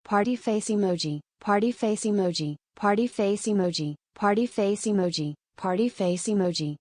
party face emoji, party face emoji, party face emoji, party face emoji, party face emoji.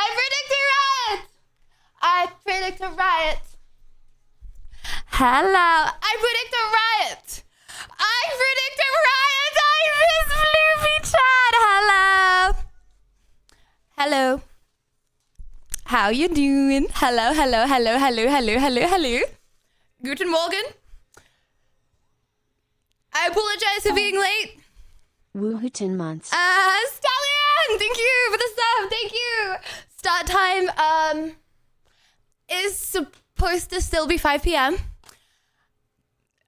I predict a riot! I predict a riot. Hello. I predict a riot. I predict a riot. I miss Floofy Chat. Hello. Hello. How you doing? Hello, hello, hello, hello, hello, hello, hello. Guten Morgen. I apologize for being late. Woohoo 10 months. Stallion! Thank you for the sub. Thank you. Start time is supposed to still be 5 p.m.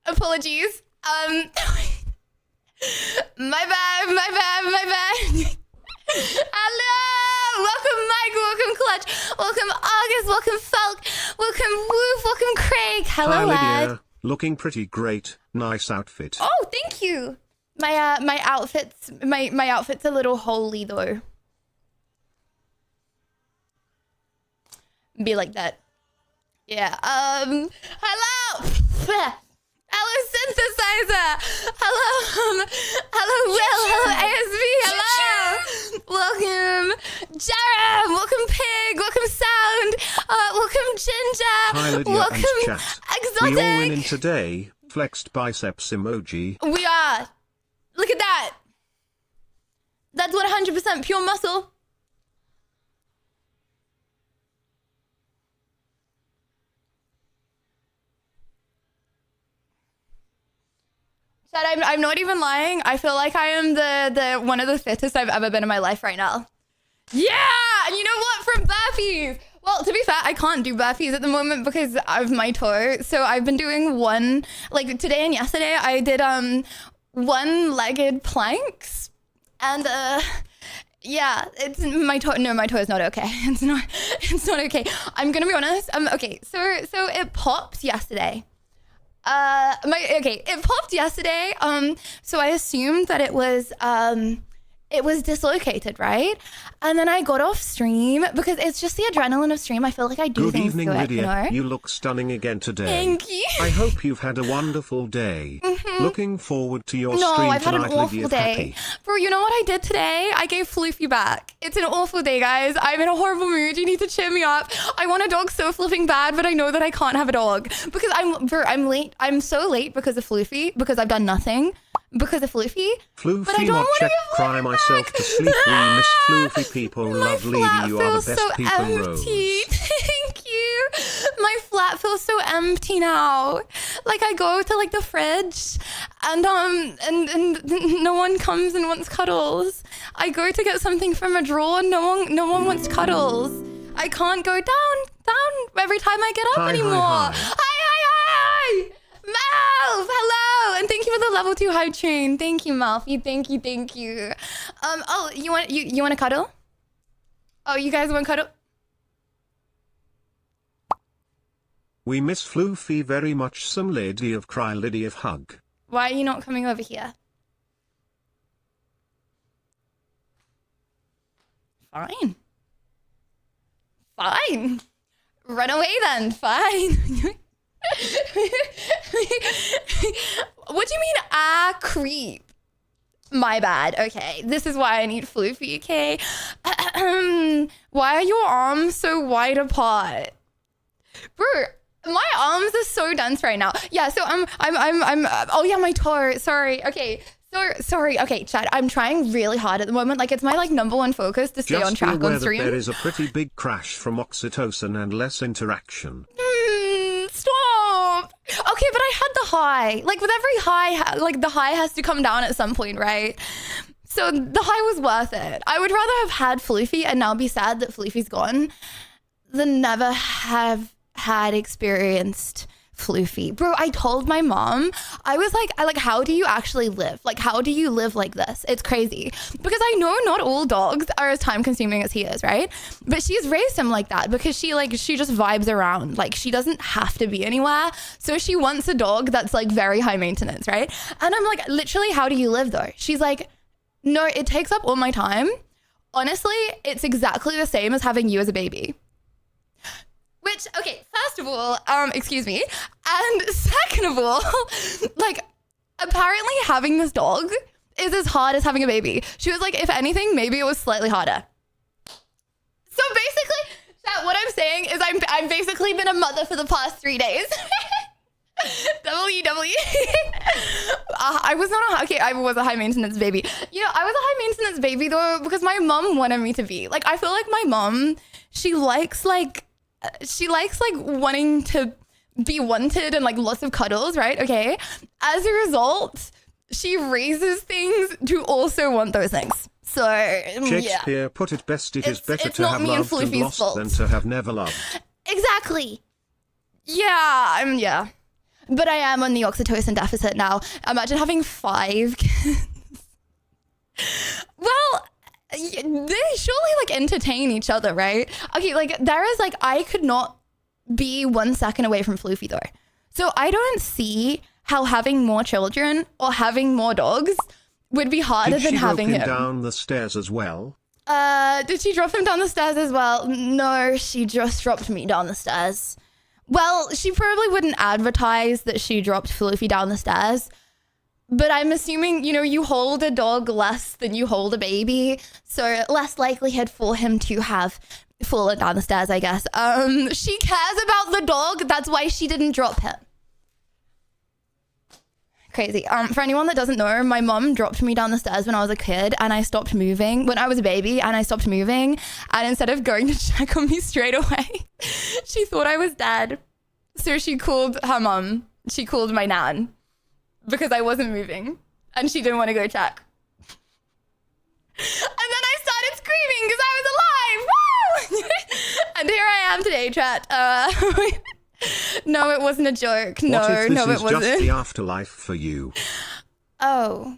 Apologies. My bad. Hello! Welcome Mike, welcome Clutch, welcome August, welcome Falk, welcome Woof, welcome Craig. Hello, hi, lad. Lydia. Looking pretty great. Nice outfit. Oh, thank you. My outfit's a little holy though. Be like that. Yeah. Hello. Hello, synthesizer. Hello, Will. Hello, ASV. Hello. Welcome, Jerem. Welcome, Pig. Welcome, Sound. Welcome, Ginger. Hi, Lydia welcome, and chat. Exotic. We all winning today. Flexed biceps emoji. We are. Look at that. That's 100% pure muscle. Chad, I'm not even lying. I feel like I am the one of the fittest I've ever been in my life right now. Yeah! And you know what? From burpees. Well, to be fair, I can't do burpees at the moment because of my toe. So I've been doing like today and yesterday, I did one-legged planks. And yeah, it's my toe. No, my toe is not okay. It's not okay. I'm gonna be honest. Okay, so it popped yesterday. It popped yesterday. So I assumed that it was it was dislocated, right? And then I got off stream because it's just the adrenaline of stream. I feel like I do Good things evening, to it, Lydia. you know? You look stunning again today. Thank you. I hope you've had a wonderful day. Looking forward to your No, stream I've had tonight, an awful Lydia. day. Happy. Bro, you know what I did today? I gave Floofy back. It's an awful day, guys. I'm in a horrible mood. You need to cheer me up. I want a dog so flipping bad, but I know that I can't have a dog. Because I'm late. I'm so late because of Floofy, because I've done nothing. Because of Floofy. But I Floofy don't mod want check, to cry myself to sleep. We miss Floofy people. My Love Lady, flat you are the feels best so people, Rose. empty. Thank you. My flat feels so empty now. Like I go to like the fridge and no one comes and wants cuddles. I go to get something from a drawer, no one wants cuddles. I can't go down every time I get up anymore. Hi. Malf, hello, and thank you for the level 2 hype train. Thank you, Malf. Thank you. Oh, you want to cuddle? Oh, you guys want to cuddle? We miss Floofy very much. Some lady of cry, lady of hug. Why are you not coming over here? Fine. Run away then. Fine. What do you mean, creep? My bad. Okay, this is why I need Floofy. Okay. Why are your arms so wide apart, bro? My arms are so dense right now. Yeah. So I'm. Oh yeah, my toe. Sorry. Okay. Sorry. Okay, chat. I'm trying really hard at the moment. Like it's my number one focus to stay on track on stream. There is a pretty big crash from oxytocin and less interaction. Stop. Okay, but I had the high. Like with every high, like the high has to come down at some point, right? So the high was worth it. I would rather have had Floofy and now be sad that Floofy's gone than never have had experienced Floofy. Bro, I told my mom, I was like, how do you actually live? Like, how do you live like this? It's crazy. Because I know not all dogs are as time consuming as he is, right? But she's raised him like that because she just vibes around. Like, she doesn't have to be anywhere. So she wants a dog that's like very high maintenance, right? And I'm like, literally, how do you live though? She's like, no, it takes up all my time. Honestly, it's exactly the same as having you as a baby. Which, okay, first of all, excuse me. And second of all, like, apparently having this dog is as hard as having a baby. She was like, if anything, maybe it was slightly harder. So basically, chat, what I'm saying is I've basically been a mother for the past 3 days. WW. I was a high maintenance baby. You know, I was a high maintenance baby though because my mom wanted me to be. Like, I feel like my mom, she likes wanting to be wanted and like lots of cuddles, right? Okay. As a result, she raises things to also want those things. So Shakespeare put it best, it is better to have loved and lost than to have never loved. Exactly. Yeah. But I am on the oxytocin deficit now. Imagine having 5 kids. Well, they surely like entertain each other, right? Okay, like there is like, I could not be 1 second away from Floofy though. So I don't see how having more children or having more dogs would be harder than having him. Did she drop him down the stairs as well? Did she drop him down the stairs as well? No, she just dropped me down the stairs. Well, she probably wouldn't advertise that she dropped Floofy down the stairs. But I'm assuming, you know, you hold a dog less than you hold a baby. So less likelihood for him to have fallen down the stairs, I guess. She cares about the dog. That's why she didn't drop him. Crazy. For anyone that doesn't know, my mom dropped me down the stairs when I was a kid and I stopped moving. When I was a baby and I stopped moving. And instead of going to check on me straight away, she thought I was dead. So she called her mom. She called my nan. Because I wasn't moving and she didn't want to go check. And then I started screaming because I was alive. Woo! And here I am today, chat. No, it wasn't a joke. No, it wasn't. This is just the afterlife for you. Oh.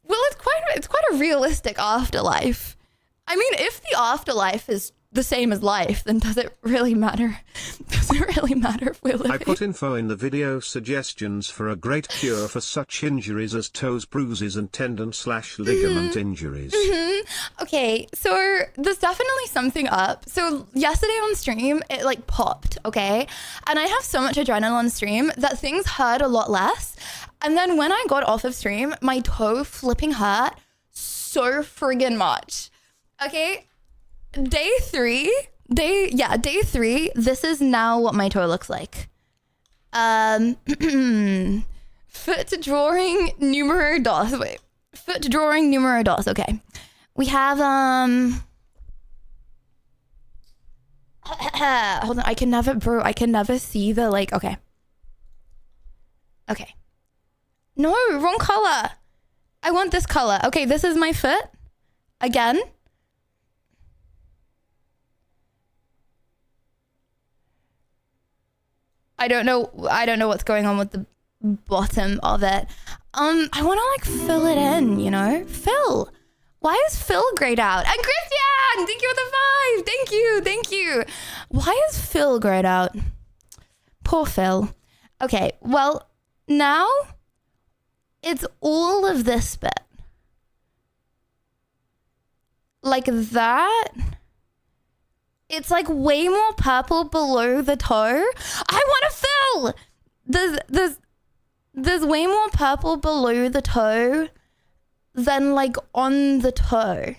Well, it's quite a realistic afterlife. I mean, if the afterlife is the same as life, then does it really matter? Does it really matter if we're living? I put info in the video suggestions for a great cure for such injuries as toes, bruises, and tendon/ligament injuries. Okay, so there's definitely something up. So yesterday on stream, it like popped, okay? And I have so much adrenaline on stream that things hurt a lot less. And then when I got off of stream, my toe flipping hurt so friggin' much. Okay? Day three, this is now what my toe looks like. Foot drawing numero dos. Wait. Foot drawing numero dos. Okay. We have, hold on. I can never see the, like, okay. Okay. No, wrong color. I want this color. Okay, this is my foot. Again. I don't know what's going on with the bottom of it. I want to like fill it in, you know? Phil. Why is Phil grayed out? And Christian, thank you for the 5. Thank you. Why is Phil grayed out? Poor Phil. Okay, well, now it's all of this bit. Like that. It's like way more purple below the toe. I want to fill. There's way more purple below the toe than like on the toe.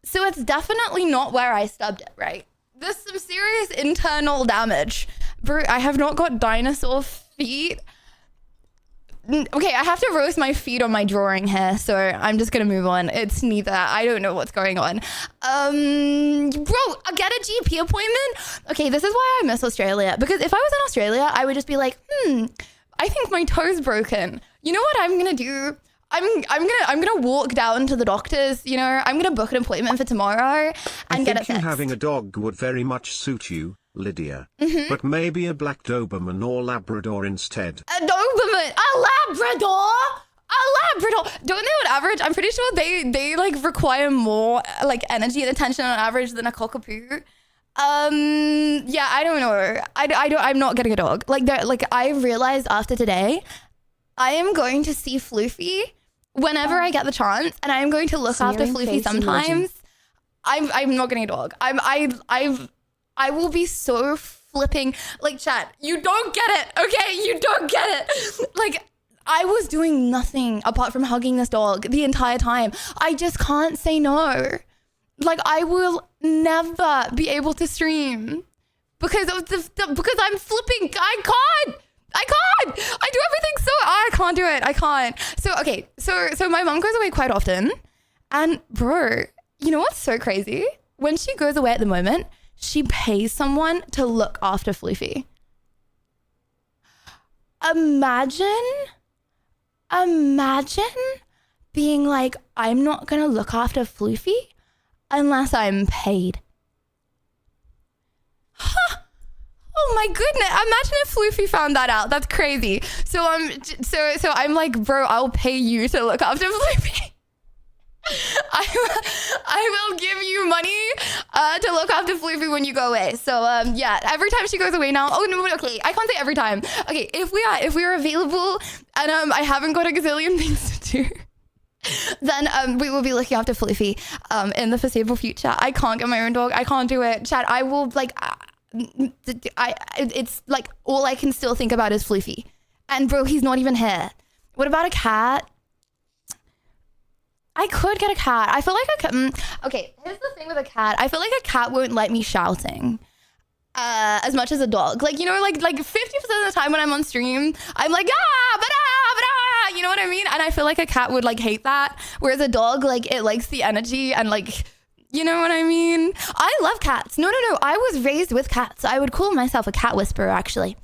So it's definitely not where I stubbed it, right? There's some serious internal damage. Bro, I have not got dinosaur feet. Okay, I have to roast my feet on my drawing here, so I'm just gonna move on. It's neither. I don't know what's going on. Bro, get a GP appointment? Okay, this is why I miss Australia. Because if I was in Australia, I would just be like, I think my toe's broken. You know what I'm gonna do? I'm gonna walk down to the doctor's, you know, I'm gonna book an appointment for tomorrow and get it fixed. I think having a dog would very much suit you, Lydia. But maybe a black Doberman or Labrador instead. A Doberman? A Labrador? Don't they on average? I'm pretty sure they like require more like energy and attention on average than a cockapoo. Yeah, I don't know. I'm not getting a dog. Like I realized after today, I am going to see Floofy whenever I get the chance, and I am going to look after Floofy sometimes. I'm not getting a dog. I will be so flipping, like, chat, you don't get it, okay? You don't get it. Like, I was doing nothing apart from hugging this dog the entire time. I just can't say no. Like, I will never be able to stream because of because I'm flipping. I can't. I do everything so I can't do it. I can't. So, okay. So my mom goes away quite often. And bro, you know what's so crazy? When she goes away at the moment, she pays someone to look after Floofy. Imagine being like, I'm not going to look after Floofy unless I'm paid. Huh. Oh my goodness. Imagine if Floofy found that out. That's crazy. So I'm like, bro, I'll pay you to look after Floofy. I will give you money to look after Floofy when you go away. So yeah, every time she goes away now. Oh no, okay, I can't say every time. Okay, if we are available and I haven't got a gazillion things to do, then we will be looking after Floofy in the foreseeable future. I can't get my own dog. I can't do it. Chat, I will like it's like all I can still think about is Floofy. And bro, he's not even here. What about a cat? I could get a cat. I feel like a cat. Okay, here's the thing with a cat. I feel like a cat won't let me shouting as much as a dog. Like, you know, like 50% of the time when I'm on stream, I'm like, you know what I mean? And I feel like a cat would like hate that. Whereas a dog, like, it likes the energy and like, you know what I mean? I love cats. No. I was raised with cats. I would call myself a cat whisperer, actually.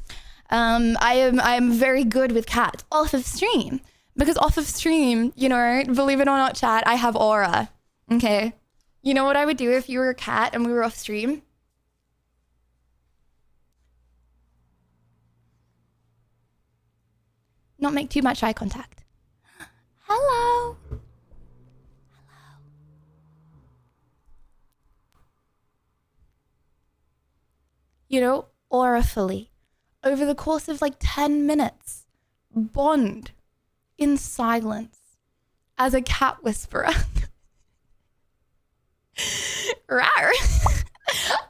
I'm very good with cats off of stream. Because off of stream, you know, believe it or not, chat, I have aura. Okay? You know what I would do if you were a cat and we were off stream? Not make too much eye contact. Hello. aurifully over the course of like 10 minutes, bond in silence as a cat whisperer. Rawr.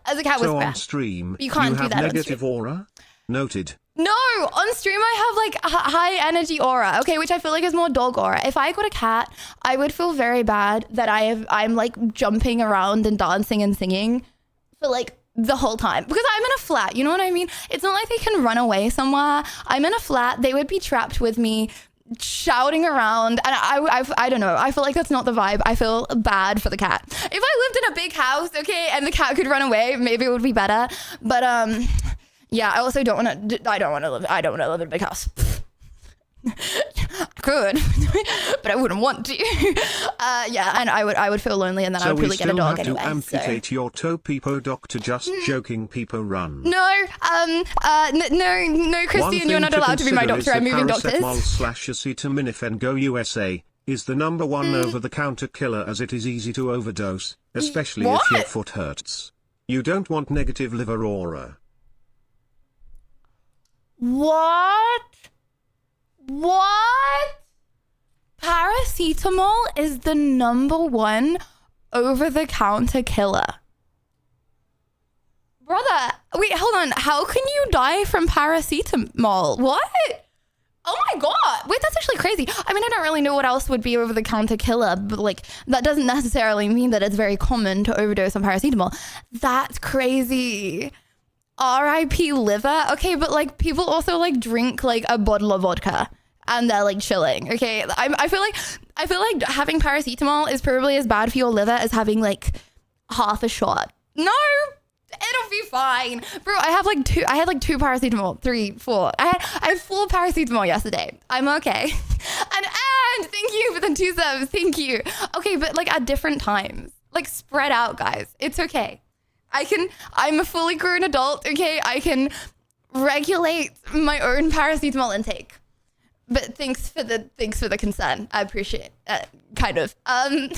As a cat whisperer. So on stream, you can't do that negative aura? Noted. No, on stream I have like high energy aura, okay, which I feel like is more dog aura. If I got a cat, I would feel very bad that I'm like jumping around and dancing and singing for like the whole time, because I'm in a flat, you know what I mean? It's not like they can run away somewhere. I'm in a flat, they would be trapped with me shouting around, and I don't know, I feel like that's not the vibe. I feel bad for the cat. If I lived in a big house, okay, and the cat could run away, maybe it would be better, but yeah, I also don't want to live in a big house. I could, but I wouldn't want to. Yeah, and I would feel lonely, and then I would probably get a dog anyway. So we still have to amputate your toe, Peepo Doctor. Just joking, Peepo run. No, no, Christian, you're not allowed to be my doctor. I'm moving doctors. Paracetamol/acetaminophen Go USA is the number one over-the-counter killer, as it is easy to overdose, especially if your foot hurts. You don't want negative liver aura. What? Paracetamol is the number one over-the-counter killer. Brother, wait, hold on. How can you die from paracetamol? What? Oh my God. Wait, that's actually crazy. I mean, I don't really know what else would be over-the-counter killer, but like that doesn't necessarily mean that it's very common to overdose on paracetamol. That's crazy. R.I.P. liver. Okay, but like people also like drink like a bottle of vodka and they're like chilling. Okay, I feel like having paracetamol is probably as bad for your liver as having like half a shot. No, it'll be fine, bro. I had like two paracetamol, 3, 4. I had 4 paracetamol yesterday. I'm okay. And thank you for the 2 subs. Thank you. Okay, but like at different times, like spread out, guys. It's okay. I'm a fully grown adult, okay? I can regulate my own paracetamol intake. But thanks for the concern. I appreciate it, kind of. Did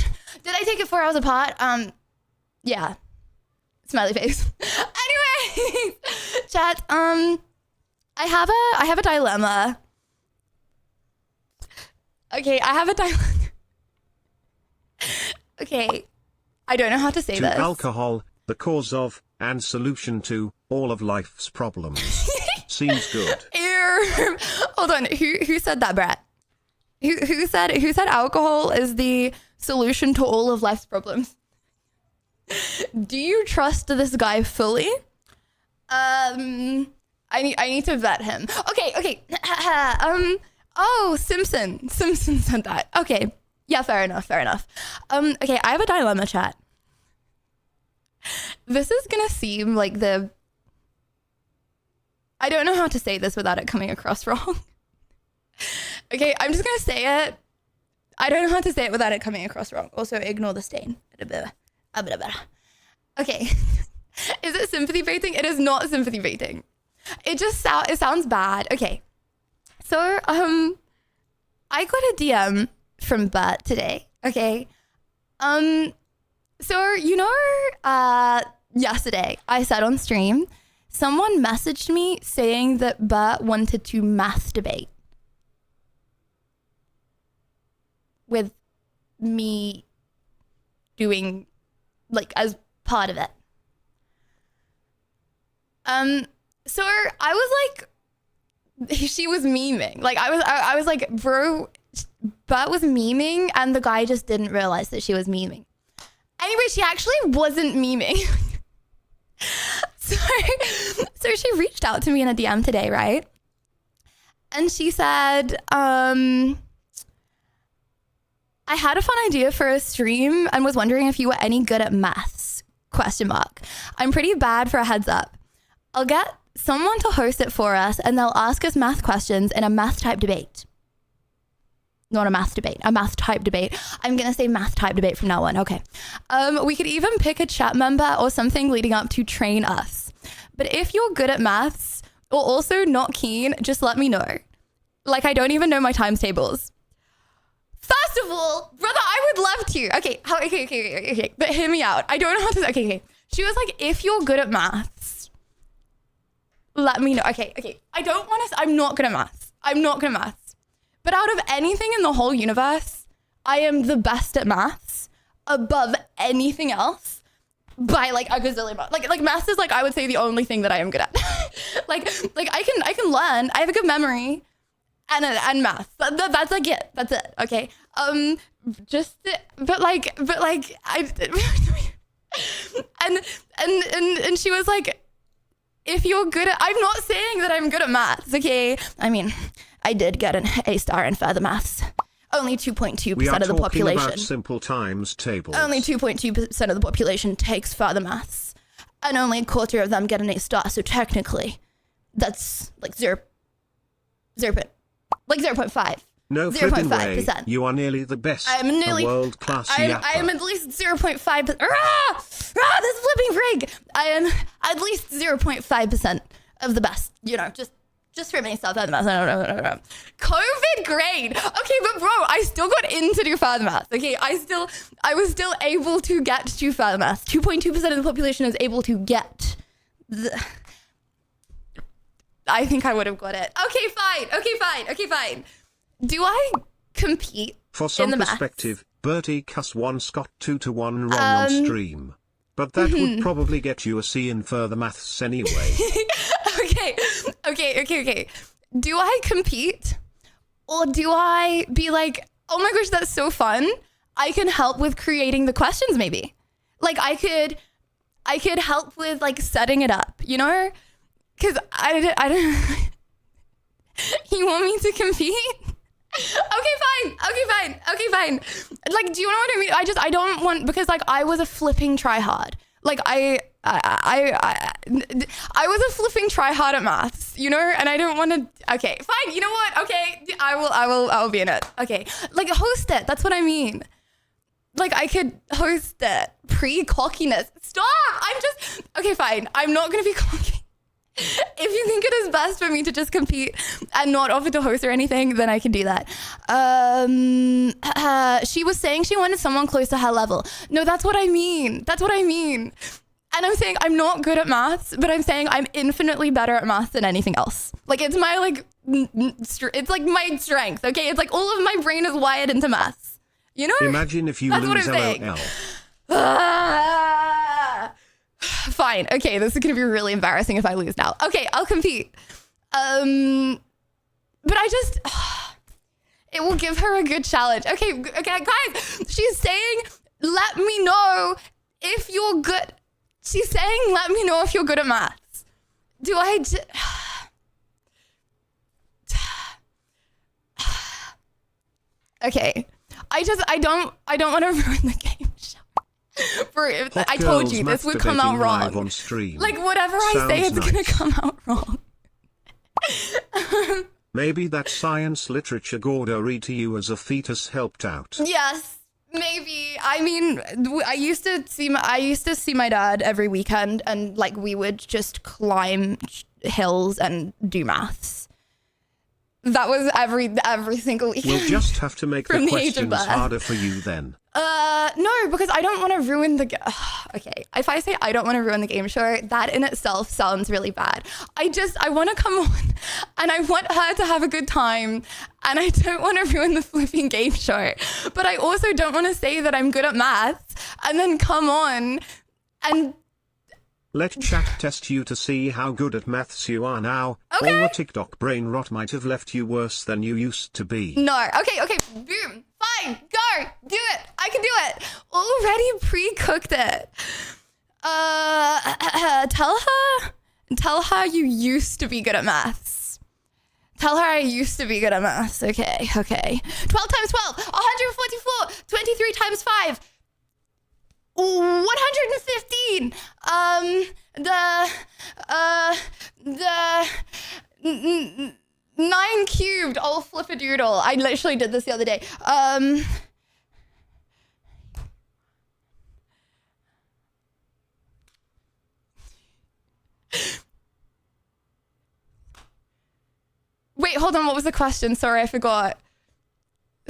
I take it 4 hours apart? Yeah. Smiley face. Anyway, chat, I have a dilemma. Okay, I have a dilemma. Okay, I don't know how to say this. Alcohol, the cause of, and solution to, all of life's problems. Seems good. Hold on, who said that, Brett? Who said alcohol is the solution to all of life's problems? Do you trust this guy fully? I need to vet him. Okay. Oh, Simpson said that. Okay. Yeah, fair enough. Okay, I have a dilemma, chat. This is gonna seem like I don't know how to say this without it coming across wrong. Okay, I'm just gonna say it. I don't know how to say it without it coming across wrong. Also, ignore the stain. Okay. Is it sympathy baiting? It is not sympathy baiting. It sounds bad. Okay. So, I got a DM from Bert today. Okay. So, yesterday I said on stream, someone messaged me saying that Bert wanted to masturbate with me doing, like, as part of it. So I was like, she was memeing. Like, I was like, bro, Bert was memeing and the guy just didn't realize that she was memeing. Anyway, she actually wasn't memeing. So she reached out to me in a DM today, right? And she said, I had a fun idea for a stream and was wondering if you were any good at maths, ? I'm pretty bad, for a heads up. I'll get someone to host it for us and they'll ask us math questions in a math type debate. Not a math debate, a math type debate. I'm going to say math type debate from now on. Okay. We could even pick a chat member or something leading up to train us. But if you're good at maths or also not keen, just let me know. Like, I don't even know my times tables. First of all, brother, I would love to. Okay. But hear me out. I don't know how to. Okay. She was like, if you're good at maths let me know. Okay. I'm not good at maths. But out of anything in the whole universe, I am the best at maths above anything else by like a gazillion. Like maths is like, I would say, the only thing that I am good at. like I can learn. I have a good memory and math. That's like it. That's it. Okay. But I and she was like, if you're good at, I'm not saying that I'm good at maths, okay? I mean, I did get an A star in further maths. Only 2.2% of the population. About simple times tables. Only 2.2% of the population takes further maths, and only a quarter of them get an A star. So technically, that's like 0.5. No flipping way. You are nearly the best. I'm nearly world-class I am at least 0.5. This flipping frig. I am at least 0.5% of the best. You know, just for myself. No. COVID grade. Okay, but bro, I still got in to do further maths. Okay, I was still able to get to further maths. 2.2% of the population is able to get I think I would have got it. Okay, fine. Do I compete For some in the perspective, Bertie Cuss once got 2-1 wrong on stream. But that would probably get you a C in further maths anyway. Okay. Do I compete? Or do I be like, oh my gosh, that's so fun. I can help with creating the questions maybe. Like I could help with like setting it up, you know? Because I don't... You want me to compete? Okay, fine. Like, do you know what I mean? I don't want, because like I was a flipping tryhard. Like I was a flipping tryhard at maths, you know, and I don't want to. Okay, fine. You know what? Okay, I will be in it. Okay, like host it. That's what I mean. Like I could host it. Pre-cockiness. Stop. Okay, fine. I'm not gonna be cocky. If you think it is best for me to just compete and not offer to host or anything, then I can do that. She was saying she wanted someone close to her level. No, that's what I mean. And I'm saying I'm not good at maths, but I'm saying I'm infinitely better at maths than anything else. Like it's my it's like my strength, okay? It's like all of my brain is wired into maths. You know? Imagine if you that's lose what I'm LOL. Fine. Okay, this is going to be really embarrassing if I lose now. Okay, I'll compete. But I just... it will give her a good challenge. Okay, guys. She's saying, let me know if you're good. She's saying, let me know if you're good at maths. Do I... Okay. I don't want to ruin the game show. I told you this would come out wrong. On stream. Like whatever I say, it's gonna come out wrong. Maybe that science literature Gordo read to you as a fetus helped out. Yes, maybe. I mean, I used to see my dad every weekend, and like we would just climb hills and do maths. That was every single weekend. We'll just have to make the questions harder for you then. No, because I don't want to ruin the okay, if I say I don't want to ruin the game show, that in itself sounds really bad. I want to come on and I want her to have a good time, and I don't want to ruin the flipping game show. But I also don't want to say that I'm good at maths and then come on and... Let chat test you to see how good at maths you are now. Okay. All the TikTok brain rot might have left you worse than you used to be. No. Okay. Boom. Fine. Go. Do it. I can do it. Already pre-cooked it. Tell her you used to be good at maths. Tell her I used to be good at maths. Okay. 12 times 12. 144. 23 times 5. 115. The 9 cubed. Oh, flip a doodle. I literally did this the other day. Wait, hold on. What was the question? Sorry, I forgot.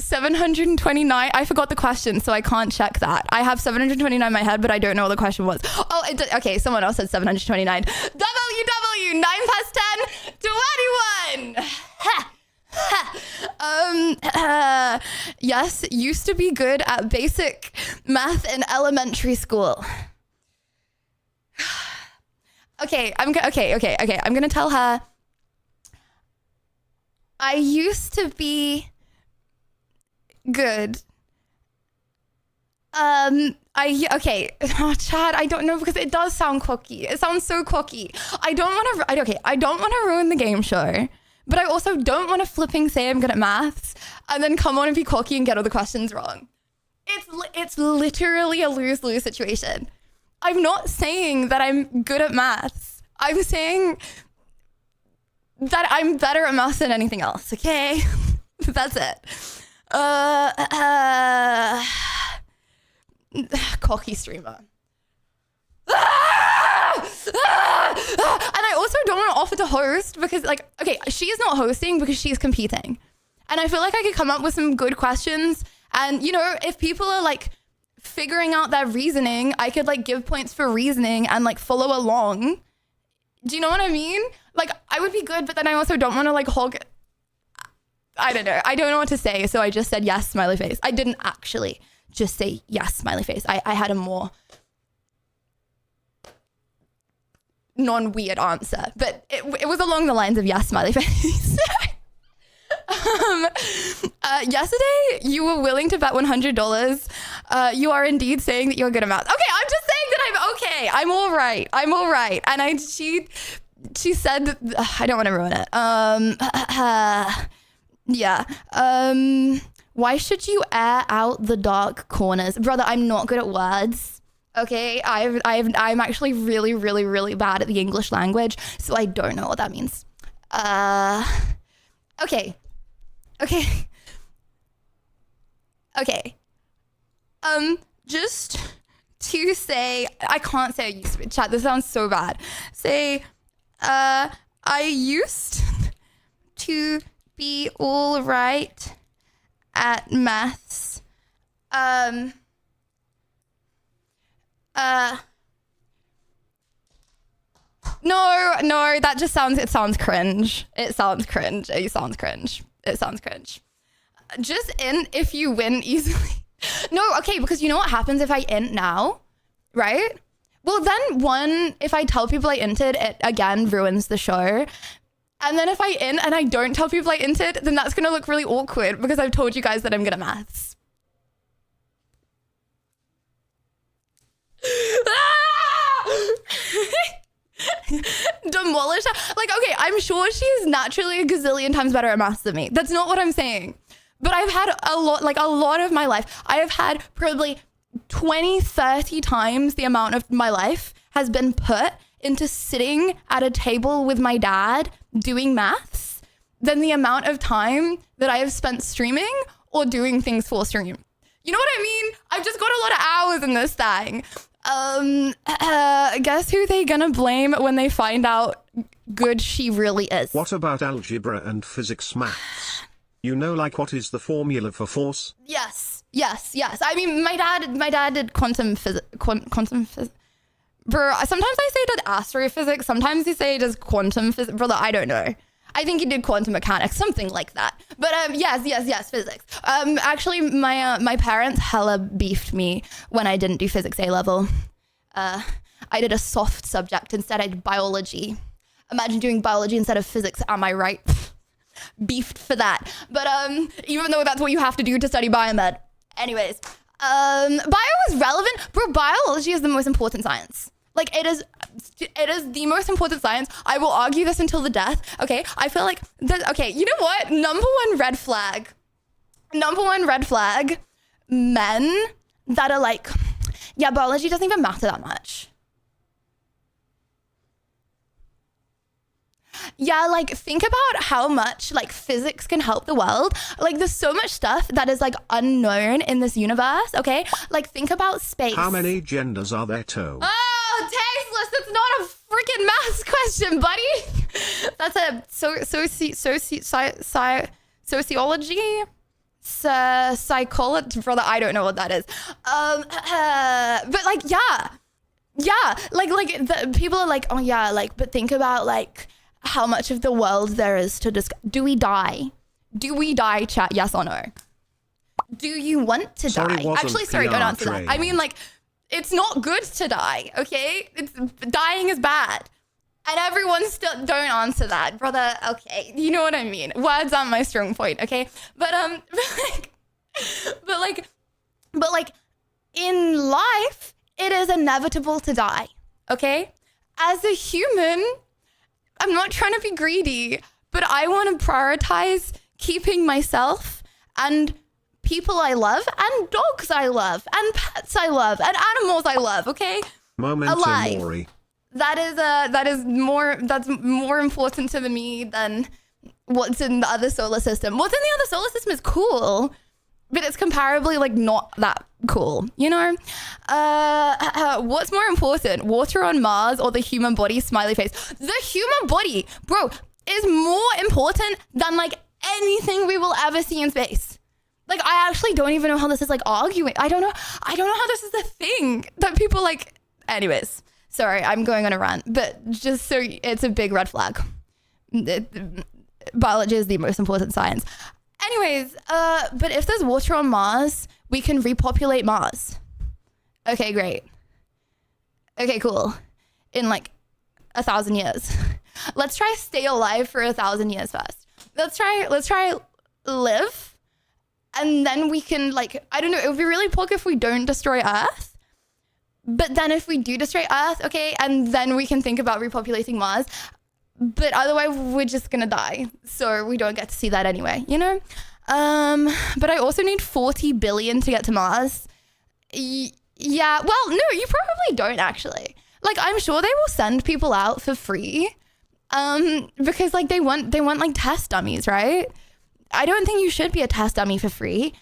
729. I forgot the question, so I can't check that. I have 729 in my head, but I don't know what the question was. Oh, okay. Someone else said 729. you. 9 past 10, 21. Yes, used to be good at basic math in elementary school. Okay, I'm gonna tell her. I used to be good. Chad, I don't know because it does sound cocky. It sounds so cocky. I don't want to ruin the game show, but I also don't want to flipping say I'm good at maths and then come on and be cocky and get all the questions wrong. It's literally a lose-lose situation. I'm not saying that I'm good at maths. I'm saying that I'm better at maths than anything else, okay? That's it. Cocky streamer. And I also don't want to offer to host because she's not hosting because she's competing. And I feel like I could come up with some good questions. And, if people are figuring out their reasoning, I could give points for reasoning and follow along. Do you know what I mean? I would be good, but then I also don't want to hog. I don't know. I don't know what to say. So I just said yes, smiley face. I didn't actually just say yes, smiley face. I had a more non-weird answer, but it was along the lines of yes, smiley face. Yesterday, you were willing to bet $100. You are indeed saying that you're good at math. Okay, I'm just saying that I'm okay. I'm all right. And she said, I don't want to ruin it. Yeah. Why should you air out the dark corners? Brother, I'm not good at words. Okay, I'm actually really, really, really bad at the English language, so I don't know what that means. Okay. Just to say, I can't say I used to, chat, this sounds so bad. Say, I used to be all right at maths. No, that just sounds cringe. It sounds cringe. Just int if you win easily. No, okay, because you know what happens if I int now, right? Well, then if I tell people I inted, it again ruins the show. And then if I int and I don't tell people I inted, then that's going to look really awkward because I've told you guys that I'm good at maths. Demolish. Okay, I'm sure she's naturally a gazillion times better at maths than me. That's not what I'm saying. But I've had a lot of my life. I have had probably 20, 30 times the amount of my life has been put into sitting at a table with my dad doing maths than the amount of time that I have spent streaming or doing things for stream. You know what I mean? I've just got a lot of hours in this thing. Guess who they gonna blame when they find out good she really is? What about algebra and physics maths? What is the formula for force? Yes. I mean, my dad did quantum physics. Bro, sometimes I say he did astrophysics. Sometimes he say he does quantum physics. Brother, I don't know. I think he did quantum mechanics, something like that. But yes, physics. Actually, my parents hella beefed me when I didn't do physics A level. I did a soft subject instead. I did biology. Imagine doing biology instead of physics. Am I right? Beefed for that. But even though that's what you have to do to study biomed. Anyways, bio is relevant. Bro, biology is the most important science. It is the most important science. I will argue this until the death. Okay, I feel like okay, you know what? Number one red flag. Men that are yeah, biology doesn't even matter that much. Yeah, think about how much physics can help the world. There's so much stuff that is unknown in this universe, okay? Think about space. How many genders are there, Toe? Oh, tasteless. That's not a freaking maths question, buddy. That's a sociology, psychology, brother. I don't know what that is. But yeah, Yeah, people are like, oh yeah, like, but think about like how much of the world there is to discuss. Do we die? Do we die, chat? Yes or no? Do you want to die? Actually, sorry, don't answer that. I mean, like, it's not good to die, okay? Dying is bad. And everyone still, don't answer that, brother. Okay, you know what I mean. Words aren't my strong point, okay? But in life, it is inevitable to die, okay? As a human, I'm not trying to be greedy, but I want to prioritize keeping myself and people I love and dogs I love and pets I love and animals I love, okay? Memento mori. That's more important to me than what's in the other solar system. What's in the other solar system is cool, but it's comparably like not that cool, you know? What's more important, water on Mars or the human body? Smiley face. The human body, bro, is more important than like anything we will ever see in space. Like, I actually don't even know how this is like arguing. I don't know how this is a thing that people like. Anyways, sorry, I'm going on a rant, but just so it's a big red flag. Biology is the most important science. Anyways, but if there's water on Mars, we can repopulate Mars. Okay, great. Okay, cool. In like 1,000 years. Let's try stay alive for 1,000 years first. Let's try live. And then we can like, I don't know, it would be really poor if we don't destroy Earth. But then if we do destroy Earth, okay, and then we can think about repopulating Mars. But otherwise, we're just gonna die. So we don't get to see that anyway, you know? But I also need 40 billion to get to Mars. Yeah, well, no, you probably don't actually. Like, I'm sure they will send people out for free. Because like they want like test dummies, right? I don't think you should be a test dummy for free.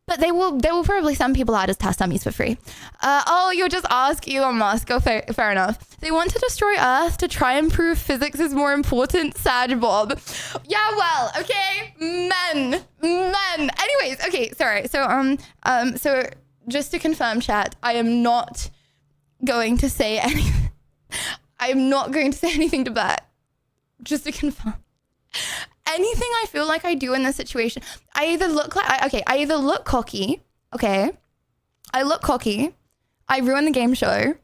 But they will probably send people out as test dummies for free. Oh, you'll just ask Elon Musk. Oh, fair enough. They want to destroy Earth to try and prove physics is more important. Sad Bob. Yeah, well, okay. Men. Anyways, okay, sorry. So just to confirm, chat, I am not going to say anything. I am not going to say anything to Bert. Just to confirm. Anything I feel like I do in this situation, I either look cocky, okay? I look cocky, I ruin the game show,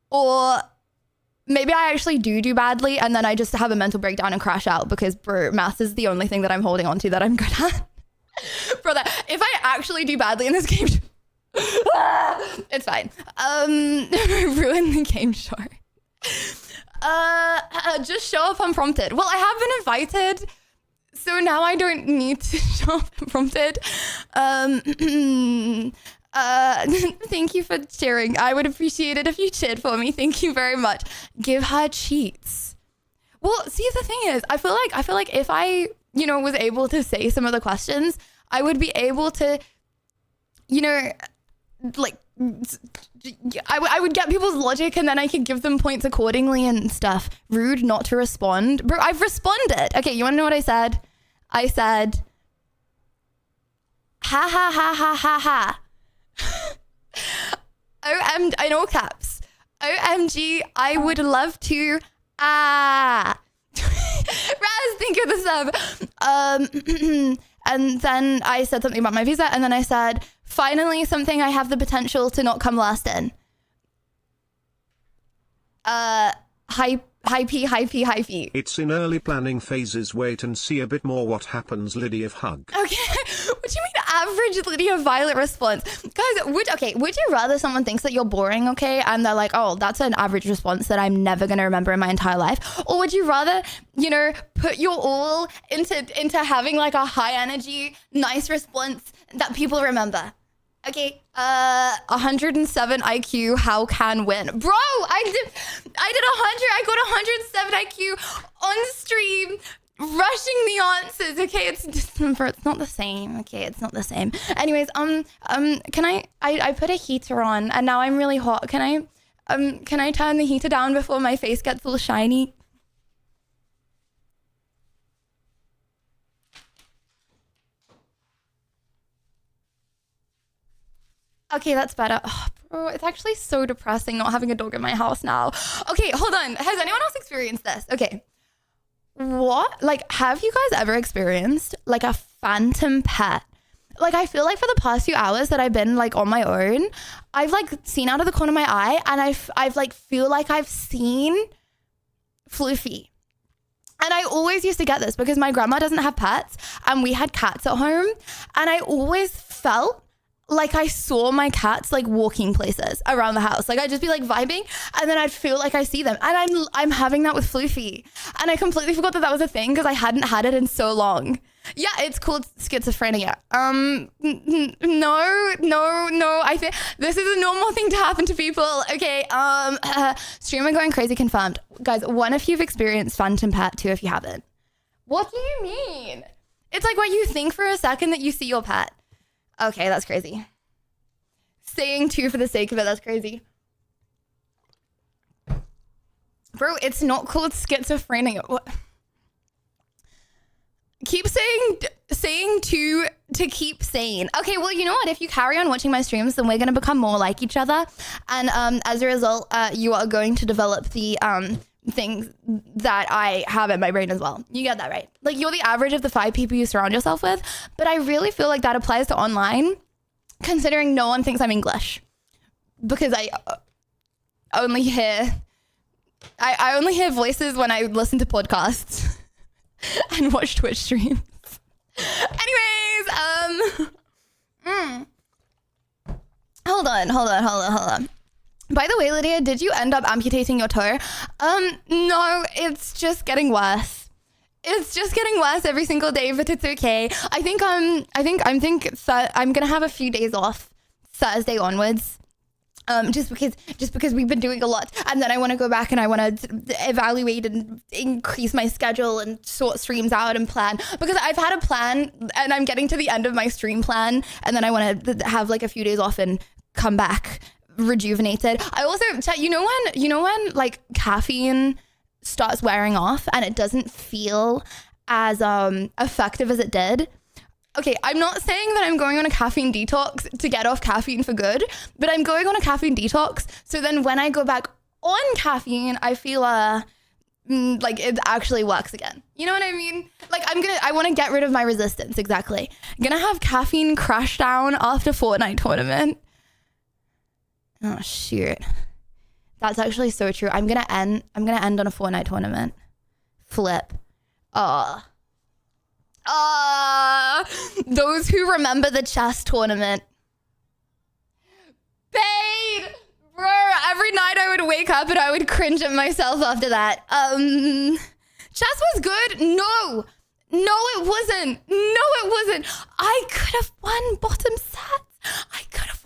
or maybe I actually do badly and then I just have a mental breakdown and crash out because, bro, math is the only thing that I'm holding on to that I'm good at. Brother, if I actually do badly in this game show, it's fine. Ruin the game show. Just show up unprompted. Well, I have been invited, so now I don't need to show up unprompted. Thank you for cheering. I would appreciate it if you cheered for me. Thank you very much. Give her cheats. Well, see, the thing is, I feel like if I, you know, was able to say some of the questions, I would be able to, you know, like, I would get people's logic and then I could give them points accordingly and stuff. Rude not to respond. Bro, I've responded. Okay, you want to know what I said? I said, ha ha ha ha ha ha. I know caps. OMG, I would love to. Raz, think of the sub. And then I said something about my visa, and then I said, finally, something I have the potential to not come last in. Hypey. It's in early planning phases. Wait and see a bit more what happens. Lydia hug. Okay, what do you mean average Lydia Violet response? Guys, would you rather someone thinks that you're boring, okay, and they're like, oh, that's an average response that I'm never going to remember in my entire life? Or would you rather, you know, put your all into having like a high energy, nice response that people remember? Okay, 107 IQ, how can win? Bro, I did 100, I got 107 IQ on stream, rushing the answers. Okay, it's not the same. Okay, it's not the same. Anyways, can I put a heater on and now I'm really hot. Can I turn the heater down before my face gets all shiny? Okay, that's better. Oh, Bro, it's actually so depressing not having a dog in my house now. Okay, hold on. Has anyone else experienced this? Okay. What? Like, have you guys ever experienced like a phantom pet? Like, I feel like for the past few hours that I've been like on my own, I've like seen out of the corner of my eye and I've like feel like I've seen Floofy. And I always used to get this because my grandma doesn't have pets and we had cats at home. And I always felt like I saw my cats like walking places around the house. Like I'd just be like vibing and then I'd feel like I see them. And I'm having that with Floofy. And I completely forgot that was a thing because I hadn't had it in so long. Yeah, it's called schizophrenia. No. I think this is a normal thing to happen to people. Okay. Streamer going crazy confirmed. Guys, one if you've experienced phantom pet, two if you haven't. What do you mean? It's like what you think for a second that you see your pet. Okay, that's crazy. Saying two for the sake of it, that's crazy. Bro, it's not called schizophrenia. What? Keep saying two to keep sane. Okay, well, you know what? If you carry on watching my streams, then we're going to become more like each other. And as a result, you are going to develop the things that I have in my brain as well. You get that, right? Like, you're the average of the 5 people you surround yourself with. But I really feel like that applies to online, considering no one thinks I'm English. Because I only hear voices when I listen to podcasts and watch Twitch streams. Anyways, hold on. By the way, Lydia, did you end up amputating your toe? No, it's just getting worse. It's just getting worse every single day, but it's okay. I think I'm gonna have a few days off Thursday onwards. Just because we've been doing a lot, and then I want to go back and I want to evaluate and increase my schedule and sort streams out and plan, because I've had a plan and I'm getting to the end of my stream plan, and then I want to have like a few days off and come back rejuvenated. I also, you know when like caffeine starts wearing off and it doesn't feel as effective as it did. Okay, I'm not saying that I'm going on a caffeine detox to get off caffeine for good, but I'm going on a caffeine detox so then when I go back on caffeine, I feel like it actually works again. You know what I mean? Like I want to get rid of my resistance, exactly. I'm gonna have caffeine crash down after Fortnite tournament. Oh shoot. That's actually so true. I'm gonna end on a Fortnite tournament. Flip. Those who remember the chess tournament. Babe! Bro, every night I would wake up and I would cringe at myself after that. Chess was good? No, it wasn't. I could have won bottom set. And I didn't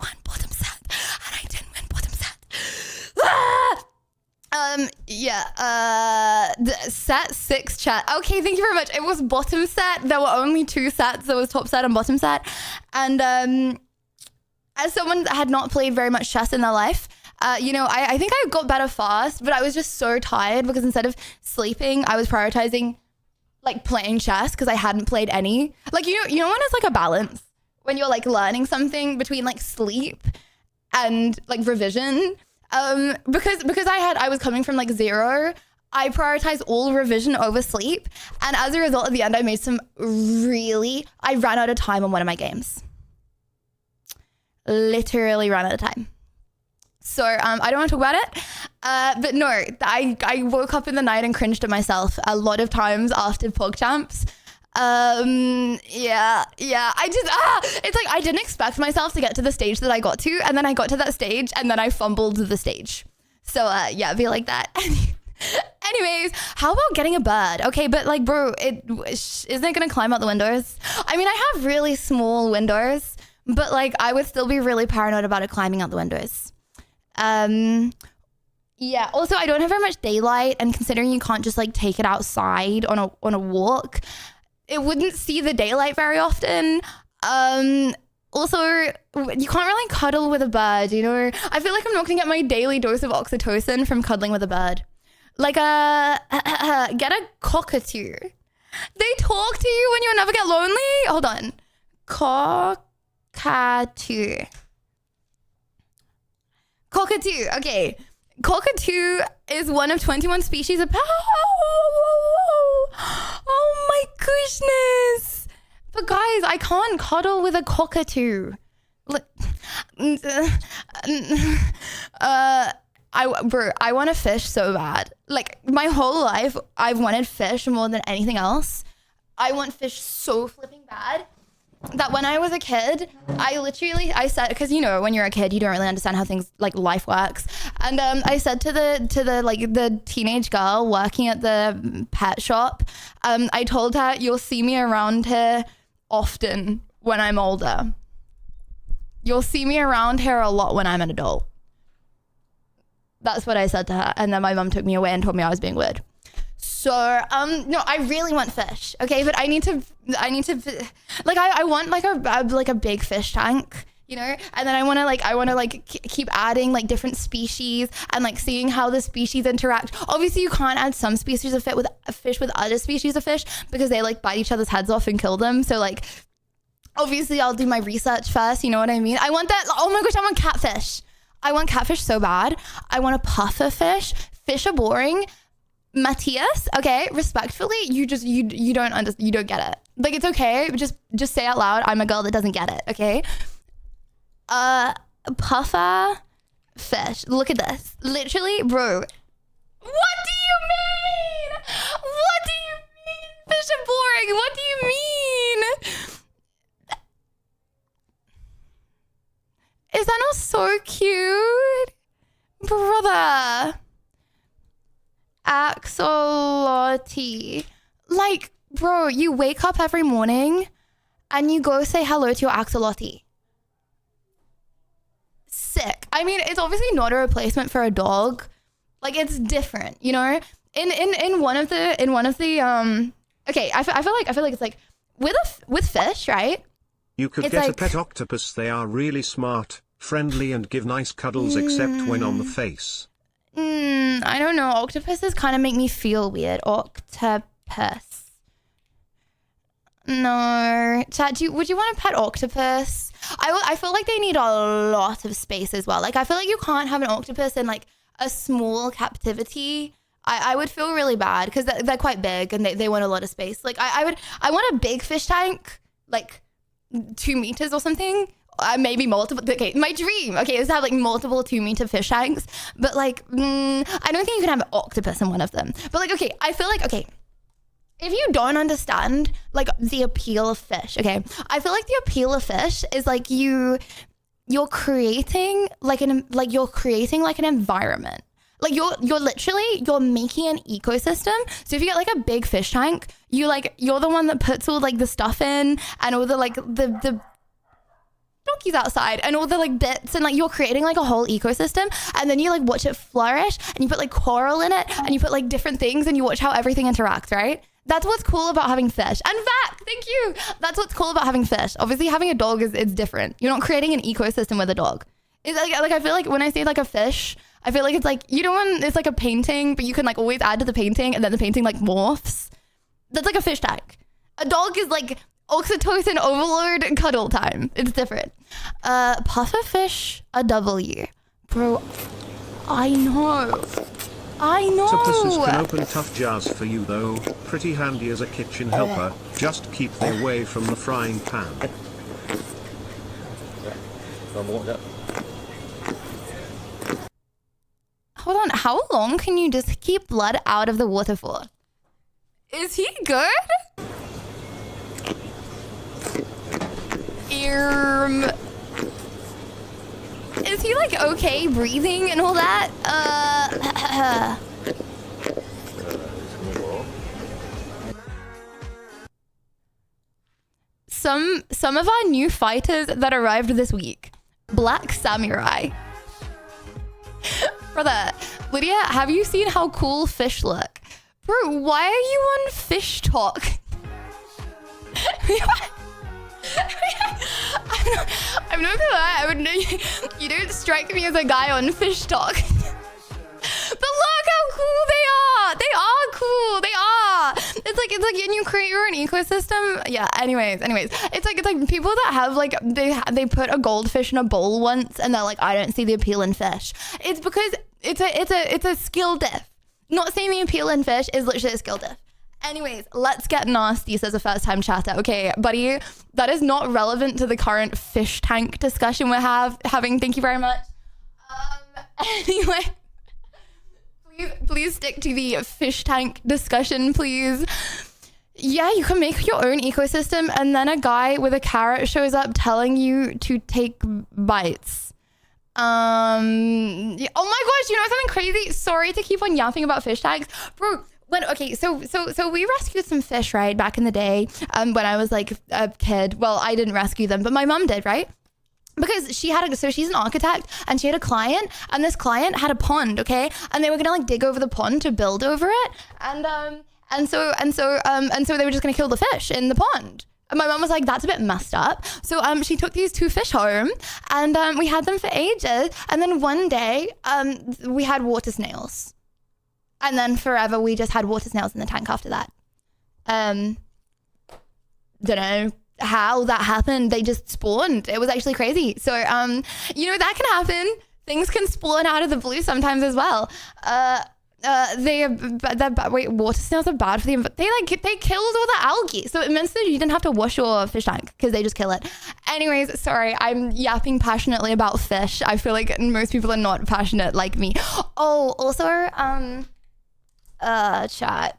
win bottom set. Set 6 chat. Okay, thank you very much. It was bottom set. There were only 2 sets. There was top set and bottom set. And as someone that had not played very much chess in their life, I think I got better fast, but I was just so tired because instead of sleeping, I was prioritizing like playing chess because I hadn't played any. Like, you know when it's like a balance when you're like learning something between like sleep and like revision. Because I was coming from like 0, I prioritized all revision over sleep. And as a result, at the end, I ran out of time on one of my games. Literally ran out of time. So I don't want to talk about it. But no, I woke up in the night and cringed at myself a lot of times after PogChamps. It's like I didn't expect myself to get to the stage that I got to, and then I got to that stage and then I fumbled the stage. So be like that. Anyways, how about getting a bird? Okay, but like, bro, isn't it gonna climb out the windows? I mean, I have really small windows, but like I would still be really paranoid about it climbing out the windows. Also I don't have very much daylight, and considering you can't just like take it outside on a walk, it wouldn't see the daylight very often. Also, you can't really cuddle with a bird, you know? I feel like I'm not gonna get my daily dose of oxytocin from cuddling with a bird. Like get a cockatoo. They talk to you when you never get lonely? Hold on. Cockatoo. Cockatoo. Okay. Cockatoo is one of 21 species of... Oh my goodness. But guys, I can't cuddle with a cockatoo. I want to fish so bad. Like, my whole life, I've wanted fish more than anything else. I want fish so flipping bad that when I was a kid, I said, because you know, when you're a kid, you don't really understand how things like life works. And I said to the teenage girl working at the pet shop, I told her, you'll see me around here often when I'm older. You'll see me around here a lot when I'm an adult. That's what I said to her. And then my mum took me away and told me I was being weird. So, no, I really want fish. Okay. But I need to, like, I want like a big fish tank, you know? And then I want to keep adding like different species and like seeing how the species interact. Obviously you can't add some species of fish with other species of fish because they like bite each other's heads off and kill them. So like, obviously I'll do my research first. You know what I mean? I want that. Oh my gosh, I want catfish. I want catfish so bad. I want a puffer fish. Fish are boring. Matthias, okay, respectfully, you don't you don't get it. Like, it's okay. Just say out loud, I'm a girl that doesn't get it, okay? Puffer fish. Look at this. Literally, bro. What do you mean? What do you mean? Fish are boring. What do you mean? Is that not so cute? Brother. Axolotl. Like, bro, you wake up every morning and you go say hello to your axolotl. Sick. I mean, it's obviously not a replacement for a dog. Like, it's different, you know? In one of the okay, I feel like it's like with fish, right? You could it's get like, a pet octopus. They are really smart, friendly, and give nice cuddles except when on the face. I don't know. Octopuses kind of make me feel weird. Octopus. No. Chat, would you want a pet octopus? I feel like they need a lot of space as well. Like, I feel like you can't have an octopus in like a small captivity. I would feel really bad because they're quite big and they want a lot of space. Like, I want a big fish tank, like 2 meters or something. Maybe multiple. Okay, my dream, okay, is to have like multiple 2-meter fish tanks. But like, I don't think you can have an octopus in one of them. But like, okay, I feel like, okay, if you don't understand like the appeal of fish, okay, I feel like the appeal of fish is like you're creating like an environment. Like you're making an ecosystem. So if you get like a big fish tank, you're the one that puts all like the stuff in and all the like the donkeys outside and all the like bits, and like you're creating like a whole ecosystem, and then you like watch it flourish and you put like coral in it and you put like different things and you watch how everything interacts, right? That's what's cool about having fish. And Vac, thank you. That's what's cool about having fish. Obviously having a dog it's different. You're not creating an ecosystem with a dog. It's like I feel like when I say like a fish, I feel like it's like, you know, when it's like a painting, but you can like always add to the painting and then the painting like morphs. That's like a fish tank. A dog is like oxytocin overload cuddle time. It's different. Pufferfish, a W. Bro, I know. Octopuses can open tough jars for you though. Pretty handy as a kitchen helper. Just keep them away from the frying pan. Hold on, how long can you just keep blood out of the water for? Is he good? Is he like okay breathing and all that? Some of our new fighters that arrived this week. Black Samurai. Brother, Lydia, have you seen how cool fish look? Bro, why are you on Fish Talk? I'm not gonna lie, you don't strike me as a guy on Fish Talk. But look how cool they are! They are cool, they are! it's like and you create your own ecosystem. Yeah. Anyways, it's like people that have like they put a goldfish in a bowl once and they're like, I don't see the appeal in fish. It's because it's a skill diff. Not seeing the appeal in fish is literally a skill diff. Anyways, let's get nasty, says a first time chatter. Okay, buddy, that is not relevant to the current fish tank discussion we're having. Thank you very much. Anyway, please stick to the fish tank discussion, please. Yeah, you can make your own ecosystem, and then a guy with a carrot shows up telling you to take bites. Oh my gosh, you know something crazy? Sorry to keep on yapping about fish tanks, bro. So we rescued some fish, right, back in the day, when I was like a kid. Well, I didn't rescue them, but my mom did, right? Because so she's an architect and she had a client, and this client had a pond, okay? And they were gonna like dig over the pond to build over it. And so they were just gonna kill the fish in the pond. And my mom was like, that's a bit messed up. So she took these 2 fish home, and we had them for ages. And then one day we had water snails. And then forever we just had water snails in the tank after that. Don't know how that happened. They just spawned. It was actually crazy. So, that can happen. Things can spawn out of the blue sometimes as well. Water snails are bad for the environment. They killed all the algae. So it means that you didn't have to wash your fish tank because they just kill it. Anyways, sorry, I'm yapping passionately about fish. I feel like most people are not passionate like me. Oh, also, chat.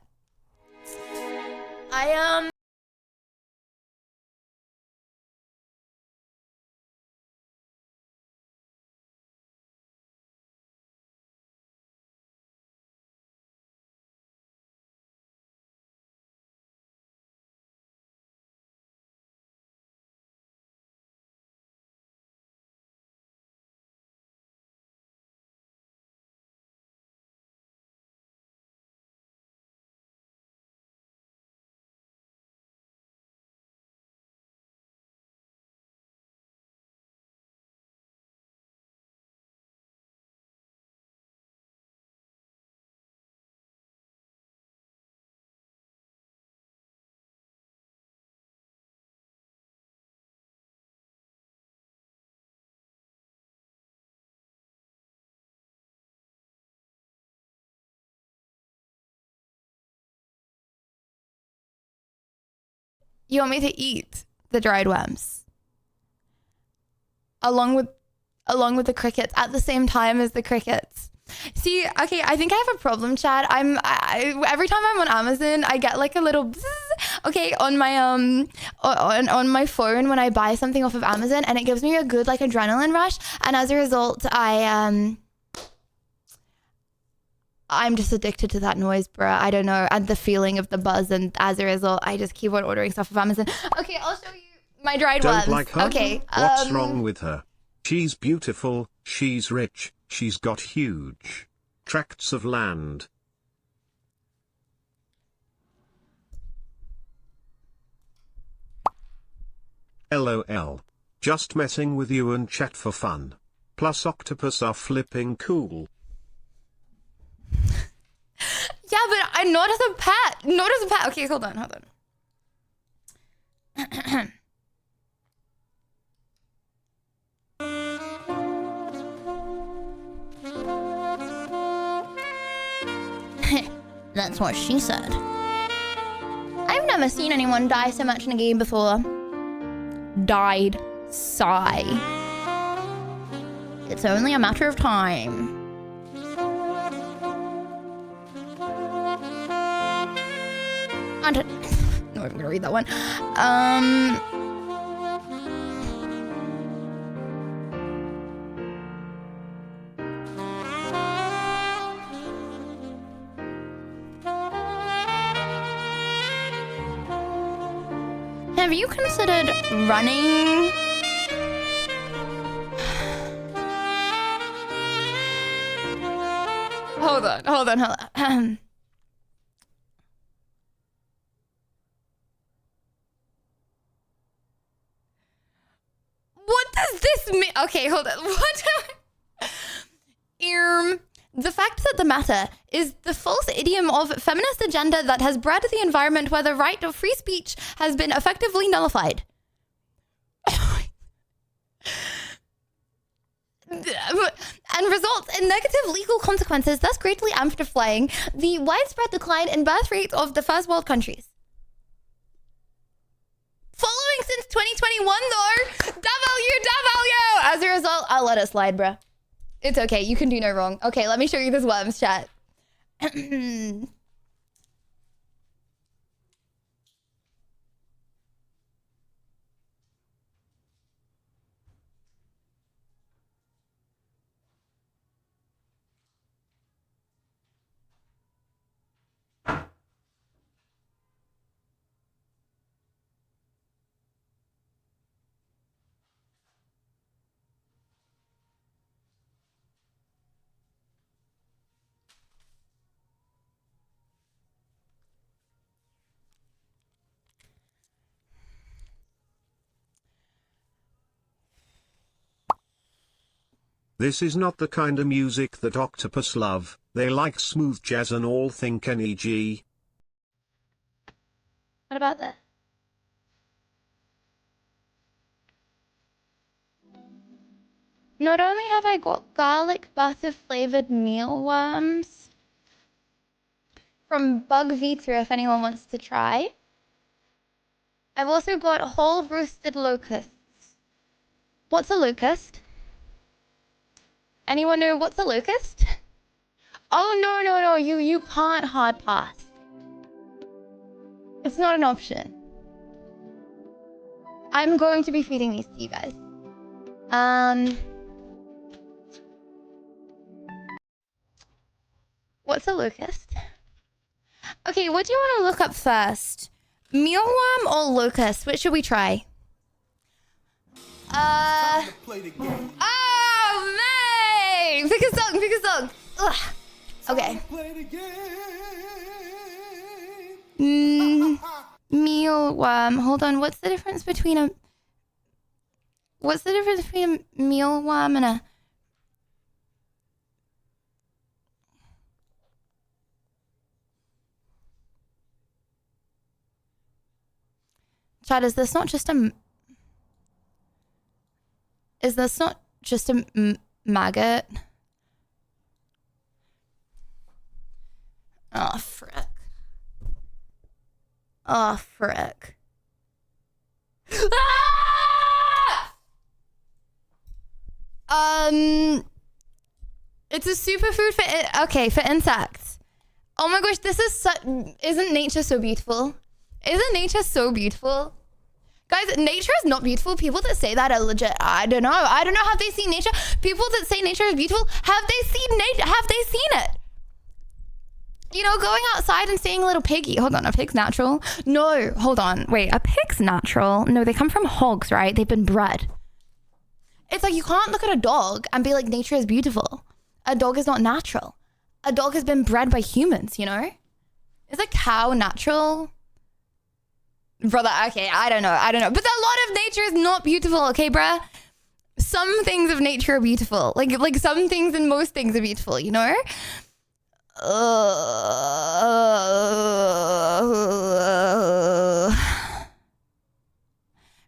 You want me to eat the dried worms along with the crickets at the same time as the crickets. See, okay, I think I have a problem, Chad. Every time I'm on Amazon, I get like a little bzz, okay, on my on my phone when I buy something off of Amazon, and it gives me a good like adrenaline rush, and as a result, I'm just addicted to that noise, bruh. I don't know, and the feeling of the buzz, and as a result, I just keep on ordering stuff off Amazon. Okay, I'll show you my dried worms. Don't like her? Okay. What's wrong with her? She's beautiful, she's rich, she's got huge tracts of land. LOL. Just messing with you and chat for fun. Plus octopus are flipping cool. Yeah, but I'm not as a pet. Not as a pet. Okay, hold on. That's what she said. I've never seen anyone die so much in a game before. Died. Sigh. It's only a matter of time. I'm not even gonna read that one. Have you considered running? Hold on. What does this mean? Okay, hold on. What? The fact that the matter is the false idiom of feminist agenda that has bred the environment where the right of free speech has been effectively nullified. And results in negative legal consequences, thus greatly amplifying the widespread decline in birth rates of the first world countries. Following since 2021 though, WW! As a result, I'll let it slide, bruh. It's okay, you can do no wrong. Okay, let me show you this worms chat. This is not the kind of music that octopus love, they like smooth jazz and all think NEG. What about this? Not only have I got garlic butter flavored mealworms from Bug Vita if anyone wants to try. I've also got whole roasted locusts. What's a locust? Anyone know what's a locust? Oh, no, you can't hard pass. It's not an option. I'm going to be feeding these to you guys. What's a locust? Okay, what do you want to look up first? Mealworm or locust? Which should we try? Oh, man! Pick a song. Ugh. Okay. Mealworm. Hold on. What's the difference between a mealworm and a... Chad, is this not just a maggot? Oh, frick. It's a superfood for insects. Oh my gosh, isn't nature so beautiful? Isn't nature so beautiful? Guys, nature is not beautiful. People that say that are legit. I don't know. Have they seen nature? People that say nature is beautiful, have they seen nature? Have they seen it? You know, going outside and seeing a little piggy. Hold on, a pig's natural? No, hold on. Wait, a pig's natural? No, they come from hogs, right? They've been bred. It's like you can't look at a dog and be like, nature is beautiful. A dog is not natural. A dog has been bred by humans, you know? Is a cow natural? Brother, okay, I don't know. But a lot of nature is not beautiful, okay, bruh? Some things of nature are beautiful. Like some things and most things are beautiful, you know?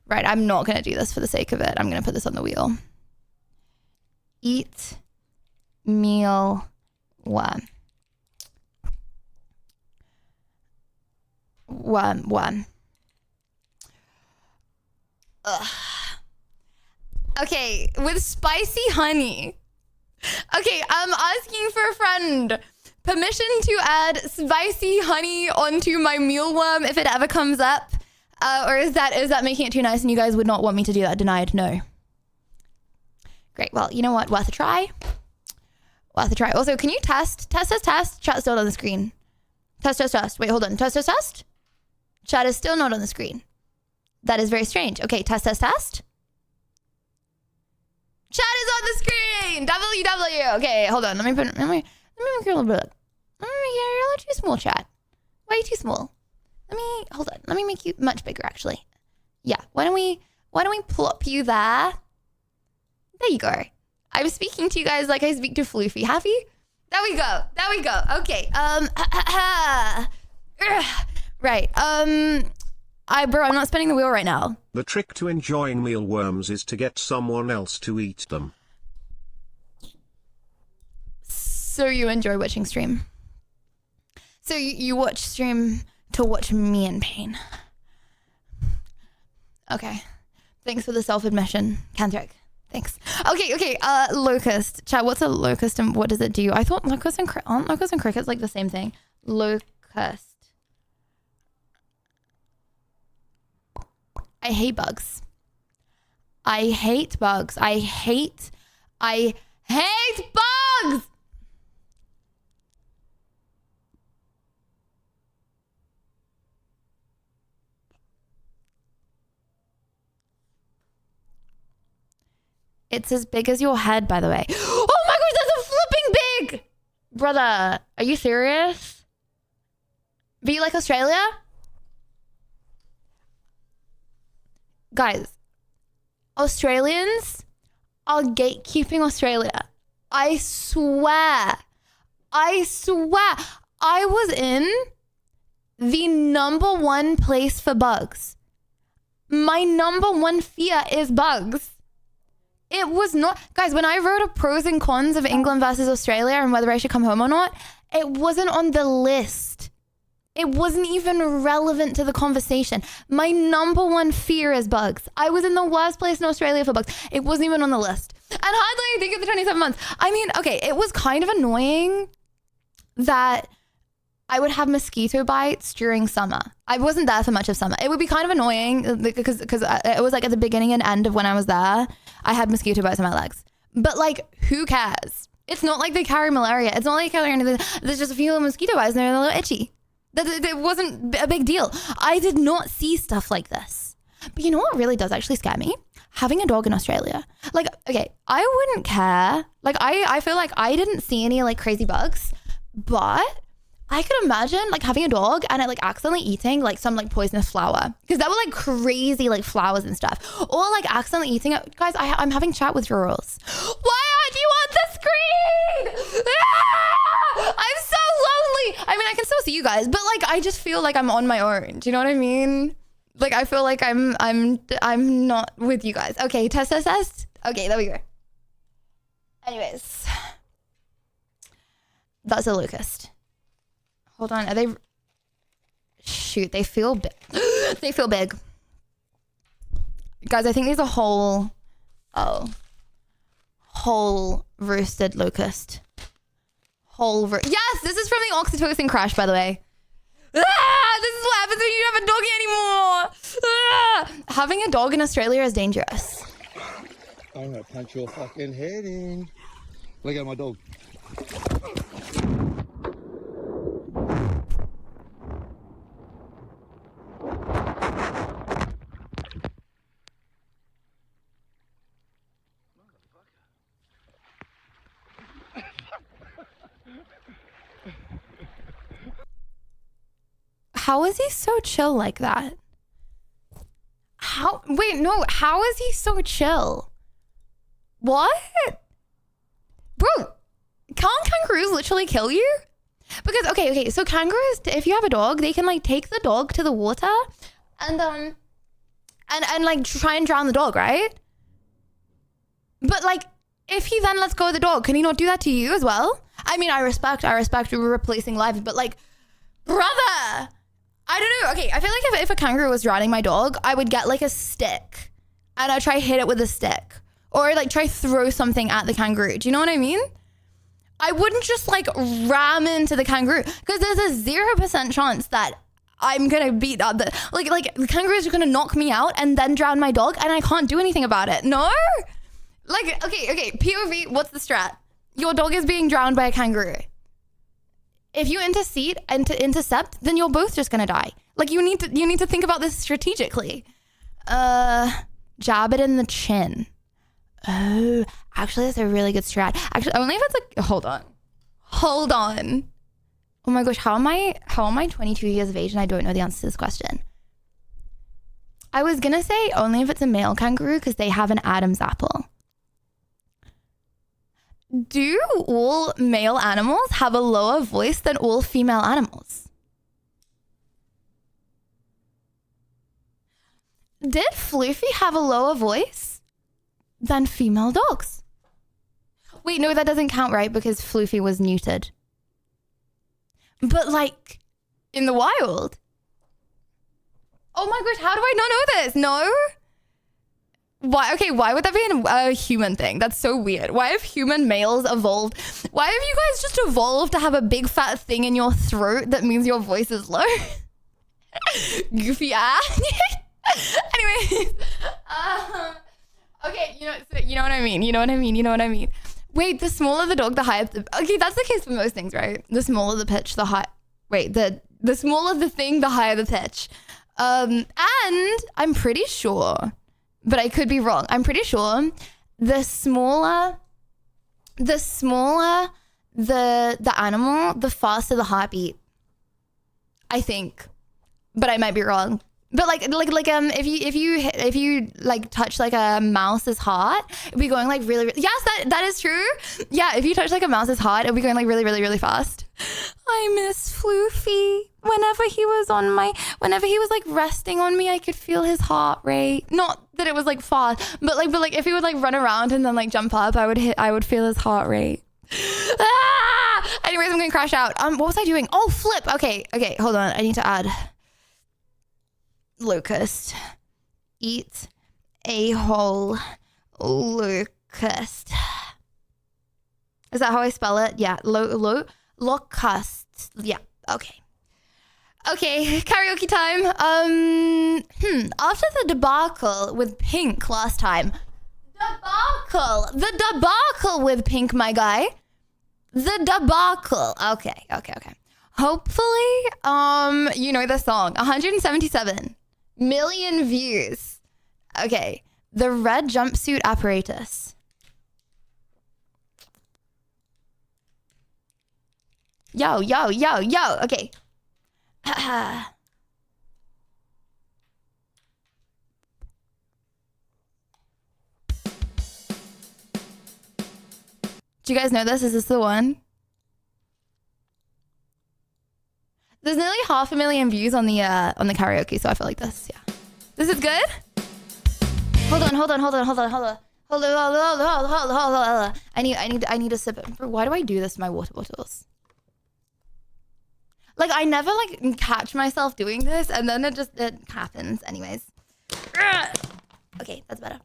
Right, I'm not going to do this for the sake of it. I'm going to put this on the wheel. Eat meal worm. Worm. Ugh. Okay, with spicy honey. Okay, I'm asking for a friend permission to add spicy honey onto my mealworm if it ever comes up. Or is that making it too nice and you guys would not want me to do that? Denied? No. Great. Well, you know what? Worth a try. Also, can you test? Test. Chat's still on the screen. Test. Wait, hold on. Test. Chat is still not on the screen. That is very strange. Okay, test. Chat is on the screen. WW. Okay, hold on. Let me make it a little bit. You're a little too small, chat. Why are you too small? Hold on. Let me make you much bigger, actually. Yeah. Why don't we plop you there? There you go. I'm speaking to you guys like I speak to Floofy. Happy? There we go. Okay. Right. I'm not spinning the wheel right now. The trick to enjoying mealworms is to get someone else to eat them. So you enjoy watching stream. So you watch stream to watch me in pain. Okay. Thanks for the self-admission, Kendrick. Thanks. Okay. Locust. Chat, what's a locust and what does it do? I thought locusts and crickets like the same thing. Locust. I hate bugs. I hate bugs. I hate bugs! It's as big as your head, by the way. Oh my gosh, that's a flipping big! Brother, are you serious? Be like Australia? Guys, Australians are gatekeeping Australia. I swear. I was in the #1 place for bugs. My #1 fear is bugs. It was not, guys, when I wrote a pros and cons of England versus Australia and whether I should come home or not, it wasn't on the list. It wasn't even relevant to the conversation. My #1 fear is bugs. I was in the worst place in Australia for bugs. It wasn't even on the list. And hardly I think of the 27 months. I mean, okay, it was kind of annoying that I would have mosquito bites during summer. I wasn't there for much of summer. It would be kind of annoying because it was like at the beginning and end of when I was there, I had mosquito bites on my legs. But like, who cares? It's not like they carry malaria. It's not like they carry anything. There's just a few mosquito bites and they're a little itchy. It wasn't a big deal. I did not see stuff like this. But you know what really does actually scare me? Having a dog in Australia. Like, okay, I wouldn't care. Like, I feel like I didn't see any like crazy bugs, but I could imagine like having a dog and it like accidentally eating like some like poisonous flower, because that were like crazy like flowers and stuff, or like accidentally eating it. Guys, I'm having chat withdrawals. Why aren't you on the screen? I'm so lonely. I mean, I can still see you guys, but like I just feel like I'm on my own. Do you know what I mean? Like I feel like I'm not with you guys. Okay, test. Okay, there we go. Anyways, that's a locust. Hold on, are they? Shoot, they feel big. They feel big. Guys, I think there's a whole roasted locust. Yes, this is from the oxytocin crash, by the way. This is what happens when you don't have a doggy anymore. Having a dog in Australia is dangerous. I'm gonna punch your fucking head in. Look at my dog. How is he so chill like that? How is he so chill? What? Bro, can't kangaroos literally kill you? Because, okay, so kangaroos, if you have a dog, they can like take the dog to the water and like try and drown the dog, right? But like, if he then lets go of the dog, can he not do that to you as well? I mean, I respect replacing lives, but like, brother, I don't know. Okay, I feel like if a kangaroo was drowning my dog, I would get like a stick and I'd try hit it with a stick, or like try throw something at the kangaroo. Do you know what I mean? I wouldn't just like ram into the kangaroo, because there's a 0% chance that I'm gonna beat up the the kangaroos are gonna knock me out and then drown my dog, and I can't do anything about it. No, like okay, POV. What's the strat? Your dog is being drowned by a kangaroo. If you intercede and to intercept, then you're both just gonna die. Like you need to think about this strategically. Jab it in the chin. Oh, actually, that's a really good strat. Actually, only if it's like, hold on. Oh my gosh, how am I 22 years of age and I don't know the answer to this question? I was gonna say only if it's a male kangaroo, because they have an Adam's apple. Do all male animals have a lower voice than all female animals? Did Floofy have a lower voice than female dogs? Wait, no, that doesn't count, right? Because Floofy was neutered. But like, in the wild. Oh my gosh, how do I not know this? No? Why? Okay, why would that be a human thing? That's so weird. Why have human males evolved? Why have you guys just evolved to have a big fat thing in your throat that means your voice is low? Goofy ass. Anyway. Okay, you know what I mean. You know what I mean. Wait, the smaller the dog, the higher the... Okay, that's the case for most things, right? The smaller the pitch, the high... Wait, the smaller the thing, the higher the pitch. And I'm pretty sure... But I could be wrong. I'm pretty sure the smaller the animal, the faster the heartbeat. I think, but I might be wrong. But if you like touch like a mouse's heart, it'll be going like really yes, that is true. Yeah, if you touch like a mouse's heart, it'll be going like really fast. I miss Floofy. Whenever he was like resting on me, I could feel his heart rate. Not that it was like fast, but like if he would like run around and then like jump up, I would feel his heart rate. Anyways, I'm gonna crash out. What was I doing? Oh, flip. Okay, hold on. I need to add Locust. Eat a whole locust. Is that how I spell it? Yeah, locust. Yeah, okay. Okay, karaoke time. After the debacle with Pink last time. The debacle with Pink, my guy. The debacle. Okay. Hopefully, you know the song. 177 million views. Okay, the red jumpsuit apparatus. Yo. Okay. Do you guys know this? Is this the one? There's nearly 500,000 views on the karaoke, so I feel like this. Yeah, this is good. Hold on. I need a sip. Why do I do this to my water bottles? Like, I never like catch myself doing this, and then it happens. Anyways. Okay, that's better.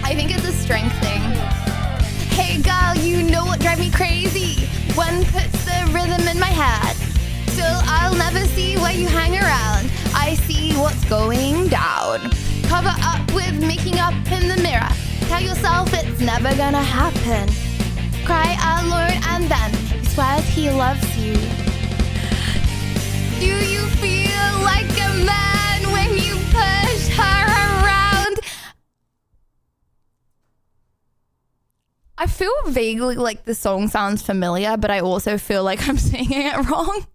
I think it's a strength thing. Hey girl, you know what drives me crazy? One puts the rhythm in my head. Still, I'll never see where you hang around. I see what's going down. Cover up with making up in the mirror. Tell yourself it's never gonna happen. Cry alone and then he swears he loves you. Do you feel like a man when you push her around? I feel vaguely like the song sounds familiar, but I also feel like I'm singing it wrong.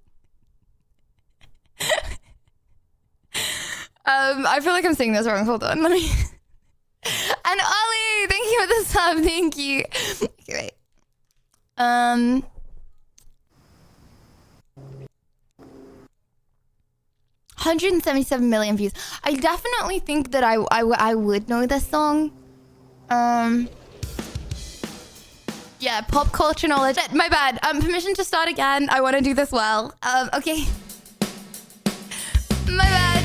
I feel like I'm saying this wrong. Hold on, let me. And Ollie, thank you for the sub. Thank you. Okay, wait. 177 million views. I definitely think that I would know this song. Yeah, pop culture knowledge. My bad. Permission to start again. I want to do this well. Okay. My bad.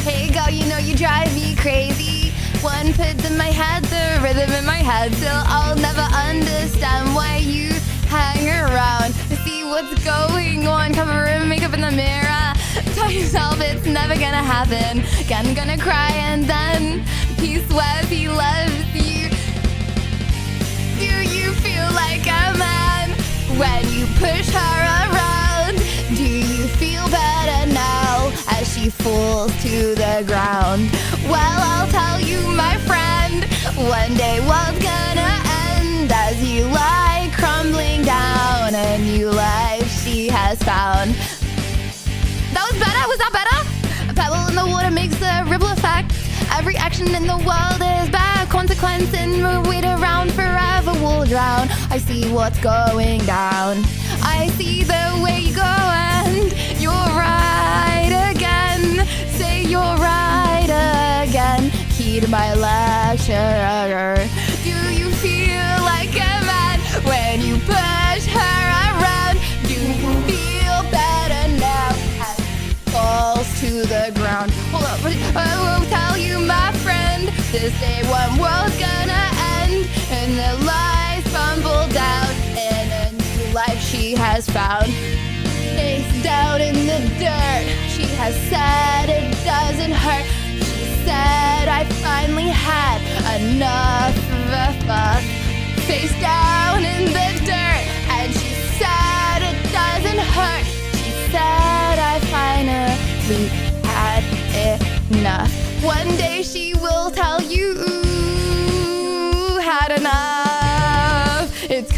Hey girl, you know you drive me crazy. One puts in my head, the rhythm in my head. Still, I'll never understand why you hang around to see what's going on. Cover and makeup in the mirror. Tell yourself it's never gonna happen. Again, gonna cry and then he swears he loves you. Do you feel like a man when you push her around? Do you feel better now as she she falls to the ground. Well, I'll tell you, my friend, one day world's gonna end as you lie crumbling down. A new life she has found. That was better? Was that better? A pebble in the water makes a ripple effect. Every action in the world is bad consequence, and we wait around forever we'll drown. I see what's going down. I see the way you go, and you're right again. Say you're right again. Key to my lecture. Do you feel like a man when you push her around? Do you feel better now? Falls to the ground. Hold up, I will tell you, my friend, this day one world's gonna end, and the lies crumble down, and a new life she has found. Face down in the dirt, she has said it doesn't hurt. She said I finally had enough of a fuck. Face down in the dirt, and she said it doesn't hurt. She said I finally had enough. One day she will tell you, had enough. It's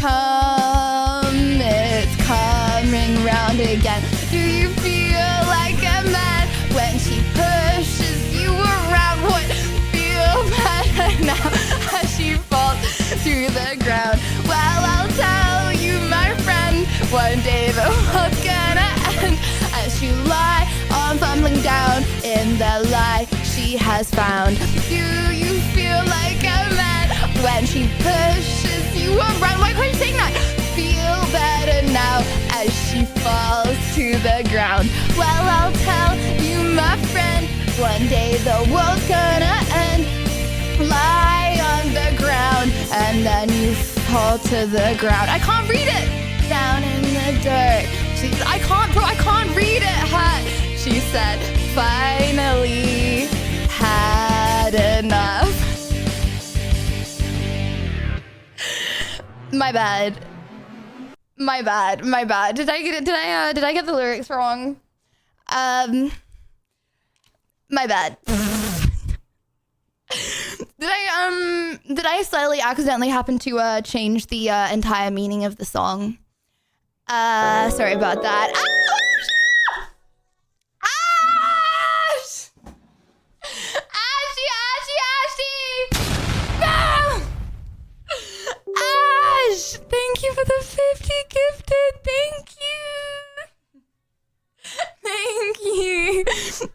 coming round again. Do you feel like a man when she pushes you around? What feel better now as she falls to the ground? Well, I'll tell you, my friend, one day the world's gonna end as you lie on fumbling down in the lie she has found. Do you feel like a man when she pushes you around? Why can't you sing that? Feel better now as she falls to the ground. Well, I'll tell you, my friend, one day the world's gonna end. Lie on the ground and then you fall to the ground. I can't read it. Down in the dirt. I can't read it. She said, finally had enough. My bad. Did I get the lyrics wrong? My bad. Did I slightly accidentally happen to change the entire meaning of the song? Sorry about that. Ash! Ashy! No! Ash! Thank you for the 50 gifted.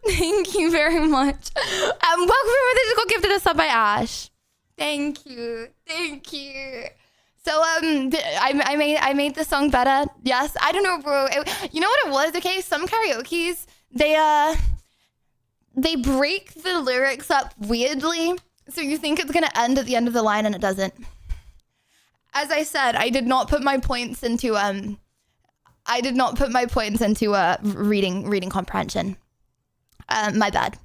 Thank you very much. Welcome everyone. This got gifted a sub by Ash. Thank you. So I made the song better. Yes, I don't know, bro. You know what it was? Okay, some karaokes they break the lyrics up weirdly, so you think it's gonna end at the end of the line and it doesn't. As I said, I did not put my points into reading comprehension. My bad.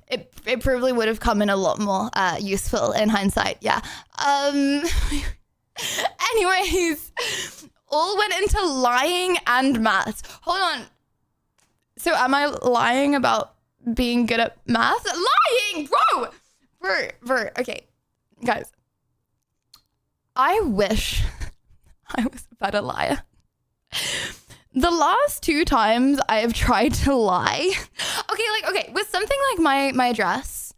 It probably would have come in a lot more useful in hindsight. Yeah. Anyways, all went into lying and maths. Hold on. So am I lying about being good at math? Lying, bro. Okay, guys. I wish I was a better liar. The last 2 times I have tried to lie. Okay, with something like my address,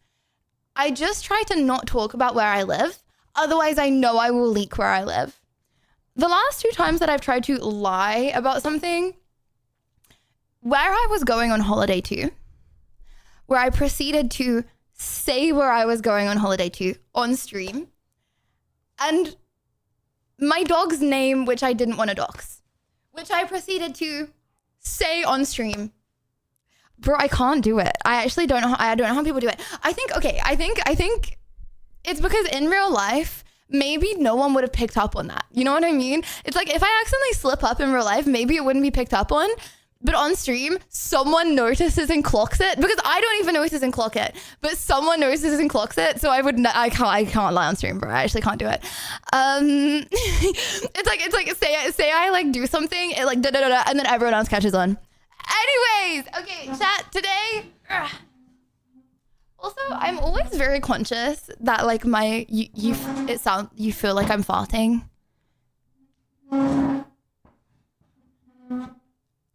I just try to not talk about where I live. Otherwise, I know I will leak where I live. The last 2 times that I've tried to lie about something, where I was going on holiday to, where I proceeded to say where I was going on holiday to on stream, and my dog's name, which I didn't want to dox, which I proceeded to say on stream. Bro, I can't do it. I actually don't know how people do it. I think it's because in real life, maybe no one would have picked up on that. You know what I mean? It's like if I accidentally slip up in real life, maybe it wouldn't be picked up on. But on stream, someone notices and clocks it, because I don't even notice and clock it, but someone notices and clocks it. So I can't lie on stream, bro. I actually can't do it. It's like say I like do something, it like da da da, and then everyone else catches on. Anyways, okay, chat today. Also, I'm always very conscious that like you feel like I'm farting.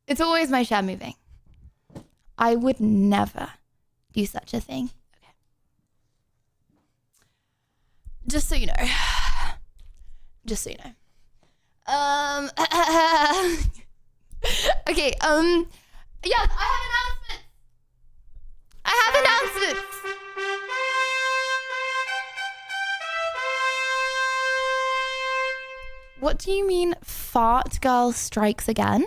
It's always my chair moving. I would never do such a thing. Okay. Just so you know. Just so you know. Okay, yes, I have announcements. What do you mean fart girl strikes again?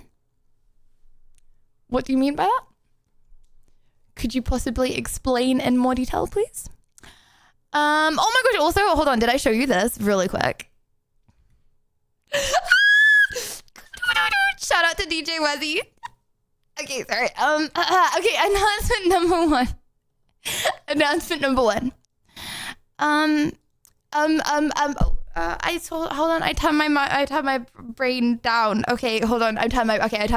What do you mean by that? Could you possibly explain in more detail, please? Oh my gosh, also, hold on, did I show you this really quick? Shout out to DJ Wezzy. Okay, sorry. Okay, announcement number one. Announcement number one. Hold on, I turned my brain down. Okay, hold on, I turned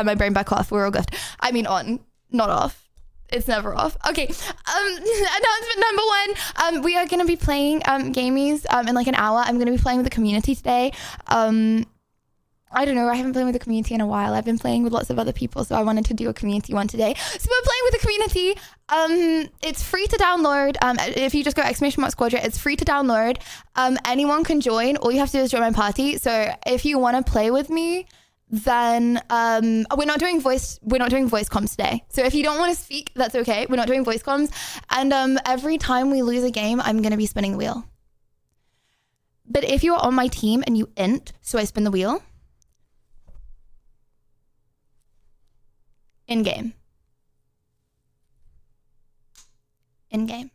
my brain back off. We're all good. I mean on, not off. It's never off. Okay, announcement number one. We are gonna be playing gamies in like an hour. I'm gonna be playing with the community today. I don't know, I haven't played with the community in a while. I've been playing with lots of other people, so I wanted to do a community one today. So we're playing with the community. It's free to download. If you just go !Squadron, it's free to download. Anyone can join. All you have to do is join my party. So if you want to play with me, then we're not doing voice comms today. So if you don't want to speak, that's okay. We're not doing voice comms. And every time we lose a game, I'm going to be spinning the wheel. But if you're on my team and you int, so I spin the wheel, in-game. In-game.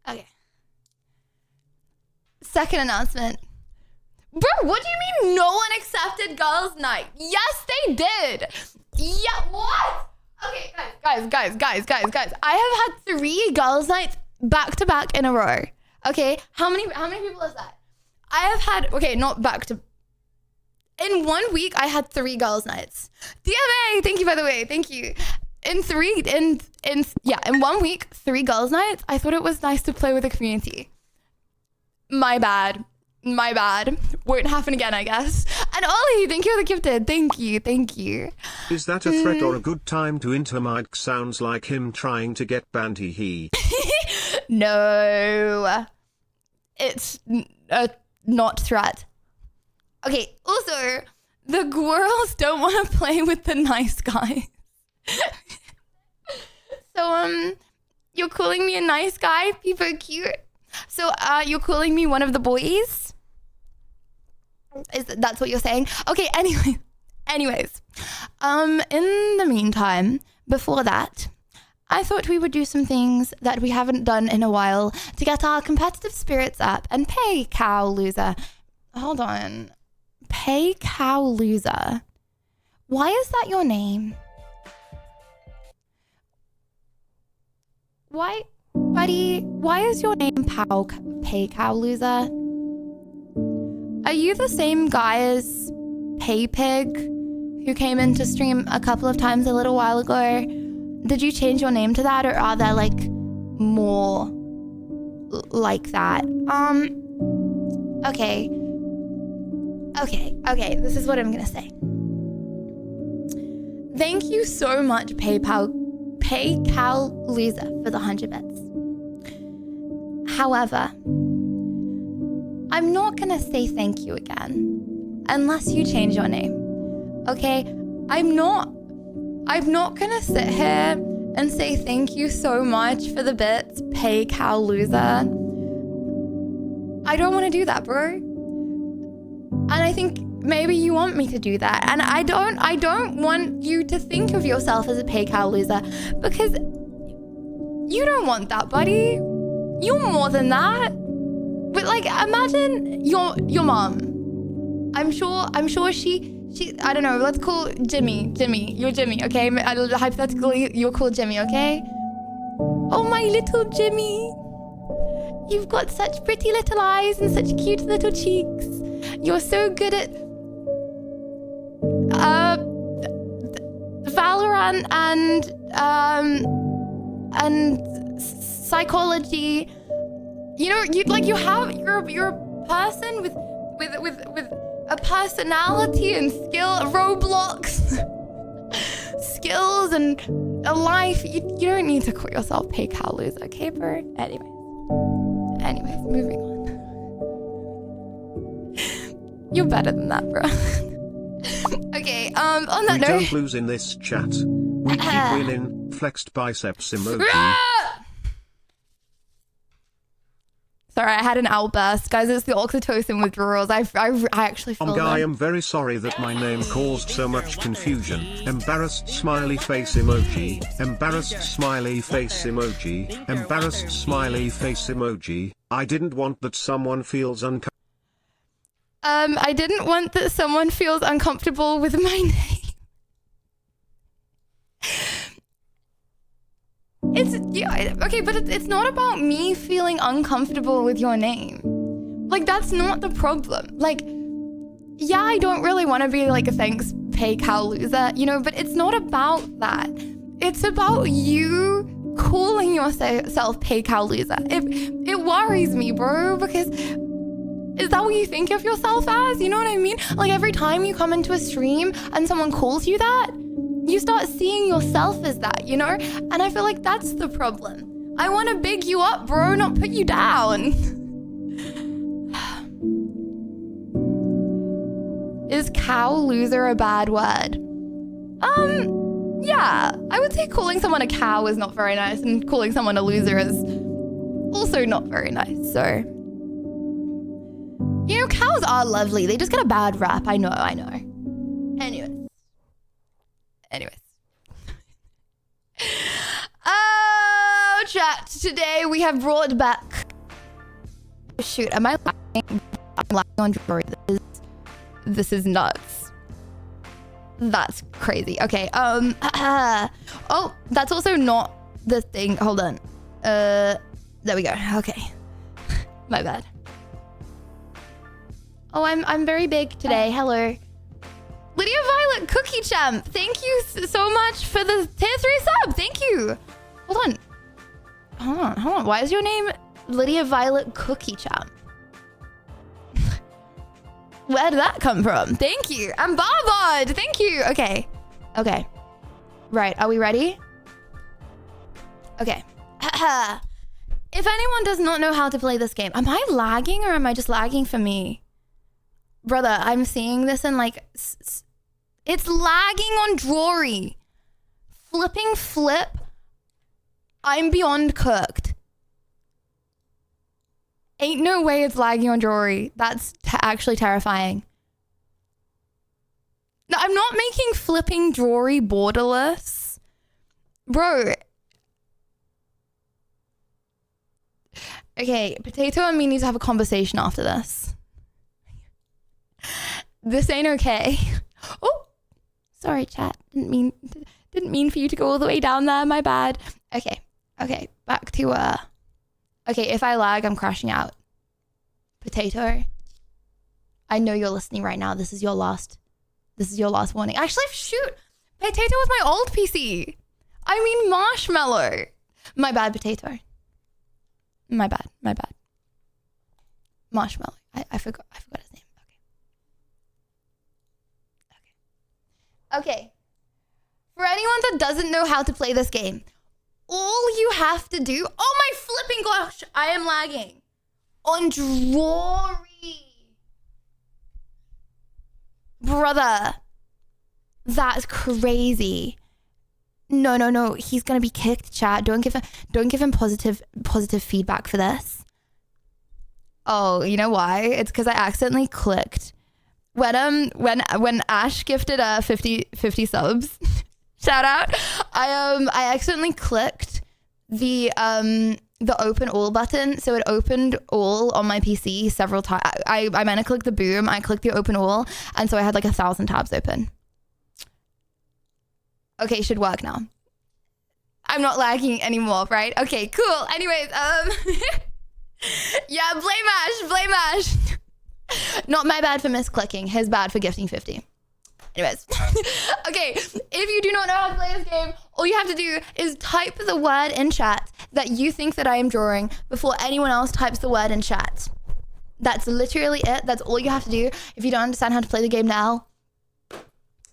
Okay. Second announcement. Bro, what do you mean no one accepted girls' night? Yes, they did. Yeah, what? Okay, guys. I have had 3 girls' nights back to back in a row. Okay, how many people is that? I have had, okay, not back to, in 1 week, I had 3 girls' nights. DMA, thank you, by the way. Thank you. In 1 week, 3 girls' nights. I thought it was nice to play with the community. My bad. Won't happen again, I guess. And Ollie, thank you for the gifted. Thank you. Is that a threat or a good time to enter? Mike sounds like him trying to get banned. He. No. It's a not threat. Okay, also, the girls don't want to play with the nice guys. So, you're calling me a nice guy? People are cute. So, you're calling me one of the boys? That's what you're saying? Okay, anyways. In the meantime, before that, I thought we would do some things that we haven't done in a while to get our competitive spirits up and pay cow loser. Hold on. Pay cow loser. Why is that your name? Why, buddy, why is your name Pay Cow Loser? Are you the same guy as Pay Pig, who came into stream a couple of times a little while ago? Did you change your name to that, or are there like more like that? Okay, this is what I'm gonna say. Thank you so much, Pay Cow Loser, for the 100 bits. However, I'm not gonna say thank you again unless you change your name. Okay? I'm not gonna sit here and say thank you so much for the bits, Pay Cow Loser. I don't want to do that, bro. And I think maybe you want me to do that. And I don't want you to think of yourself as a Pay Cow Loser, because you don't want that, buddy. You're more than that. But like, imagine your mom. I'm sure she I don't know, let's call Jimmy. You're Jimmy, okay? Hypothetically, you're called Jimmy, okay? Oh, my little Jimmy. You've got such pretty little eyes and such cute little cheeks. You're so good at Valorant and psychology. You know, you're a person with a personality and skill, Roblox skills and a life. You don't need to call yourself PayCal loser, okay, bro? Anyways, moving on. You're better than that, bro. Okay, on that note. We don't lose in this chat. We keep winning. Flexed biceps emoji. Sorry, I had an outburst. Guys, it's the oxytocin withdrawals. I actually feel Guy, them. I'm very sorry that my name caused so much confusion. Embarrassed smiley face emoji. Embarrassed smiley face emoji. Embarrassed smiley face emoji. I didn't want that someone feels uncomfortable. I didn't want that someone feels uncomfortable with my name. Okay, but it's not about me feeling uncomfortable with your name. Like, that's not the problem. Like, yeah, I don't really want to be like a thanks PayCal loser, you know, but it's not about that. It's about you calling yourself PayCal loser. It worries me, bro, because is that what you think of yourself as? You know what I mean? Like, every time you come into a stream and someone calls you that, you start seeing yourself as that, you know? And I feel like that's the problem. I want to big you up, bro, not put you down. Is cow loser a bad word? Yeah. I would say calling someone a cow is not very nice, and calling someone a loser is also not very nice, so. You know, cows are lovely. They just get a bad rap. I know. Anyways. Oh, chat. Today we have brought back... Shoot, am I lagging? I'm lagging on Jory. This is nuts. That's crazy. Okay, oh, that's also not the thing. Hold on. There we go. Okay. My bad. Oh, I'm very big today. Hello. Lydia Violet Cookie Champ. Thank you so much for the tier 3 sub. Thank you. Hold on. Why is your name Lydia Violet Cookie Champ? Where did that come from? Thank you. And Barbard. Thank you. Okay. Right. Are we ready? Okay. If anyone does not know how to play this game, am I lagging or am I just lagging for me? Brother, I'm seeing this in like... It's lagging on Drory. Flipping flip. I'm beyond cooked. Ain't no way it's lagging on Drory. That's actually terrifying. No, I'm not making flipping Drory borderless. Bro. Okay, Potato and me need to have a conversation after this. This ain't okay. Oh, sorry, chat. Didn't mean for you to go all the way down there. My bad. Okay. Back to Okay, if I lag, I'm crashing out. Potato, I know you're listening right now. This is your last warning. Actually, shoot. Potato was my old PC. I mean Marshmallow. My bad, Potato. My bad. Marshmallow. I forgot his name. Okay. For anyone that doesn't know how to play this game, all you have to do... Oh my flipping gosh, I am lagging. On Drory. Brother. That's crazy. No. He's gonna be kicked, chat. Don't give him positive feedback for this. Oh, you know why? It's because I accidentally clicked. When Ash gifted 50 subs, shout out. I accidentally clicked the open all button, so it opened all on my PC several times. I meant to click the boom. I clicked the open all, and so I had like 1,000 tabs open. Okay, it should work now. I'm not lagging anymore, right? Okay, cool. Anyways, yeah, blame Ash. Not my bad for misclicking. His bad for gifting 50. Anyways. Okay, if you do not know how to play this game, all you have to do is type the word in chat that you think that I am drawing before anyone else types the word in chat. That's literally it. That's all you have to do. If you don't understand how to play the game now,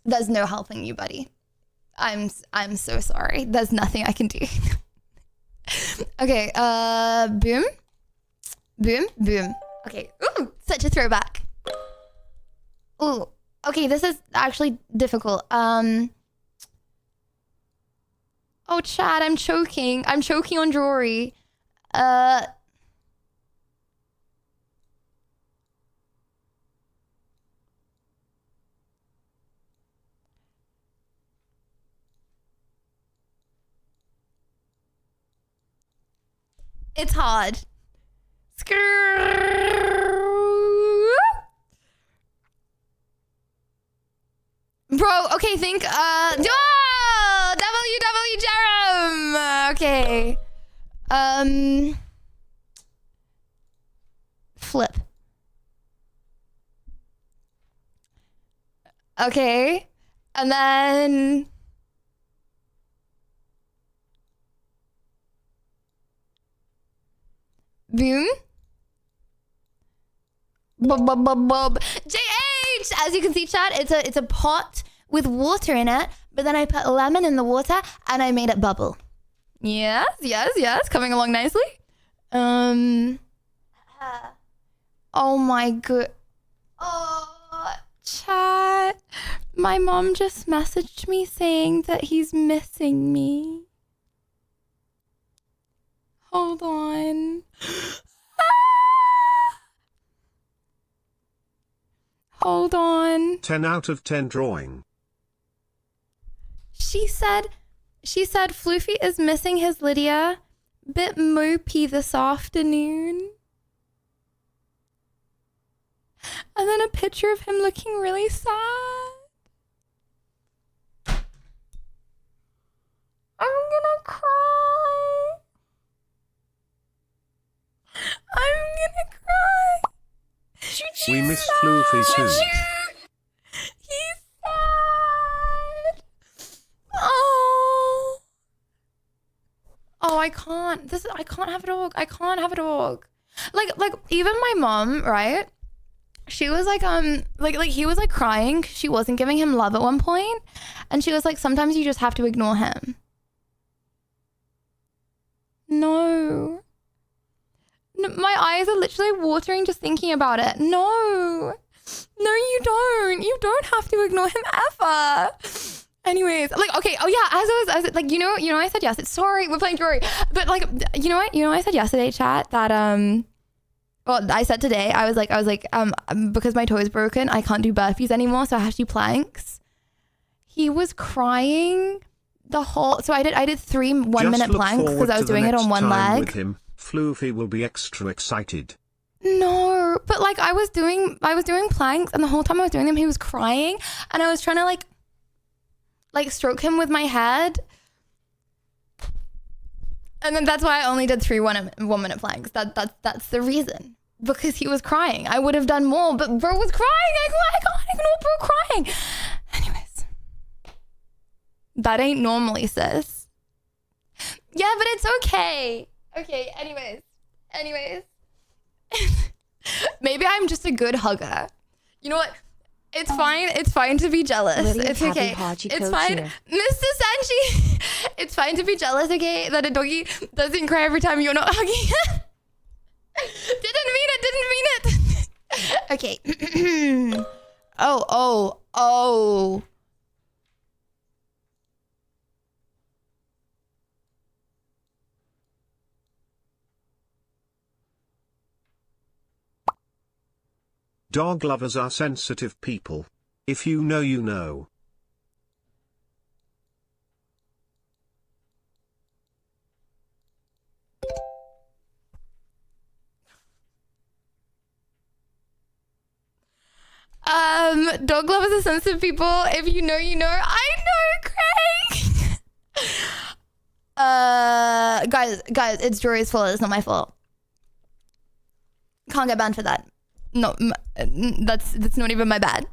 there's no helping you, buddy. I'm so sorry. There's nothing I can do. Okay, boom. Boom, boom. Okay, ooh, such a throwback. Ooh, okay, this is actually difficult. Oh, Chad, I'm choking. I'm choking on jewelry. It's hard. Bro, okay, think, WW Jerem. Okay. Flip. Okay. And then boom. Bub. JH! As you can see, chat, it's a pot with water in it, but then I put lemon in the water and I made it bubble. Yes. Coming along nicely. Oh my god. Oh, chat. My mom just messaged me saying that he's missing me. Hold on. Hold on. 10 out of 10 drawing. She said Floofy is missing his Lydia. Bit mopey this afternoon. And then a picture of him looking really sad. I'm gonna cry. I'm gonna cry. We miss Floofy too. He's sad. Oh, I can't. I can't have a dog. I can't have a dog. Like even my mom, right? She was like he was like crying 'cause she wasn't giving him love at one point, and she was like, sometimes you just have to ignore him. No, my eyes are literally watering just thinking about it. No, you don't. You don't have to ignore him ever. Anyways, like, okay, oh yeah, as like, you know, I said yes. Sorry, we're playing jewelry, but like, you know what, I said yesterday, chat, that well, I said today, I was like, because my toe is broken, I can't do burpees anymore, so I have to do planks. He was crying the whole, so I did 3 1-minute planks because I was doing it on one leg. With him, Floofy will be extra excited. No, but like I was doing planks, and the whole time I was doing them, he was crying, and I was trying to like stroke him with my head. And then that's why I only did 3 1-minute planks. That's the reason. Because he was crying. I would have done more, but bro was crying. I can't ignore bro crying. Anyways. That ain't normally, sis. Yeah, but it's okay. Okay, anyways. Maybe I'm just a good hugger. You know what? It's fine. It's fine to be jealous. Lydia It's okay. Happy It's Coach fine. here. Mr. Sanchi, it's fine to be jealous, okay? That a doggy doesn't cry every time you're not hugging it. Didn't mean it. Okay. Oh. Dog lovers are sensitive people. If you know, you know. Dog lovers are sensitive people. If you know, you know. I know, Craig. Guys, it's Jory's fault. It's not my fault. Can't get banned for that. No, that's not even my bad.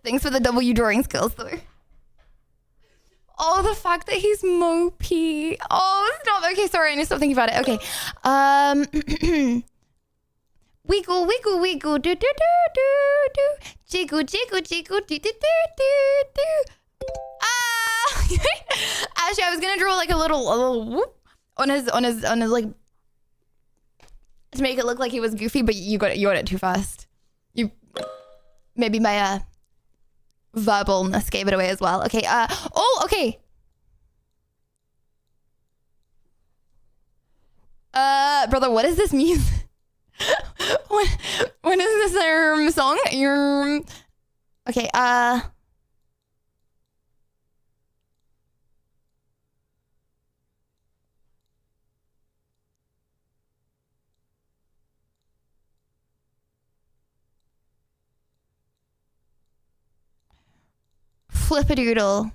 Thanks for the W drawing skills, though. Oh, the fact that he's mopey. Oh, stop. Okay, sorry. I need to stop thinking about it. Okay. Wiggle, wiggle, wiggle, do, do, do, do, do. Jiggle, jiggle, jiggle, do, do, do, do, do. Ah! Actually, I was gonna draw like a little whoop on his like, to make it look like he was goofy, but you got it too fast. Maybe my verbalness gave it away as well. Okay. Oh, okay. Brother, what does this mean? What is this song? Okay. Flippadoodle.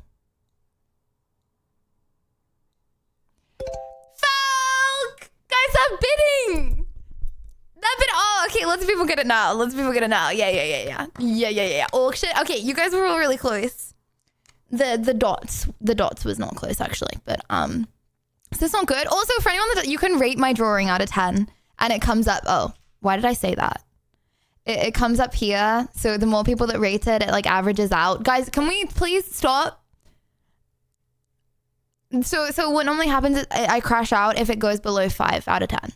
Falk! Guys, that bidding! That bid. Oh, okay. Lots of people get it now. Yeah. Auction. Okay, you guys were all really close. The dots was not close actually, but so that's not good. Also, for anyone that you can rate my drawing out of 10, and it comes up. Oh, why did I say that? It comes up here. So the more people that rate it, it like averages out. Guys, can we please stop? So what normally happens is I crash out if it goes below 5 out of 10.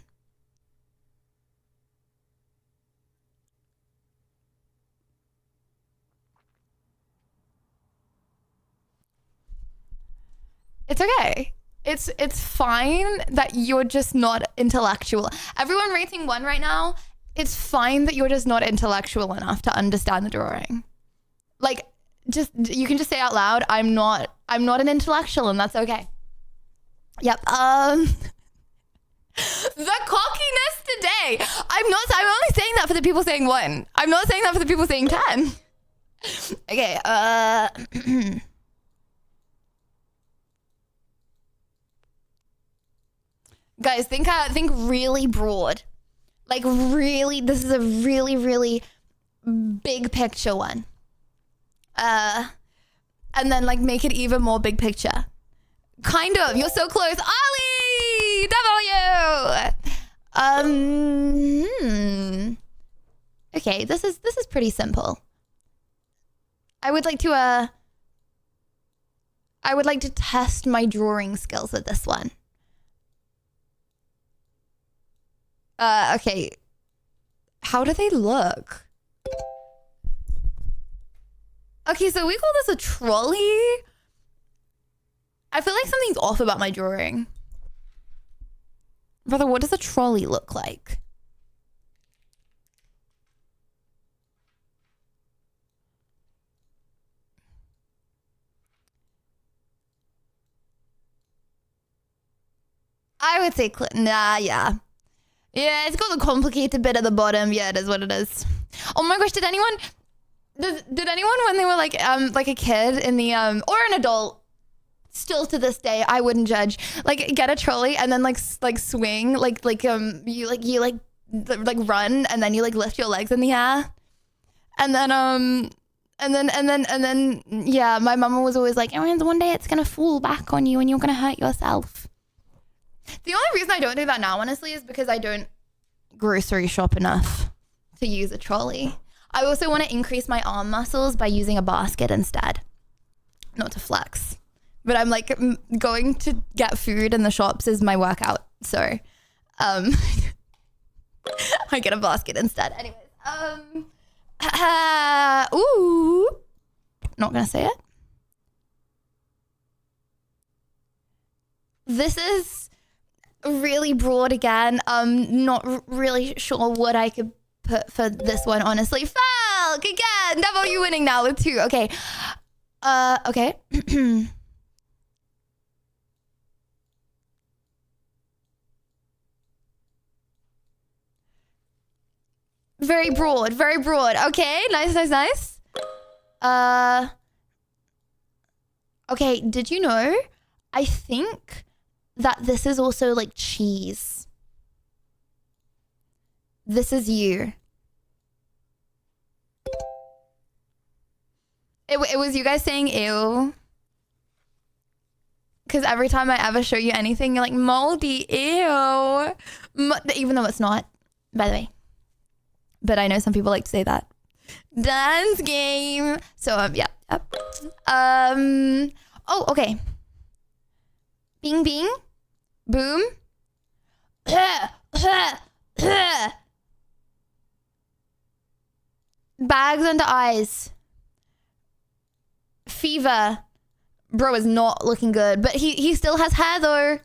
It's okay. It's fine that you're just not intellectual. Everyone rating 1 right now, it's fine that you're just not intellectual enough to understand the drawing. Like, just you can just say out loud, I'm not an intellectual, and that's okay. Yep. The cockiness today. I'm only saying that for the people saying 1. I'm not saying that for the people saying 10. Okay, guys, think really broad. Like really, this is a really, really big picture one. And then like make it even more big picture. Kind of, you're so close. Ollie! W! Okay, this is pretty simple. I would like to test my drawing skills with this one. Okay. How do they look? Okay, so we call this a trolley. I feel like something's off about my drawing. Brother, what does a trolley look like? I would say, nah, yeah. Yeah, it's got the complicated bit at the bottom. Yeah, it is what it is. Oh my gosh, did anyone when they were like a kid in the or an adult, still to this day, I wouldn't judge, like get a trolley and then like swing you run and then you like lift your legs in the air and then yeah, my mama was always like, oh, one day it's gonna fall back on you and you're gonna hurt yourself. The only reason I don't do that now, honestly, is because I don't grocery shop enough to use a trolley. I also want to increase my arm muscles by using a basket instead. Not to flex, but I'm like going to get food in the shops is my workout. So I get a basket instead. Anyways, ooh, not gonna say it. This is really broad again. Not really sure what I could put for this one, honestly. Falk again. W winning now with 2. Okay. Okay. Very broad, very broad. Okay, nice. Okay, did you know? I think that this is also like cheese. This is you. It was you guys saying ew. Because every time I ever show you anything, you're like, moldy, ew. Even though it's not, by the way. But I know some people like to say that. Dance game. So, yeah. Oh, okay. Bing, bing. Boom. Bags under eyes. Fever. Bro is not looking good, but he still has hair though.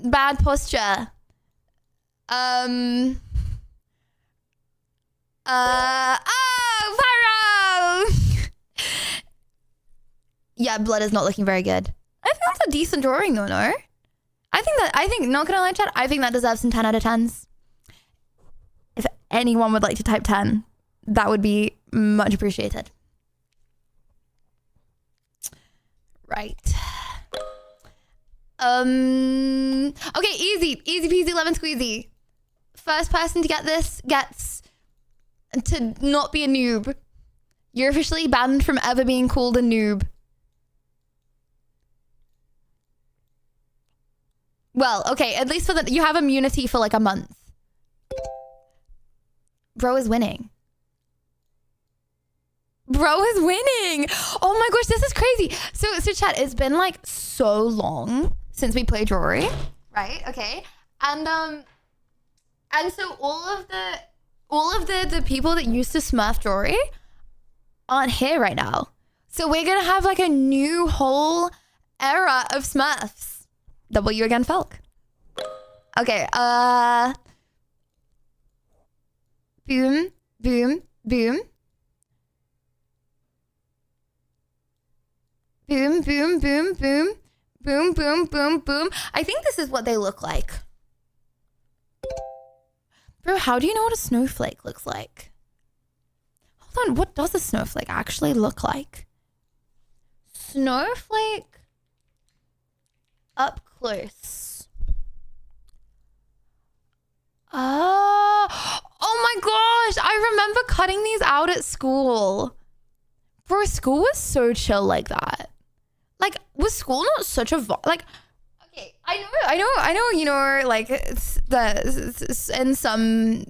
Bad posture. Oh, Pyro! Yeah, blood is not looking very good. I think that's a decent drawing though, no? I think, not gonna lie, chat, I think that deserves some 10 out of 10s. If anyone would like to type 10, that would be much appreciated. Right. Okay, easy peasy lemon squeezy. First person to get this gets to not be a noob. You're officially banned from ever being called a noob. Well, okay, at least you have immunity for like a month. Bro is winning. Bro is winning. Oh my gosh, this is crazy. So chat, it's been like so long since we played Rory, right? Okay. And so all of the people that used to Smurf Rory aren't here right now. So we're gonna have like a new whole era of Smurfs. W again, Felk. Okay, boom, boom, boom. Boom, boom, boom, boom. Boom, boom, boom, boom. I think this is what they look like. Bro, how do you know what a snowflake looks like? Hold on, what does a snowflake actually look like? Snowflake up close. Oh my gosh, I remember cutting these out at school. Bro, school was so chill like that. Like, was school not such a like? Okay, I know. You know, like in some.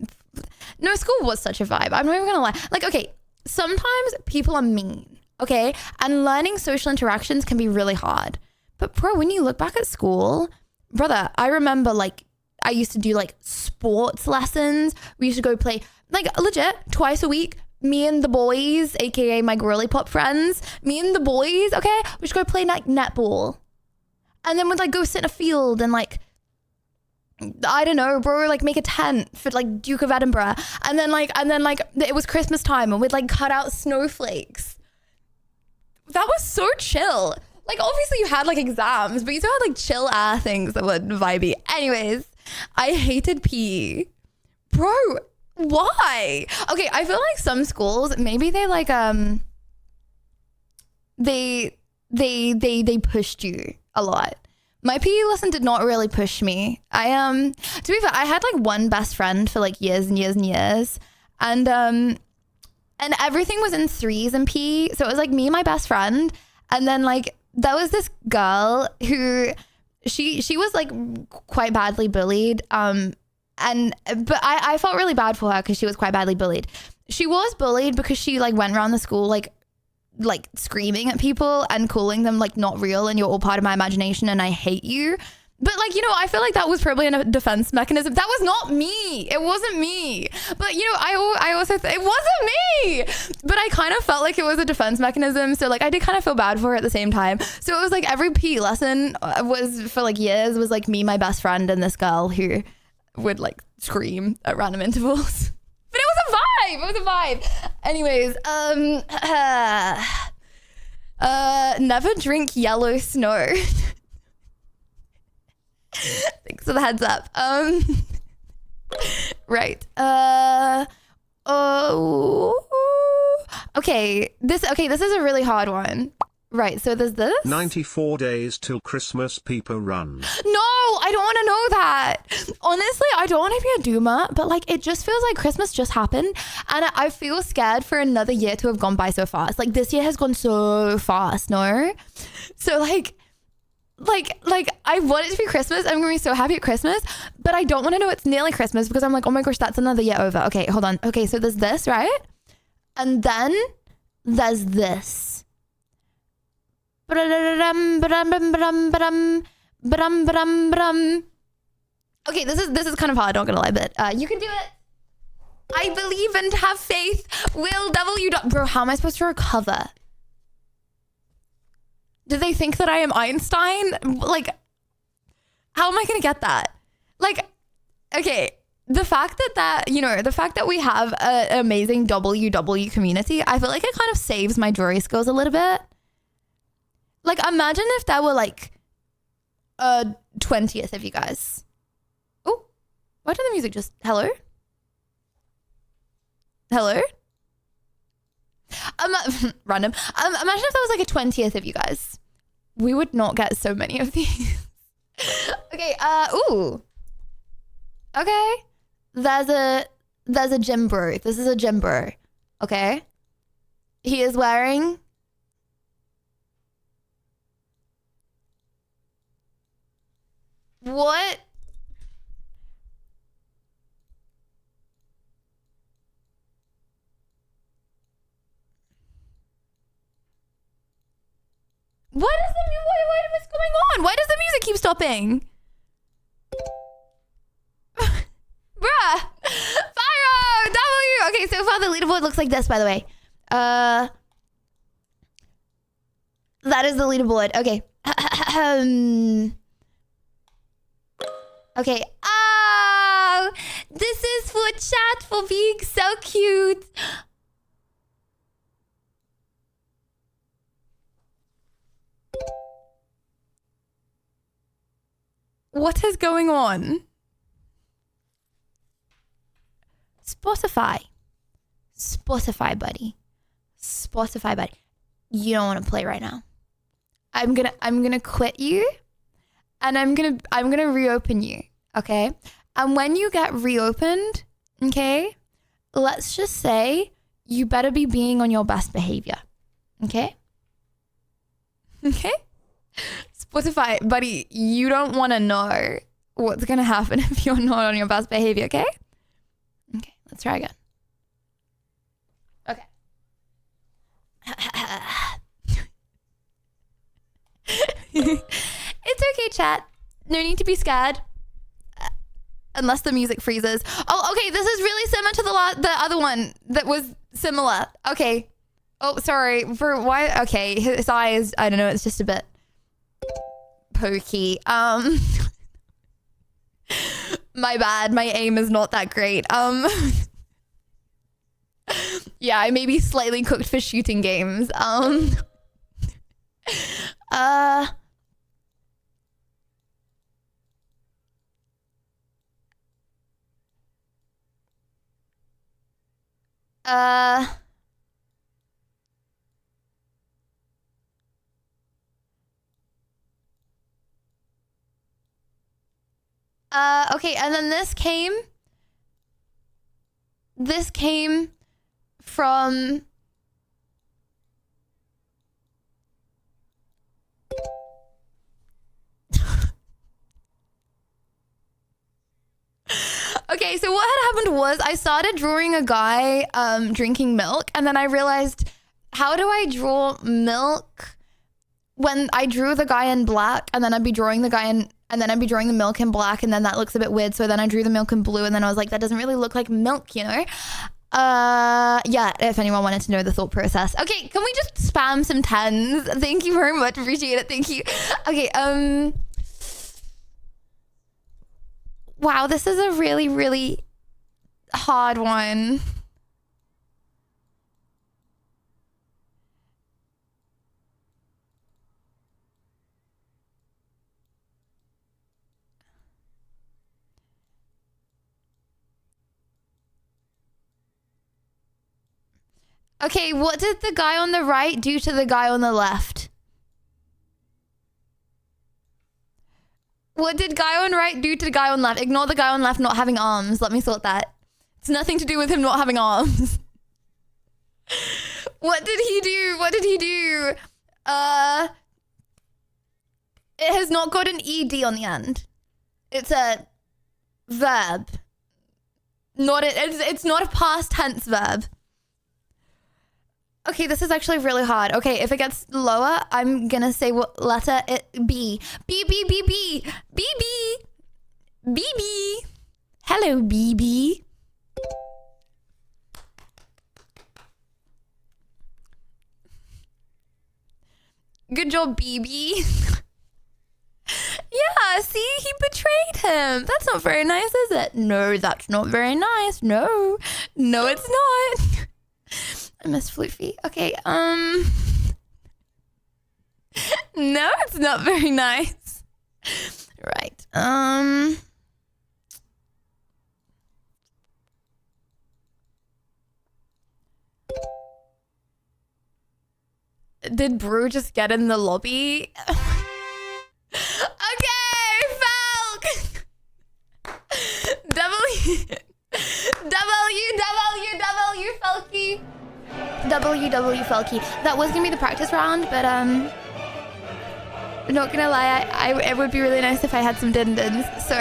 No, school was such a vibe. I'm not even gonna lie. Like, okay, sometimes people are mean. Okay, and learning social interactions can be really hard. But bro, when you look back at school, brother, I remember like I used to do like sports lessons. We used to go play like legit twice a week. Me and the boys, aka my girly pop friends, me and the boys, okay, we should go play like netball, and then we'd like go sit in a field and like, I don't know, bro, like make a tent for like Duke of Edinburgh, and then like it was Christmas time and we'd like cut out snowflakes. That was so chill. Like obviously you had like exams, but you still had like chill ass things that were vibey. Anyways, I hated PE, bro. Why? Okay, I feel like some schools maybe they like they pushed you a lot. My PE lesson did not really push me. To be fair, I had like one best friend for like years and years and years, and everything was in threes in PE. So it was like me and my best friend, and then like there was this girl who she was like quite badly bullied. But I felt really bad for her because she was quite badly bullied. She was bullied because she like went around the school like screaming at people and calling them like not real and you're all part of my imagination and I hate you. But like, you know, I feel like that was probably a defense mechanism. That was not me. It wasn't me. But you know, I also it wasn't me. But I kind of felt like it was a defense mechanism. So like I did kind of feel bad for her at the same time. So it was like every PE lesson was for like years was like me, my best friend, and this girl who would like scream at random intervals. But it was a vibe. It was a vibe. Anyways, never drink yellow snow. Thanks for the heads up. Right. Okay. This is a really hard one. Right, so there's this. 94 days till Christmas, Peeper run. No, I don't want to know that. Honestly, I don't want to be a doomer, but like it just feels like Christmas just happened and I feel scared for another year to have gone by so fast. Like this year has gone so fast, no? So like I want it to be Christmas. I'm gonna be so happy at Christmas, but I don't want to know it's nearly Christmas because I'm like, oh my gosh, that's another year over. Okay, hold on. Okay, so there's this, right? And then there's this. Okay, this is kind of hard, not gonna lie, but you can do it. I believe and have faith. Will W. Bro, how am I supposed to recover? Do they think that I am Einstein? Like, how am I gonna get that? Like, okay, the fact that the fact that we have an amazing WW community, I feel like it kind of saves my jewelry skills a little bit. Like, imagine if there were like a 20th of you guys. Oh, why did the music just, hello? Hello? Random. Imagine if there was like a 20th of you guys. We would not get so many of these. Okay, ooh. Okay. There's a gym bro. This is a gym bro. Okay. He is wearing what? What's going on? Why does the music keep stopping? Bruh. Pyro! W! Okay, so far the leaderboard looks like this, by the way. That is the leaderboard. Okay. Okay. Oh! This is for chat for being so cute. What is going on? Spotify, buddy. Spotify, buddy. You don't want to play right now. I'm gonna quit you, and I'm gonna reopen you. Okay. And when you get reopened, okay, let's just say you better be being on your best behavior. Okay. Okay. Spotify, buddy, you don't want to know what's going to happen if you're not on your best behavior, okay? Okay, let's try again. Okay. It's okay, chat. No need to be scared. Unless the music freezes. Oh, okay, this is really similar to the other one that was similar. Okay. Oh, sorry. For why? Okay, his eyes, I don't know, it's just a bit pokey. My bad. My aim is not that great. Yeah, I may be slightly cooked for shooting games. Okay, and then this came from okay, so what had happened was I started drawing a guy drinking milk, and then I realized, how do I draw milk when I drew the guy in black, and then I'd be drawing the guy in, and then I'd be drawing the milk in black, and then that looks a bit weird. So then I drew the milk in blue, and then I was like, that doesn't really look like milk, you know? Yeah, if anyone wanted to know the thought process. Okay, can we just spam some 10s? Thank you very much. Appreciate it. Thank you. Okay, wow, this is a really, really hard one. Okay, what did the guy on the right do to the guy on the left? What did guy on right do to the guy on left? Ignore the guy on left not having arms. Let me sort that. It's nothing to do with him not having arms. What did he do? What did he do? It has not got an ED on the end. It's a verb. It's not a past tense verb. Okay, this is actually really hard. Okay, if it gets lower, I'm gonna say what letter it B. B, B, B, B. B, B. B, B. Hello, B, B. Good job, BB. Yeah, see, he betrayed him. That's not very nice, is it? No, that's not very nice. No, it's not. I miss Floofy. Okay, no, it's not very nice. Right, Did Brew just get in the lobby? Okay, Falk! W, Falky. W, Falky. That was gonna be the practice round, but not gonna lie, it would be really nice if I had some din-dins. So,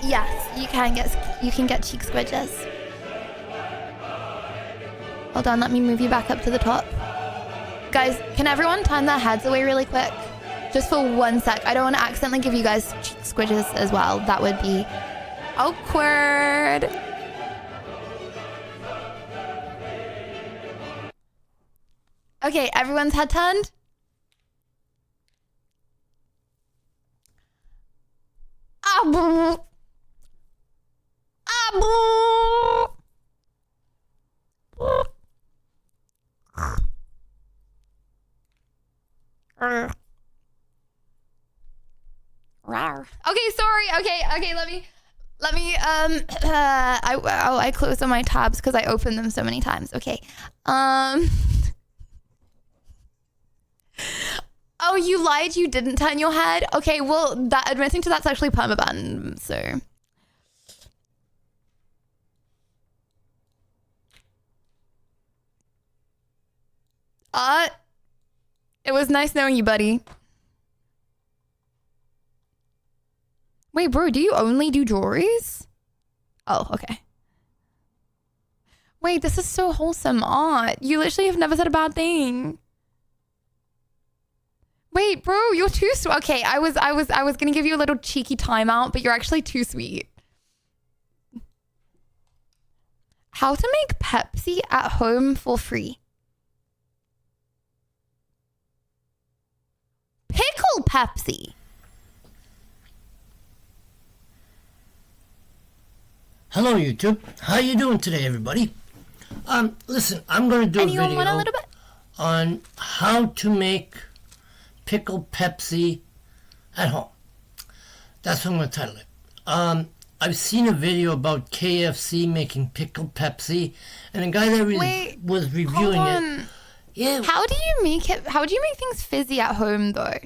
yes, you can get cheek squidges. Hold on, let me move you back up to the top. Guys, can everyone turn their heads away really quick? Just for 1 sec. I don't want to accidentally give you guys cheek squidges as well. That would be awkward. Okay, everyone's head turned. Abu. Okay, sorry. Okay, let me I closed on my tabs because I opened them so many times. Okay. Oh, you lied, you didn't turn your head? Okay, well, that admitting to that's actually permaban, so. It was nice knowing you, buddy. Wait, bro, do you only do jewelries? Oh, okay. Wait, this is so wholesome art. You literally have never said a bad thing. Wait, bro, you're too sweet. Okay, I was gonna give you a little cheeky timeout, but you're actually too sweet. How to make Pepsi at home for free. Pickle Pepsi. Hello, YouTube. How you doing today, everybody? Listen, I'm going to do a video on how to make pickle Pepsi at home. That's what I'm going to title it. I've seen a video about KFC making pickle Pepsi, and a guy that was reviewing it. Yeah. How do you make it? How do you make things fizzy at home, though?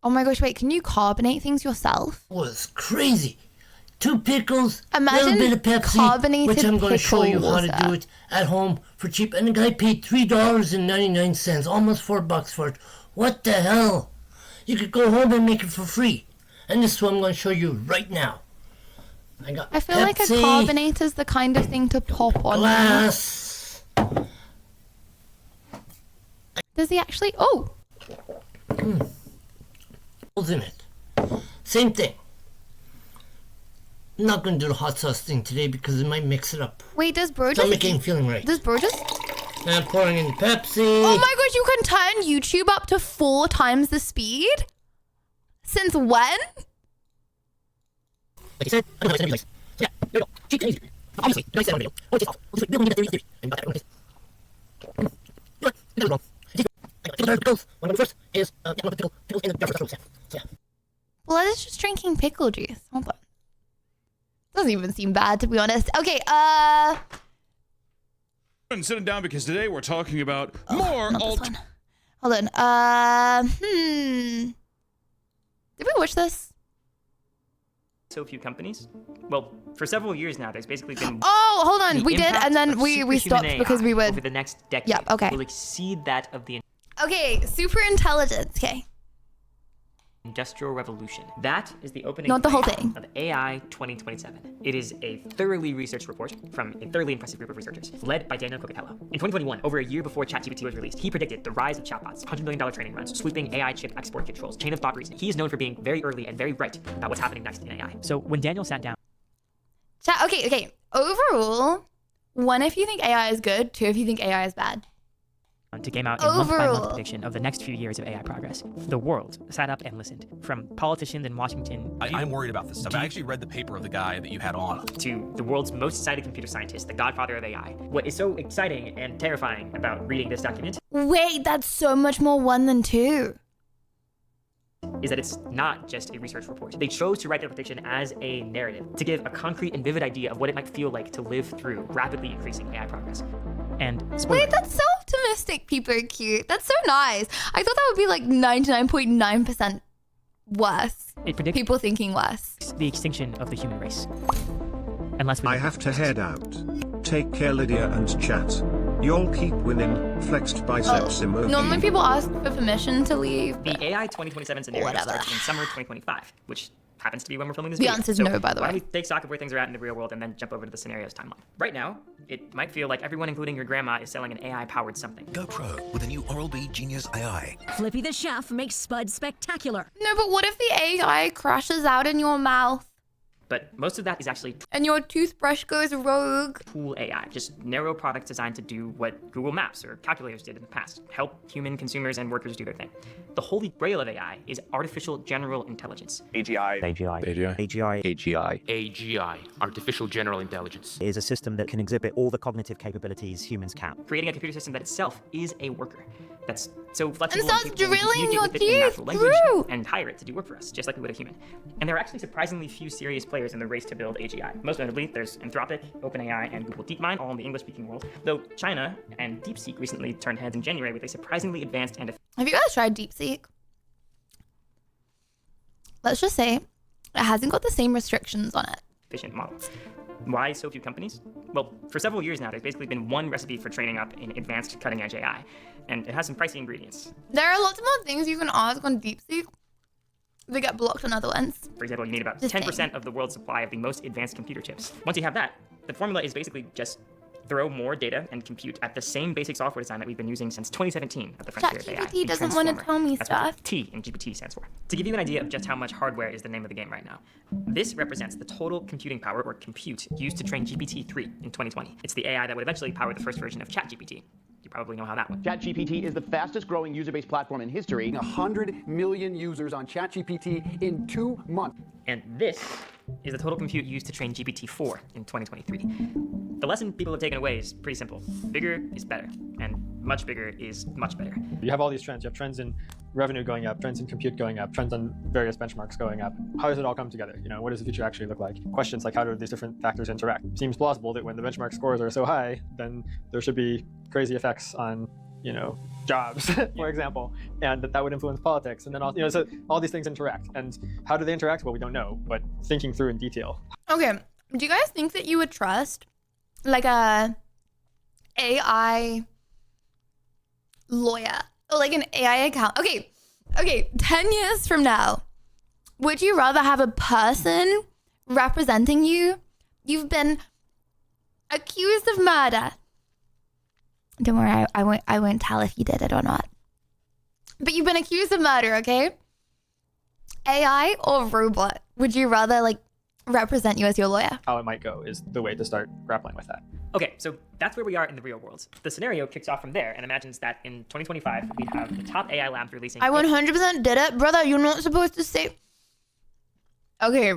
Oh my gosh! Wait, can you carbonate things yourself? It was crazy. 2 pickles, a Imagine little bit of Pepsi, carbonated which I'm going to show you how water. to do it at home for cheap. And the guy paid $3.99, almost $4 for it. What the hell? You could go home and make it for free. And this is what I'm going to show you right now. I feel like a carbonator is the kind of thing to pop on. Glass. Does he actually? Oh. Holes in it. Same thing. I'm not going to do the hot sauce thing today because it might mix it up. Wait, does bro just... Stomach ain't feeling right. Does bro just... And I'm pouring in the Pepsi. Oh my gosh, you can turn YouTube up to 4 times the speed? Since when? Like I said, I don't know how to yeah, there we go. Cheap and easy. Obviously, like I said on the video. Oh, it tastes awful. We'll need that and got that one. You know what? I got it wrong. I got pickles. One of the first is, pickles in the jar. Yeah. Blood is just drinking pickle juice. Hold on. Doesn't even seem bad, to be honest. Okay, And sitting down because today we're talking about more Hold on. Did we watch this? So few companies. Well, for several years now, there's basically been. Oh, hold on. The We did, impact and then of we stopped superhuman because AI we were. over the next decade. Yep, okay. Will exceed that of the Okay, super intelligence. Okay. Industrial Revolution. That is the opening Not the whole phrase thing. of AI 2027. It is a thoroughly researched report from a thoroughly impressive group of researchers led by Daniel Coccatello. In 2021, over a year before ChatGPT was released, he predicted the rise of chatbots, $100 million training runs, sweeping AI chip export controls, chain of thought reasoning. He is known for being very early and very right about what's happening next in AI. So when Daniel sat down. Okay. Overall, one, if you think AI is good. Two, if you think AI is bad. To game out a month-by-month prediction of the next few years of AI progress. The world sat up and listened, from politicians in Washington. I'm worried about this stuff. I actually read the paper of the guy that you had on. To the world's most cited computer scientist, the godfather of AI. What is so exciting and terrifying about reading this document? Wait, that's so much more 1 than 2. Is that it's not just a research report. They chose to write their prediction as a narrative to give a concrete and vivid idea of what it might feel like to live through rapidly increasing AI progress. And wait, that's so optimistic. People are cute. That's so nice. I thought that would be like 99.9% worse. It predicts people thinking worse. The extinction of the human race. Unless we I have to head out. Take care, Lydia and chat. Y'all keep winning. Flexed biceps emoji. Normally people ask for permission to leave. The AI 2027 scenario starts in summer 2025, which happens to be when we're filming this The video. answer's no, by the Why way. don't we take stock of where things are at in the real world and then jump over to the scenarios timeline. Right now, it might feel like everyone, including your grandma, is selling an AI-powered something. Go pro with the new Oral-B Genius AI. Flippy the chef makes Spud spectacular. No, but what if the AI crashes out in your mouth? But most of that is actually and your toothbrush goes rogue. Tool AI, just narrow products designed to do what Google Maps or calculators did in the past, help human consumers and workers do their thing. The holy grail of AI is artificial general intelligence. AGI. Artificial General Intelligence. Is a system that can exhibit all the cognitive capabilities humans can. Creating a computer system that itself is a worker. That's so flexible and starts drilling your teeth through and hire it to do work for us, just like we would a human. And there are actually surprisingly few serious players in the race to build AGI. Most notably, there's Anthropic, OpenAI, and Google DeepMind, all in the English-speaking world. Though China and DeepSeek recently turned heads in January with a surprisingly advanced and Have you guys tried DeepSeek? Let's just say it hasn't got the same restrictions on it. Efficient model. Why so few companies? Well, for several years now, there's basically been one recipe for training up in advanced cutting-edge AI, and it has some pricey ingredients. There are lots more things you can ask on DeepSeek. They get blocked on other ones. For example, you need about 10% of the world's supply of the most advanced computer chips. Once you have that, the formula is basically just throw more data and compute at the same basic software design that we've been using since 2017 at the frontier of AI. ChatGPT doesn't want to tell me That's stuff. what T in GPT stands for. To give you an idea of just how much hardware is the name of the game right now, this represents the total computing power, or compute, used to train GPT-3 in 2020. It's the AI that would eventually power the first version of ChatGPT. You probably know how that went. ChatGPT is the fastest growing user-based platform in history. 100 million users on ChatGPT in 2 months. And this is the total compute used to train GPT-4 in 2023. The lesson people have taken away is pretty simple. Bigger is better, and much bigger is much better. You have all these trends. You have trends in revenue going up, trends in compute going up, trends on various benchmarks going up. How does it all come together? You know, what does the future actually look like? Questions like how do these different factors interact? Seems plausible that when the benchmark scores are so high, then there should be crazy effects on, you know, jobs, for example, and that would influence politics. And then all, you know, so all these things interact. And how do they interact? Well, we don't know, but thinking through in detail. Okay, do you guys think that you would trust like a AI lawyer or like an AI account? Okay, 10 years from now, would you rather have a person representing you? You've been accused of murder. Don't worry, I won't tell if you did it or not. But you've been accused of murder, okay? AI or robot? Would you rather like represent you as your lawyer? How it might go is the way to start grappling with that. Okay, so that's where we are in the real world. The scenario kicks off from there and imagines that in 2025, we have the top AI labs releasing... I 100% did it. Brother, you're not supposed to say... Okay,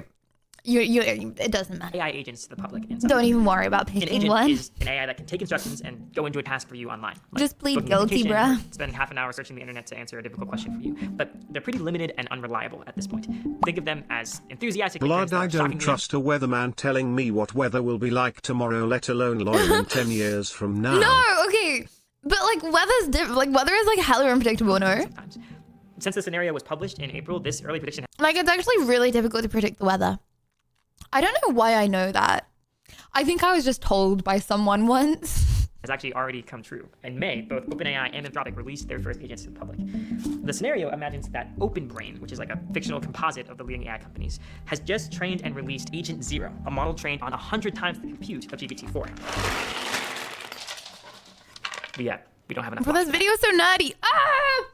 it doesn't matter. AI agents to the public. Don't even worry about An picking agent one. is an AI that can take instructions and go into a task for you online. Like Just plead booking a guilty, vacation, bruh. Spend half an hour searching the internet to answer a difficult question for you. But they're pretty limited and unreliable at this point. Think of them as enthusiastic... Blood, I don't trust a weatherman telling me what weather will be like tomorrow, let alone lawyer in 10 years from now. No, okay. But like weather's different. Like weather is like hella unpredictable, no? Sometimes. Since the scenario was published in April, this early prediction Like, it's actually really difficult to predict the weather. I don't know why I know that. I think I was just told by someone once. has actually already come true. In May, both OpenAI and Anthropic released their first agents to the public. The scenario imagines that OpenBrain, which is like a fictional composite of the leading AI companies, has just trained and released Agent Zero, a model trained on 100 times the compute of GPT-4. But yeah, we don't have enough. But this video is so nerdy. Ah!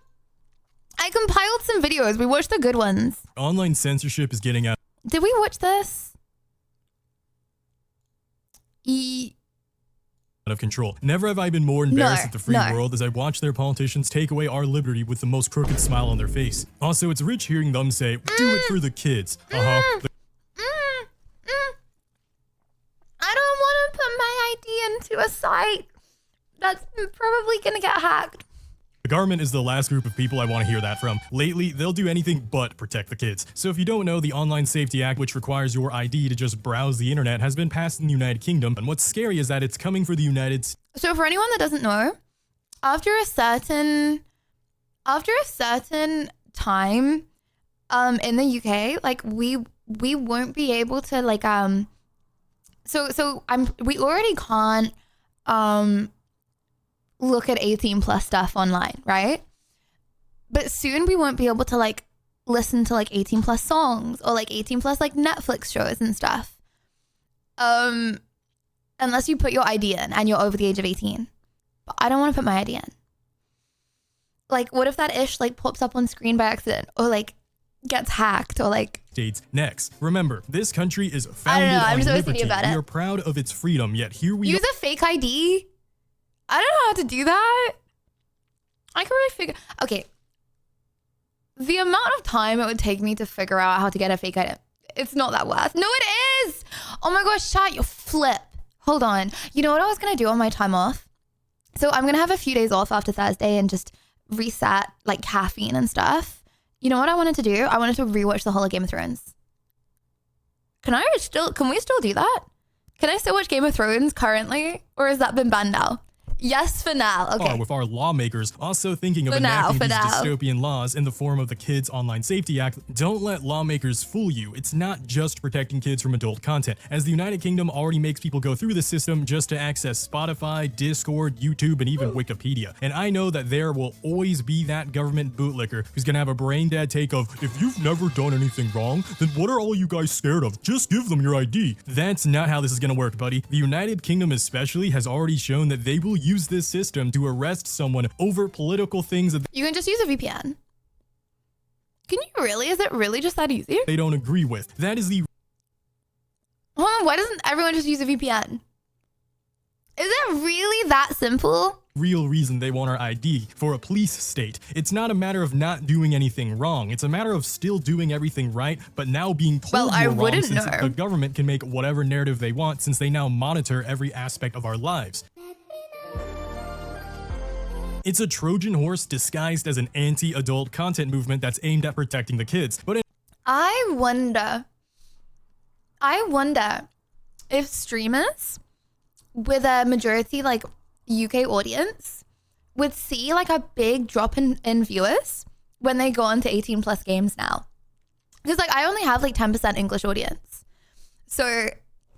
I compiled some videos. We watched the good ones. Online censorship is getting out. Did we watch this? Out of control. Never have I been more embarrassed at the free world as I watch their politicians take away our liberty with the most crooked smile on their face. Also, it's rich hearing them say, do it for the kids. I don't want to put my ID into a site that's probably gonna get hacked. The government is the last group of people I want to hear that from. Lately, they'll do anything but protect the kids. So if you don't know, the Online Safety Act, which requires your ID to just browse the internet, has been passed in the United Kingdom. And what's scary is that it's coming for the United States. So for anyone that doesn't know, after a certain time in the UK, like we won't be able to like we already can't look at 18 plus stuff online, right? But soon we won't be able to like listen to like 18 plus songs or like 18 plus like Netflix shows and stuff. Unless you put your ID in and you're over the age of 18. But I don't want to put my ID in. Like, what if that ish like pops up on screen by accident or like gets hacked or like States next. Remember, this country is founded on liberty. We are proud of its freedom, yet here we use a fake ID. I don't know how to do that. I can really figure. Okay. The amount of time it would take me to figure out how to get a fake ID, it's not that worth. No, it is. Oh my gosh, chat, you flip. Hold on. You know what I was going to do on my time off? So I'm going to have a few days off after Thursday and just reset like caffeine and stuff. You know what I wanted to do? I wanted to rewatch the whole of Game of Thrones. Can we still do that? Can I still watch Game of Thrones currently? Or has that been banned now? Yes, for now. Okay. With our lawmakers also thinking of enacting these dystopian laws in the form of the Kids Online Safety Act. Don't let lawmakers fool you. It's not just protecting kids from adult content, as the United Kingdom already makes people go through the system just to access Spotify, Discord, YouTube, and even Wikipedia. And I know that there will always be that government bootlicker who's gonna have a brain dead take of, if you've never done anything wrong, then what are all you guys scared of? Just give them your ID. That's not how this is gonna work, buddy. The United Kingdom especially has already shown that they will use this system to arrest someone over political things that you can just use a VPN. Can you really? Is it really just that easy? They don't agree with. That is the... Hold on, why doesn't everyone just use a VPN? Is it really that simple? Real reason they want our ID for a police state. It's not a matter of not doing anything wrong. It's a matter of still doing everything right, but now being told you're wrong since the government can make whatever narrative they want since they now monitor every aspect of our lives. It's a Trojan horse disguised as an anti-adult content movement that's aimed at protecting the kids. But I wonder if streamers with a majority like UK audience would see like a big drop in viewers when they go on to 18 plus games now. Because like I only have like 10% English audience. So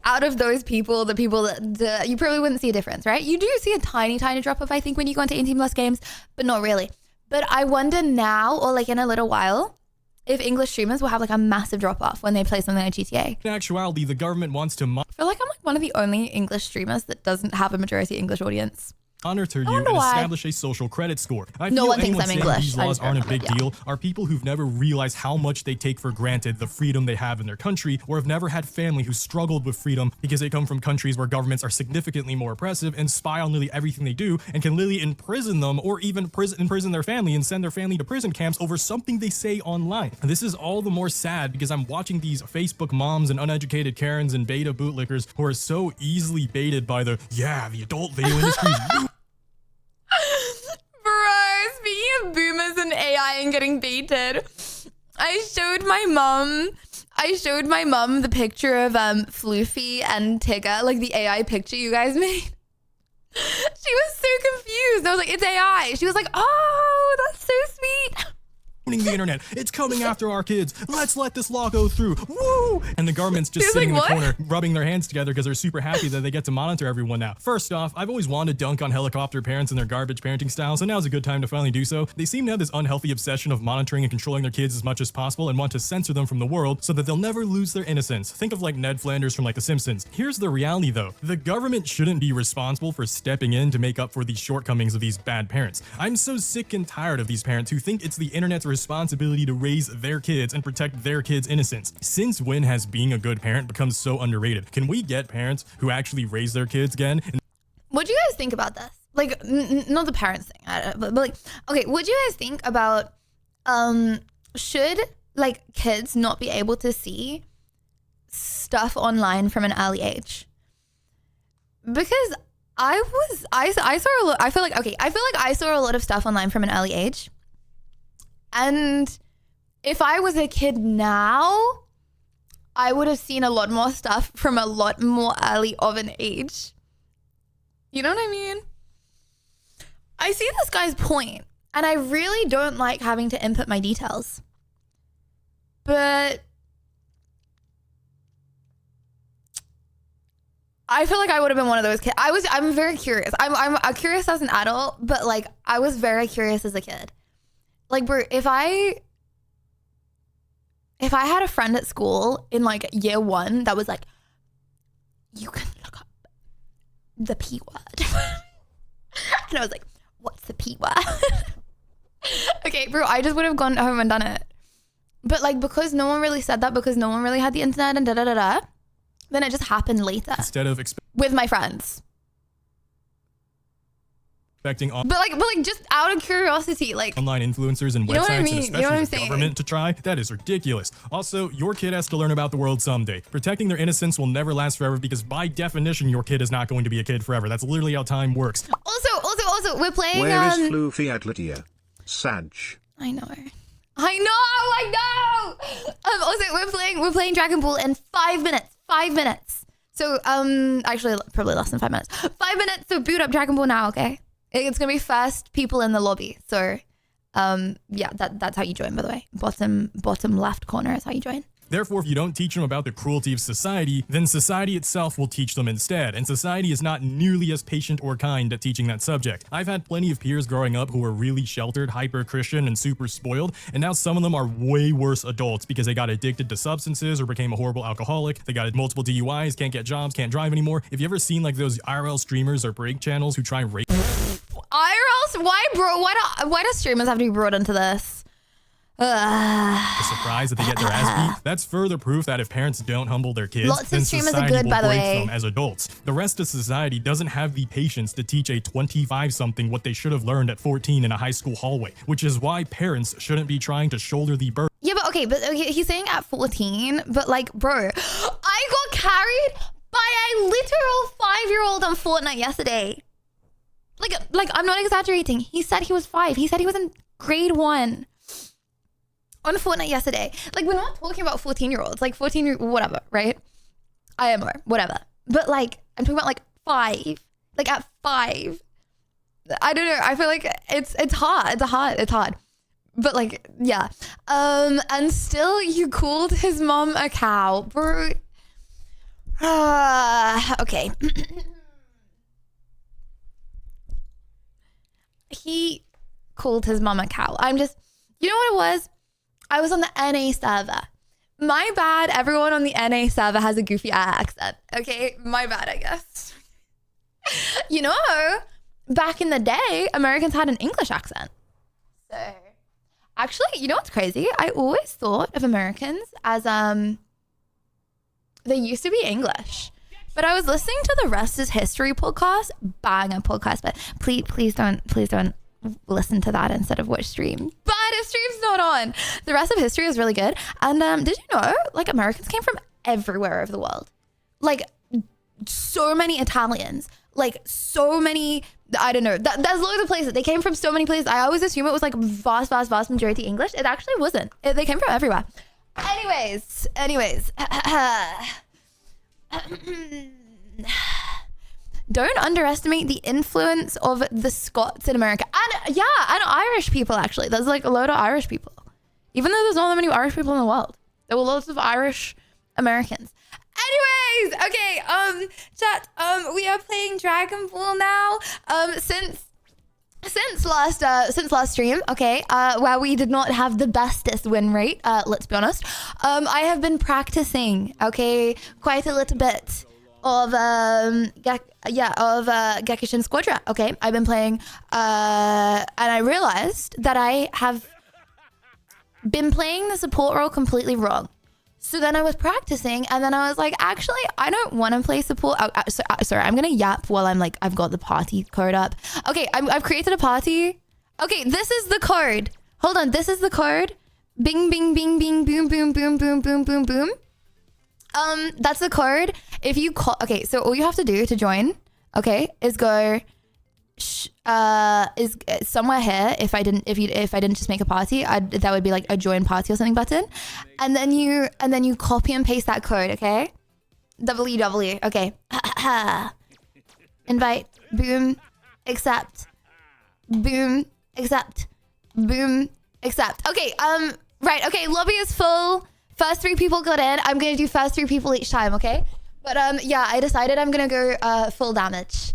out of those people, the people that you probably wouldn't see a difference, right? You do see a tiny drop off, I think, when you go into 18 plus games, but not really. But I wonder now, or like in a little while, if English streamers will have like a massive drop off when they play something like GTA. In actuality, the government wants to I feel like I'm like one of the only English streamers that doesn't have a majority English audience. monitor you and establish a social credit score. I no feel one thinks I'm saying English. These laws aren't a big deal are people who've never realized how much they take for granted the freedom they have in their country, or have never had family who struggled with freedom because they come from countries where governments are significantly more oppressive and spy on nearly everything they do and can literally imprison them or even imprison their family and send their family to prison camps over something they say online. And this is all the more sad because I'm watching these Facebook moms and uneducated Karens and beta bootlickers who are so easily baited by the adult video industry. Bro, speaking of boomers and AI and getting baited, I showed my mom the picture of Floofy and Tigger, like the AI picture you guys made. She was so confused. I was like, it's AI. She was like, oh, that's so sweet. the internet. It's coming after our kids. Let's let this law go through. Woo! And the government's just sitting in the corner, rubbing their hands together because they're super happy that they get to monitor everyone now. First off, I've always wanted to dunk on helicopter parents and their garbage parenting style, so now's a good time to finally do so. They seem to have this unhealthy obsession of monitoring and controlling their kids as much as possible and want to censor them from the world so that they'll never lose their innocence. Think of like Ned Flanders from like The Simpsons. Here's the reality though. The government shouldn't be responsible for stepping in to make up for the shortcomings of these bad parents. I'm so sick and tired of these parents who think it's the internet's responsibility to raise their kids and protect their kids' innocence. Since when has being a good parent become so underrated? Can we get parents who actually raise their kids again? What do you guys think about this? Like, not the parents thing, but like, okay, what do you guys think about, should like kids not be able to see stuff online from an early age? Because I feel like I saw a lot of stuff online from an early age. And if I was a kid now, I would have seen a lot more stuff from a lot more early of an age. You know what I mean? I see this guy's point, and I really don't like having to input my details. But I feel like I would have been one of those kids. I'm very curious. I'm curious as an adult, but like I was very curious as a kid. Like, bro, if I had a friend at school in like year 1 that was like, you can look up the P word. And I was like, what's the P word? Okay, bro, I just would have gone home and done it. But like, because no one really said that, because no one really had the internet and da-da-da-da, then it just happened later. Instead of with my friends. expecting But like just out of curiosity, like online influencers and you know what websites I mean? and especially You know what I'm the saying? government to try, that is ridiculous. Also, your kid has to learn about the world someday. Protecting their innocence will never last forever because by definition, your kid is not going to be a kid forever. That's literally how time works. Also, we're playing. Where is Floofy at Lydia? Sag. I know. Also, we're playing Dragon Ball in 5 minutes. 5 minutes. So, actually, probably less than 5 minutes. 5 minutes. So boot up Dragon Ball now, okay? It's gonna be first people in the lobby. So, yeah, that's how you join. By the way, bottom left corner is how you join. Therefore, if you don't teach them about the cruelty of society, then society itself will teach them instead, and society is not nearly as patient or kind at teaching that subject. I've had plenty of peers growing up who were really sheltered, hyper-Christian, and super spoiled, and now some of them are way worse adults because they got addicted to substances or became a horrible alcoholic, they got multiple DUIs, can't get jobs, can't drive anymore. Have you ever seen like those IRL streamers or break channels who try and rape? IRLs? Why, bro? Why do streamers have to be brought into this? The surprise that they get their ass beat. That's further proof that if parents don't humble their kids, Lots then of streamers are society good, will by the break way. them as adults. The rest of society doesn't have the patience to teach a 25-something what they should have learned at 14 in a high school hallway, which is why parents shouldn't be trying to shoulder the burden. Yeah, but okay, he's saying at 14, but like, bro, I got carried by a literal 5-year-old on Fortnite yesterday. Like I'm not exaggerating. He said he was 5. He said he was in grade 1 on Fortnite yesterday. Like, we're not talking about 14-year-olds, like 14, whatever, right? IMO, whatever. But like, I'm talking about like 5. Like at 5. I don't know. I feel like it's hard. It's hard. But like, yeah. And still you called his mom a cow, bro. Okay. He called his mom a cow. You know what it was? I was on the NA server. My bad, everyone on the NA server has a goofy accent. Okay, my bad, I guess. You know, back in the day, Americans had an English accent. So, actually, you know what's crazy? I always thought of Americans as, they used to be English. But I was listening to the Rest is History podcast, banger podcast, but please don't listen to that instead of watch stream. But if stream's not on, the Rest of History is really good. And did you know, like, Americans came from everywhere over the world? Like, so many Italians, like so many, I don't know, there's loads of places. They came from so many places. I always assume it was like vast majority English. It actually wasn't. They came from everywhere. Anyways. Don't underestimate the influence of the Scots in America. And Irish people, actually. There's like a load of Irish people. Even though there's not that many Irish people in the world. There were lots of Irish Americans. Anyways, okay, chat, we are playing Dragon Ball now. Since last stream, okay, where we did not have the bestest win rate, let's be honest. I have been practicing, okay, quite a little bit of Gekishin Squadra. Okay, I've been playing, and I realized that I have been playing the support role completely wrong. So then I was practicing, and then I was like, actually, I don't want to play support. Sorry, I'm gonna yap while I've got the party code up. Okay, I've created a party. Okay, this is the code. Hold on, this is the code. Bing, bing, bing, bing, boom, boom, boom, boom, boom, boom, boom. That's the code. If you call, okay, so all you have to do to join, okay, is go, is somewhere here. If I didn't just make a party, that would be like a join party or something button, and then you copy and paste that code. Okay, www. Okay, invite, boom, accept, boom, accept, boom, accept. Okay, right. Okay, lobby is full. First 3 people got in. I'm gonna do first 3 people each time. Okay, but yeah, I decided I'm gonna go full damage.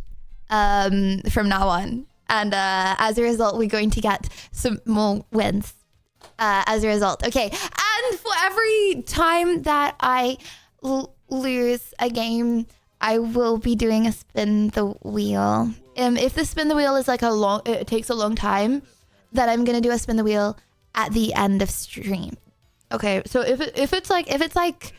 From now on, and as a result we're going to get some more wins as a result. Okay, and for every time that I lose a game, I will be doing a spin the wheel. If the spin the wheel is like it takes a long time, then I'm gonna do a spin the wheel at the end of stream. Okay, so if it's like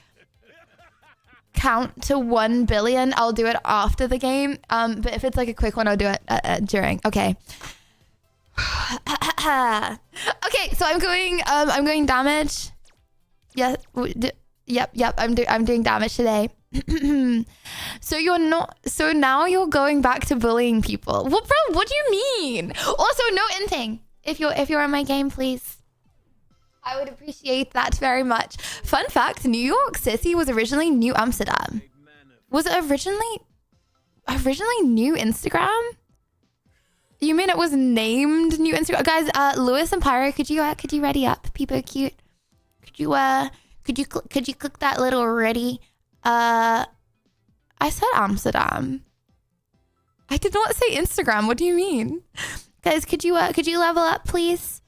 count to 1 billion, I'll do it after the game. But if it's like a quick one, I'll do it during. Okay. Okay, so I'm going damage. Yeah. Yep. I'm doing damage today. So now you're going back to bullying people. What, bro? What do you mean? Also, no inting. If you're in my game, please. I would appreciate that very much. Fun fact, New York City was originally New Amsterdam. Was it originally New Instagram? You mean it was named New Instagram? Guys, Lewis and Pyro, could you ready up? People are cute. Could you click that little ready? I said Amsterdam. I did not say Instagram. What do you mean? Guys, could you level up, please?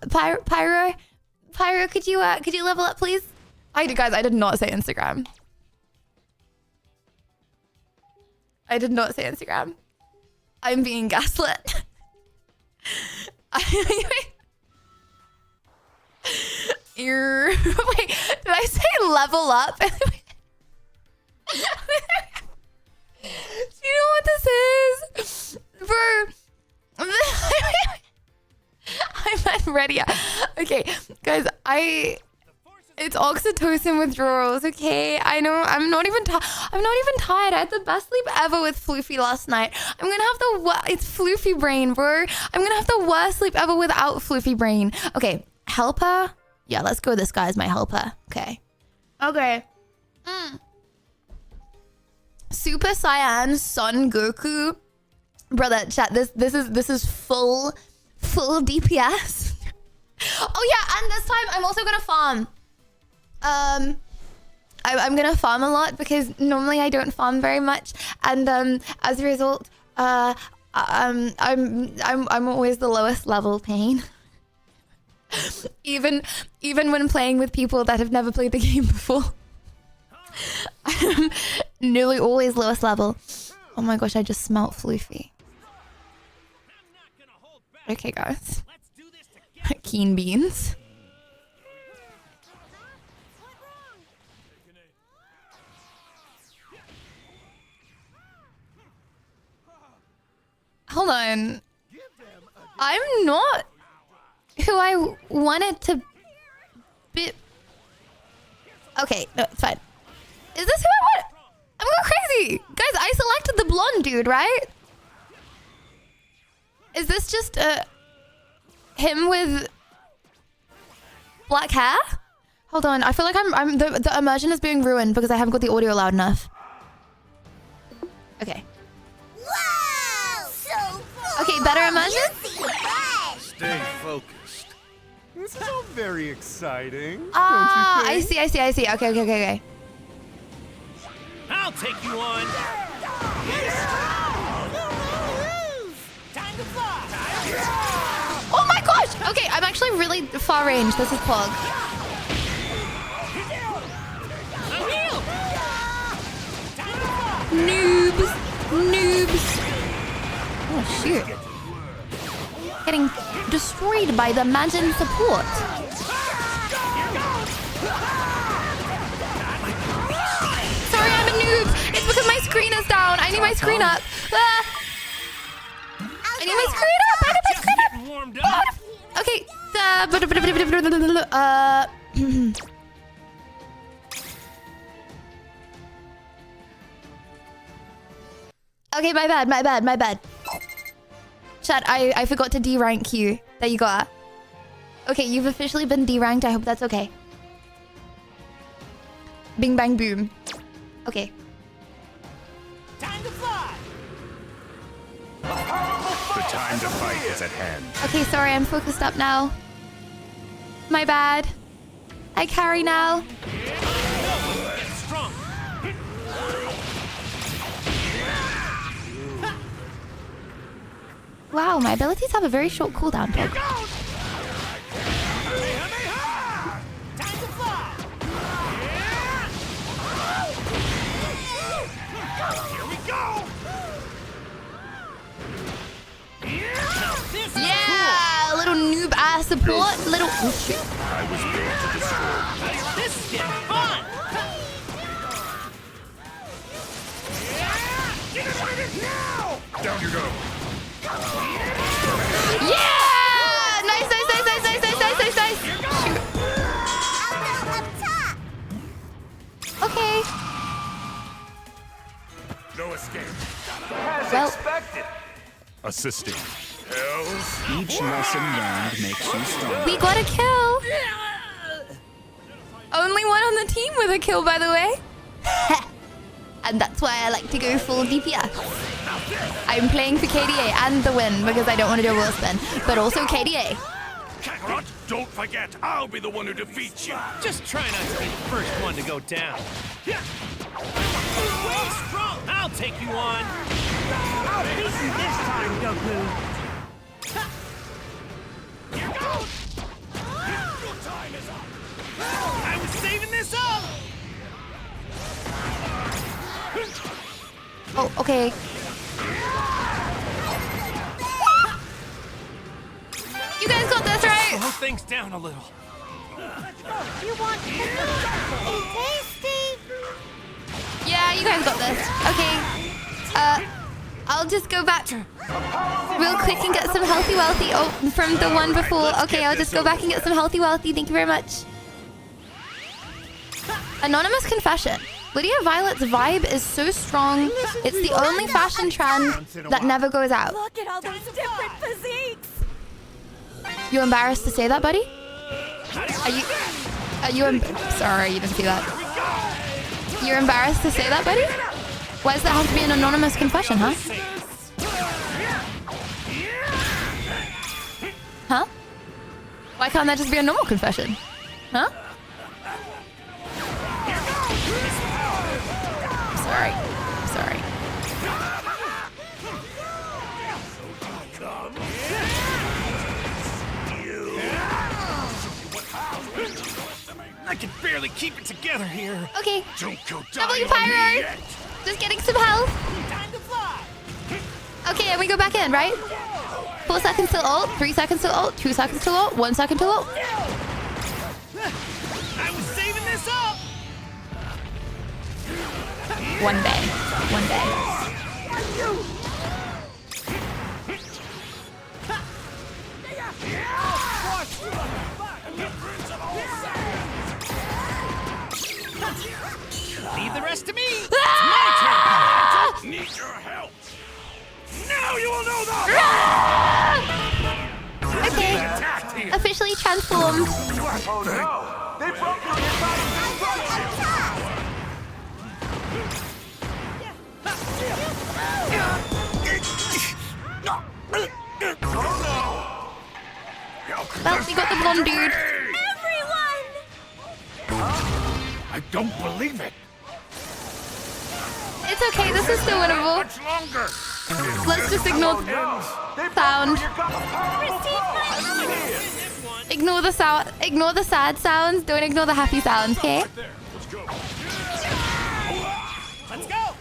Pyro, could you level up, please? Guys, I did not say Instagram. I did not say Instagram. I'm being gaslit. Wait, did I say level up? Do you know what this is? I meant ready. Okay, guys, it's oxytocin withdrawals. Okay, I know. I'm not even tired. I had the best sleep ever with Floofy last night. I'm gonna have it's Floofy brain, bro. I'm gonna have the worst sleep ever without Floofy brain. Okay, helper. Yeah, let's go. This guy is my helper. Okay. Super Saiyan Son Goku, brother. Chat. This is full DPS. Oh yeah, and this time I'm also gonna farm. I'm gonna farm a lot because normally I don't farm very much, and as a result, I'm always the lowest level pain. even when playing with people that have never played the game before, I'm nearly always lowest level. Oh my gosh, I just smelt Floofy. Okay, guys. Keen beans. Hold on. I'm not who I wanted to be. Okay, no, it's fine. Is this who I want? I'm going crazy. Guys, I selected the blonde dude, right? Is this just him with black hair? Hold on, I feel like the immersion is being ruined because I haven't got the audio loud enough. Okay. Wow! So okay, better immersion? Stay focused. This is all very exciting. Ah, I see. Okay. I'll take you on. Time to fly. Oh my gosh! Okay, I'm actually really far range. This is Pog. Noobs. Oh shoot. Getting destroyed by the Majin support. Sorry, I'm a noob. It's because my screen is down. I need my screen up. Ah. I need my screen up. Okay. Okay, my bad. Chat, I forgot to D-rank you. There you go. Okay, you've officially been D-ranked. I hope that's okay. Bing, bang, boom. Okay. Time to fly. The time to fight is at hand. Okay, sorry, I'm focused up now. My bad. I carry now. Strong. Wow, my abilities have a very short cooldown. Time to fly. Here we go. Yeah, little noob ass support. Little. Oh shit. I was built to destroy. This is getting fun. Down you go. Yeah! Nice. Shoot. Okay. No escape. Well, expected. Assisting. Hells. Each lesson learned makes you stronger. we got a kill. Only one on the team with a kill, by the way. And that's why I like to go full DPS. I'm playing for KDA and the win because I don't want to do a wheel spin, but also KDA. Kakarot, don't forget, I'll be the one who defeats you. Just try not to be the first one to go down. Strong. I'll take you on. I'll beat you this time, Goku. Your time is up. I was saving this up. Oh, okay. You guys got this, right? Slow things down a little. You want tasty? Yeah, you guys got this. Okay. I'll just go back real quick and get some healthy wealthy. Oh, from the one before. Okay, I'll just go back and get some healthy wealthy. Thank you very much. Anonymous confession. Lydia Violet's vibe is so strong. It's the only fashion trend that never goes out. Look at all those different physiques. You embarrassed to say that, buddy? Are you sorry, you didn't see that. You're embarrassed to say that, buddy? Why does that have to be an anonymous confession, huh? Huh? Why can't that just be a normal confession? Huh? Sorry. I can barely keep it together here. Okay. Don't go W dying on me Pyro. yet. Just getting some health. Okay, and we go back in, right? 4 seconds till ult, 3 seconds till ult, 2 seconds till ult, 1 second till ult. I was saving this up. One day. Leave the rest to me. Ah! Need your help. Now you will know that. Okay. Officially transformed. Oh no! They broke your Well, we got the blonde dude. Everyone! I don't believe it. It's okay, this is still winnable. Let's just ignore sound. Ignore the sound. Ignore the sad sounds. Don't ignore the happy sounds, okay? Let's go!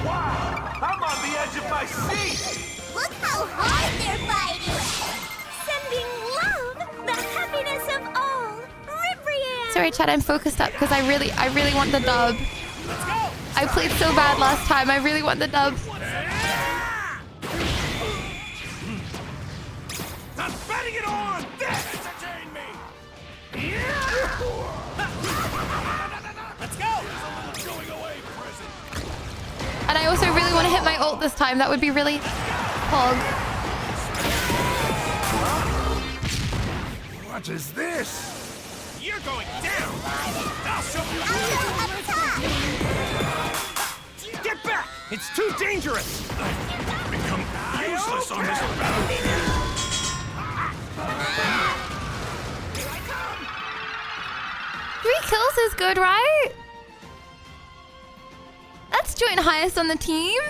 Wow! I'm on the edge of my seat! Look how hard they're fighting! Sending love, the happiness of all! Ribrianne! Sorry, Chad, I'm focused up because I really want the dub. I played so bad last time. I really want the dub. I'm betting it on! Entertain me! Let's go! Going away, present. And I also really want to hit my ult this time. That would be really hog. What is this? You're going down! I'll show you! Get back! It's too dangerous! I've become useless on this battlefield. 3 kills is good, right? That's joint highest on the team.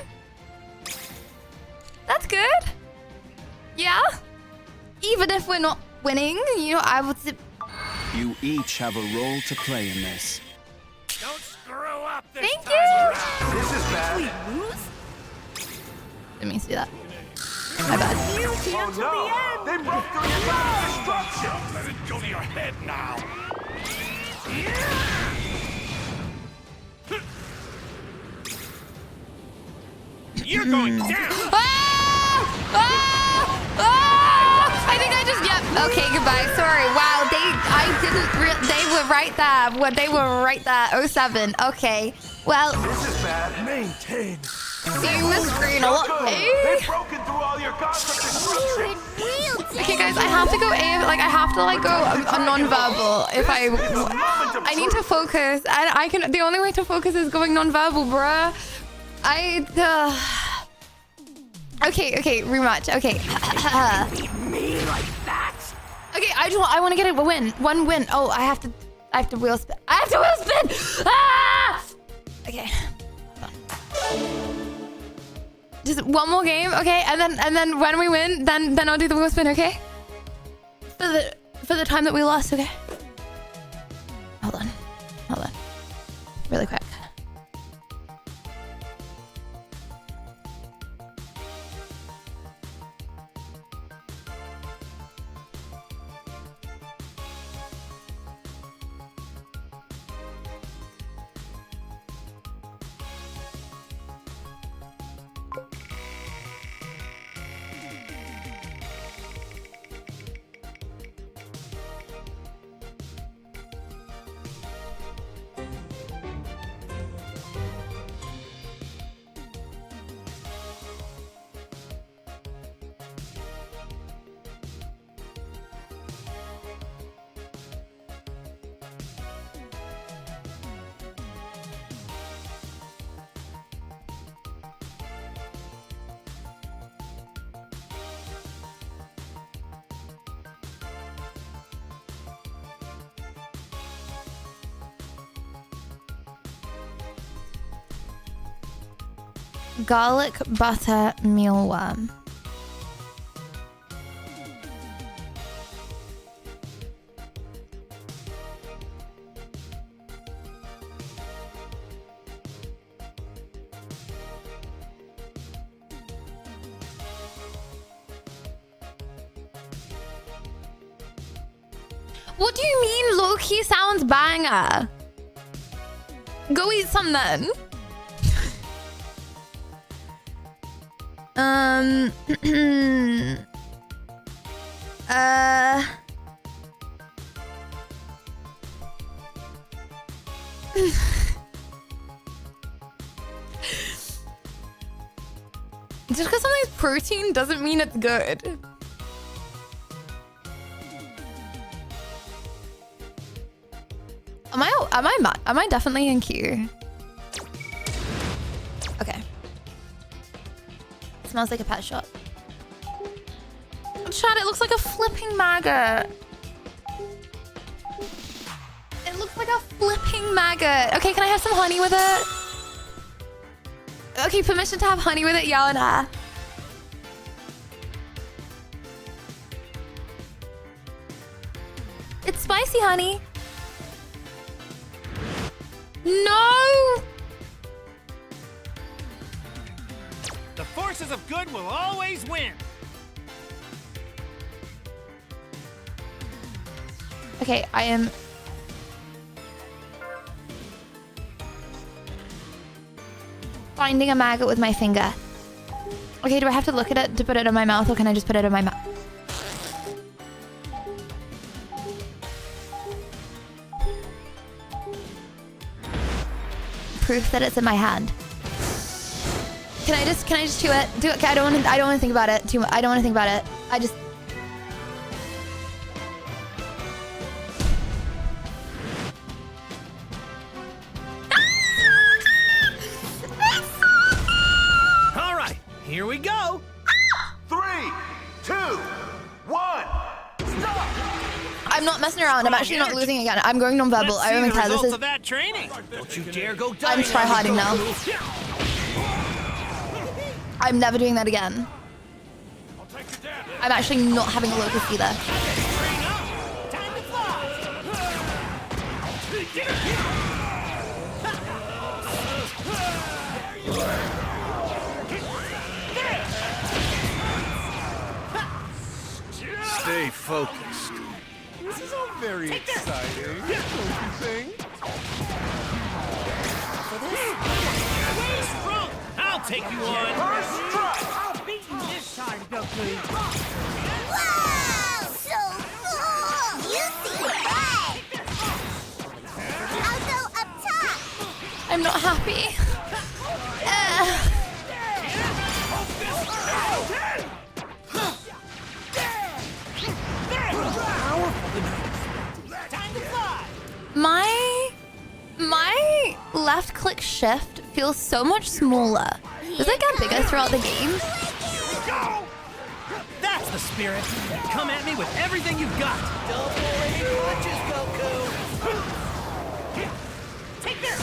That's good. Yeah. Even if we're not winning, you know, I would. You each have a role to play in this. Don't screw up this Thank time you. around. This is bad. We lose? Didn't mean to do that. My bad. Oh no! They broke through your line of destruction! Let it go to your head now! You're going down! I think I just, yep. Okay, goodbye. Sorry. Wow, they were right there. Well, they were right there. 07. Okay. Well. This is bad. Maintain. Seeing the screen a lot. They've broken through all your concept destruction. Okay, guys, I have to go I have to like go a non-verbal if I need to focus, and I can. The only way to focus is going non-verbal, bruh. Okay, rematch. Okay. Me like that. Okay, I want to get a win. One win. Oh, I have to wheel spin. I have to wheel spin. Ah! Okay. Just one more game, okay? And then when we win, then I'll do the wheel spin, okay? For the time that we lost, okay? Hold on. Really quick. Garlic butter mealworm. What do you mean low-key sounds banger? Go eat some then. Just because something's protein doesn't mean it's good. Am I definitely in queue? Okay. Smells like a pet shop. chat, it looks like a flipping maggot. It looks like a flipping maggot. Okay, can I have some honey with it? Okay, permission to have honey with it, yeah or nah? It's spicy, honey. No! The forces of good will always win. Okay, I am... finding a maggot with my finger. Okay, do I have to look at it to put it in my mouth, or can I just put it in my mouth? Proof that it's in my hand. Can I just chew it? Okay, I don't want to think about it too much. I don't want to think about it. I just... Here we go. 3, 2, 1. Stop! I'm not messing around. I'm actually not losing again. I'm going non-verbal. I don't even care. This is... of that training. Don't you dare go die. I'm try-harding now. I'm never doing that again. I'm actually not having a locust either. Stay focused. This is all very exciting, don't you think? I'll take you on. First strike. I'll beat you this time, Goku. Wow! So cool! You seem right! I'll go up top! I'm not happy. My left click shift feels so much smaller. Does it get bigger throughout the game? That's the spirit. Come at me with everything you've got. Double punches, Goku. Take this.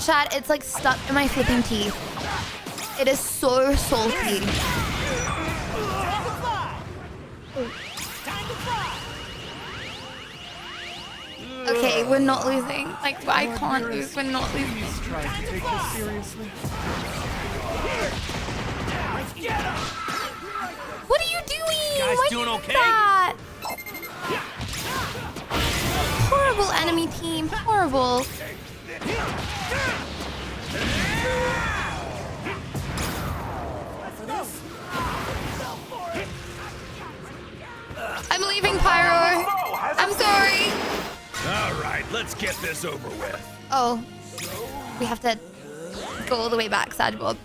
Chat, it's like stuck in my flipping teeth. It is so salty. Okay, we're not losing. Like, I can't lose. We're not losing. Please try to take this seriously. What are you doing? Guys Why doing do you okay? do that? Horrible enemy team. Horrible. I'm leaving, Pyro. I'm sorry. All right, let's get this over with. Oh, we have to go all the way back, Sad Bob.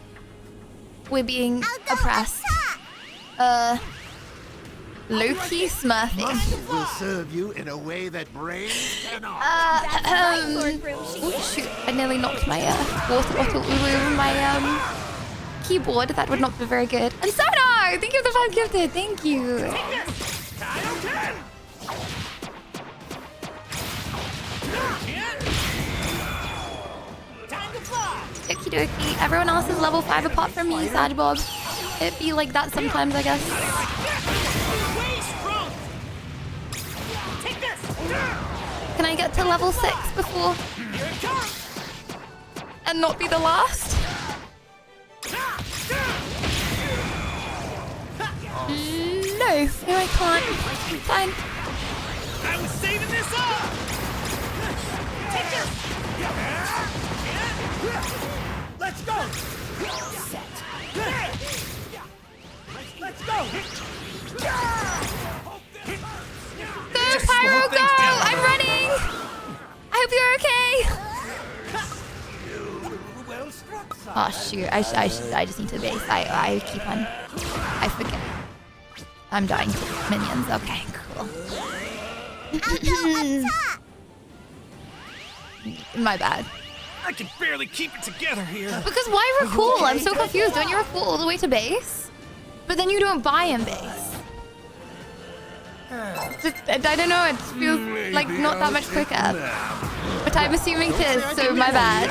We're being oppressed. Low-key smurfing. Will serve you in a way that brains cannot. Oh shoot, I nearly knocked my water bottle over my keyboard. That would not be very good. And Sonar, thank you for the 5 gifted. Thank you. Okie dokie. Everyone else is level 5 apart from me, Sad Bob. It be like that sometimes, I guess. Can I get to level 6 before? And not be the last? No, I can't. Fine. I was saving this up. Take this. Let's go. Let's go. Go, Pyro, go! I'm running! I hope you're okay. Oh shoot! I just need to base. I keep on. I forget. I'm dying to minions. Okay, cool. My bad. I can barely keep it together here. Because why recall? I'm so confused. Don't you recall all the way to base? But then you don't buy in base. I don't know, it feels like not that much quicker. But I'm assuming it is, so my bad.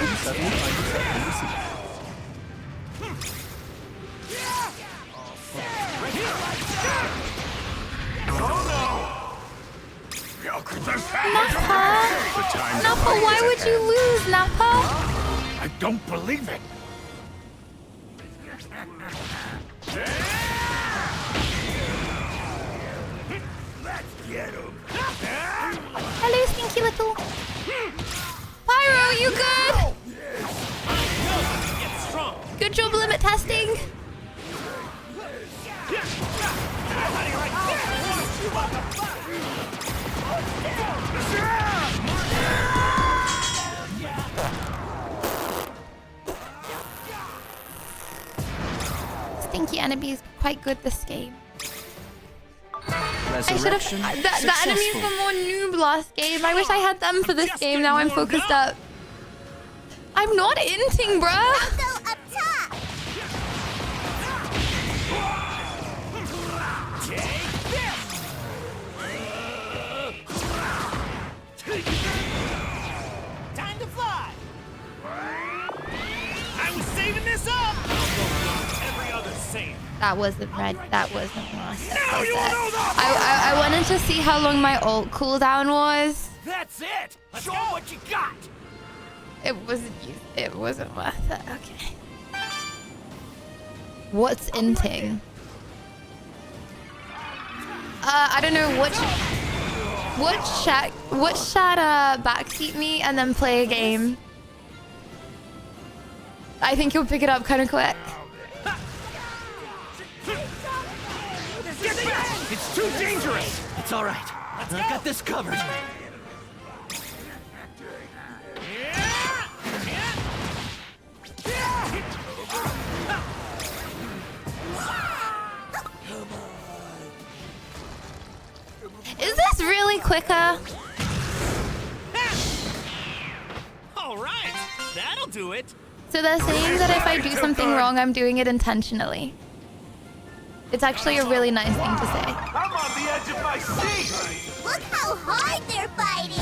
Nappa, why would you lose, Nappa? I don't believe it. Let's get him. Hello, stinky little. Pyro, you good? Good job limit testing. Stinky enemy is quite good this game. I should have. The enemies were more noob last game. I wish I had them for this game. Now I'm focused up. I'm not inting, bruh. I'll go up top. Time to fly. I was saving this up. Every other same. That wasn't red. That wasn't lost. I wanted to see how long my ult cooldown was. That's it. Show what you got. It wasn't worth it. Okay. What's inting? I don't know what chat backseat me and then play a game. I think you'll pick it up kind of quick. It's too dangerous. It's all right. I've got this covered. Is this really quicker? All right, that'll do it. So they're saying that if I do something wrong, I'm doing it intentionally. It's actually a really nice thing to say. I'm on the edge of my seat. Look how hard they're biting.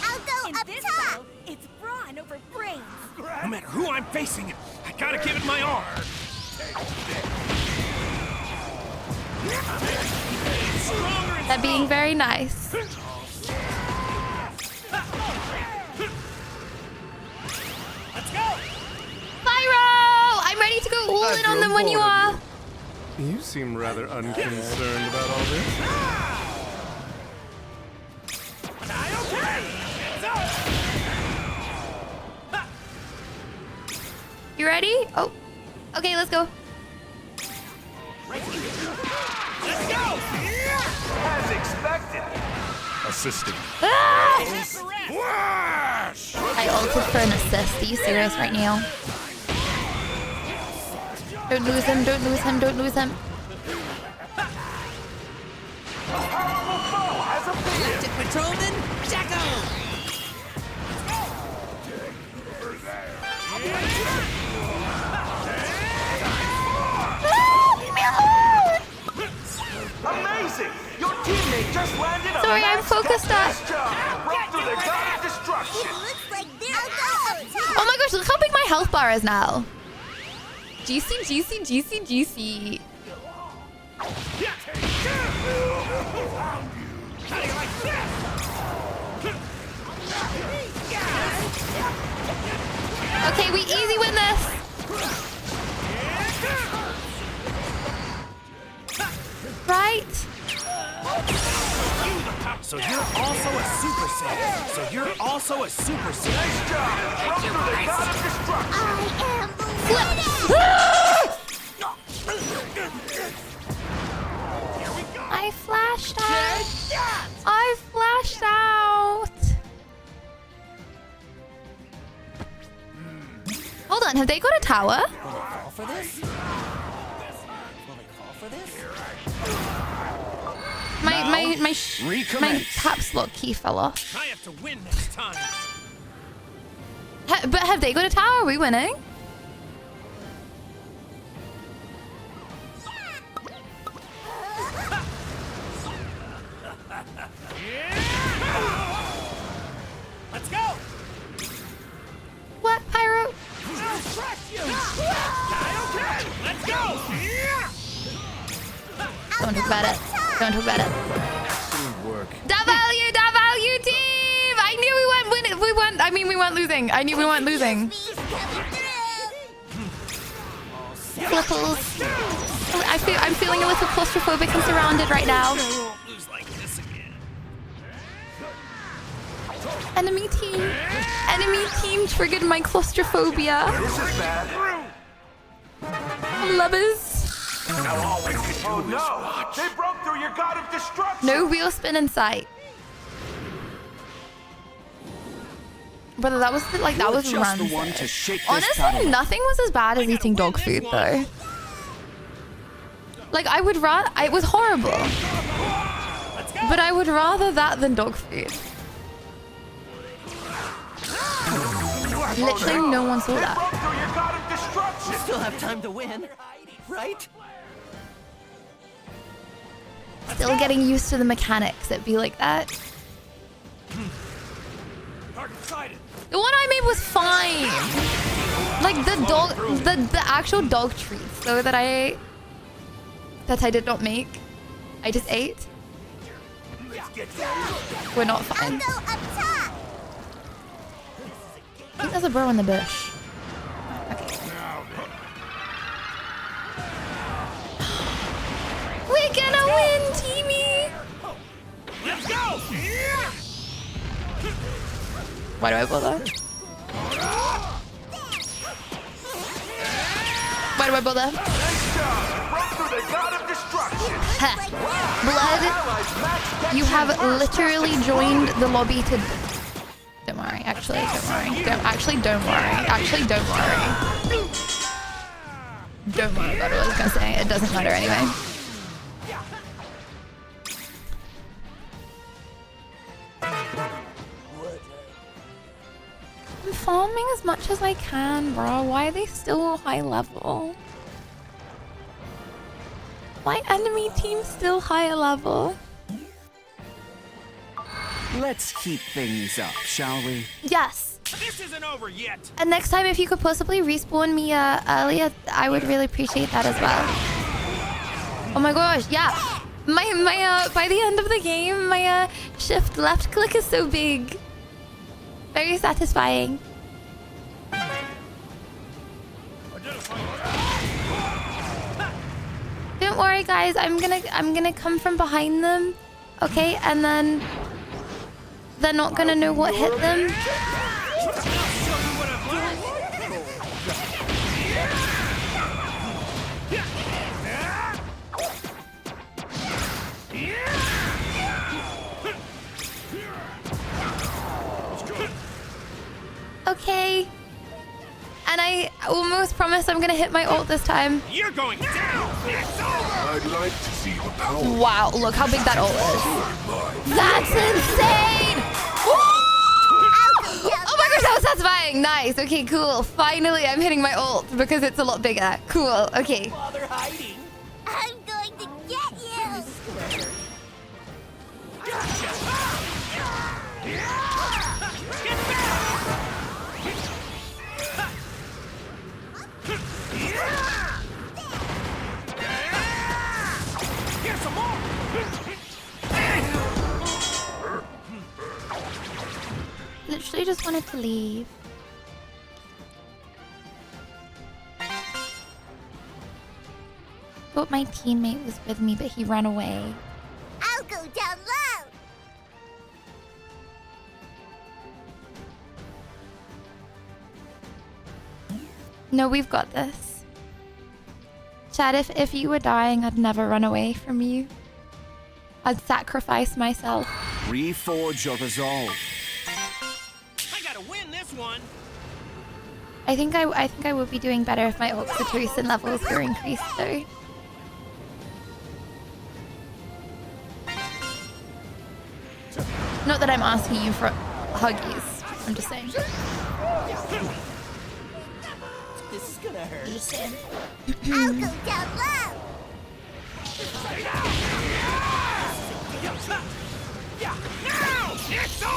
I'll go up top. It's brawn over brains. No matter who I'm facing, I gotta give it my all. They're being very nice. Let's go. Pyro! I'm ready to go all in on them when you are. You seem rather unconcerned about all this. You ready? Oh. Okay, let's go. Let's go. As expected. Assisting. Ah! Flash! I ulted for an assist. Are you serious right now? Don't lose him, don't lose him, don't lose him. Galactic Patrolman, Jacko! Leave me alone! Amazing! Your teammate just landed on Sorry, I'm focused up. Broke through the god of destruction. Looks like they'll go up top. Oh my gosh, look how big my health bar is now. Juicy, juicy, juicy, juicy. Okay, we easy win this. Right? So you're also a Super Saiyan. So you're also a Super Saiyan. Nice job. Broke through the god of destruction. I am the I flashed out. I flashed out. Hold on, have they got a tower? Will they fall for this? Will they fall for this? My caps lock key fell off. I have to win this time. But have they got a tower? Are we winning? Let's go. What, Pyro? I'll crush you. Okay, let's go. Don't talk about it. Don't talk about it. Excellent work. W team! I knew we weren't winning. We weren't losing. I knew we weren't losing. Flipples. I'm feeling a little claustrophobic and surrounded right now. Enemy team triggered my claustrophobia. This is bad. Lovers. Oh no! They broke through your god of destruction. No wheel spin in sight. Brother, that was like that was just the rancid. one to shake this Honestly, Cadillac. nothing was as bad as eating dog food though. Like I would rather, it was horrible. But I would rather that than dog food. Literally no one saw that. You still have time to win, right? Still getting used to the mechanics that be like that. The one I made was fine. Like the dog, the actual dog treats though that I did not make. I just ate. We're not fine. I think there's a bro in the bush. We're gonna win, teamie! Let's go! Why do I bother? Why do I bother? Ha. Blood, you have literally joined the lobby to... Don't worry, actually, don't worry. Don't worry. Actually, don't worry. Don't worry about what I was gonna say. It doesn't matter anyway. I'm farming as much as I can, bro. Why are they still high level? Why enemy team still higher level? Let's keep things up, shall we? Yes. This isn't over yet. And next time, if you could possibly respawn me earlier, I would really appreciate that as well. Oh my gosh, yeah. My by the end of the game, my shift left click is so big. Very satisfying. Don't worry, guys. I'm gonna come from behind them, okay? And then they're not gonna know what hit them. Okay. And I almost promise I'm gonna hit my ult this time. You're going down. I'd like to see the power. Wow, look how big that ult is. That's insane! Oh my gosh, that was satisfying. Nice. Okay, cool. Finally, I'm hitting my ult because it's a lot bigger. Cool. Okay. Bother hiding. I'm going to get you. Here's some more. Literally just wanted to leave. Thought my teammate was with me, but he ran away. I'll go down low. No, we've got this. Chad, if you were dying, I'd never run away from you. I'd sacrifice myself. Reforge your resolve. I gotta win this one. I think I would be doing better if my oxytocin levels were increased though. Not that I'm asking you for huggies. I'm just saying. This is gonna hurt. I'll go down low.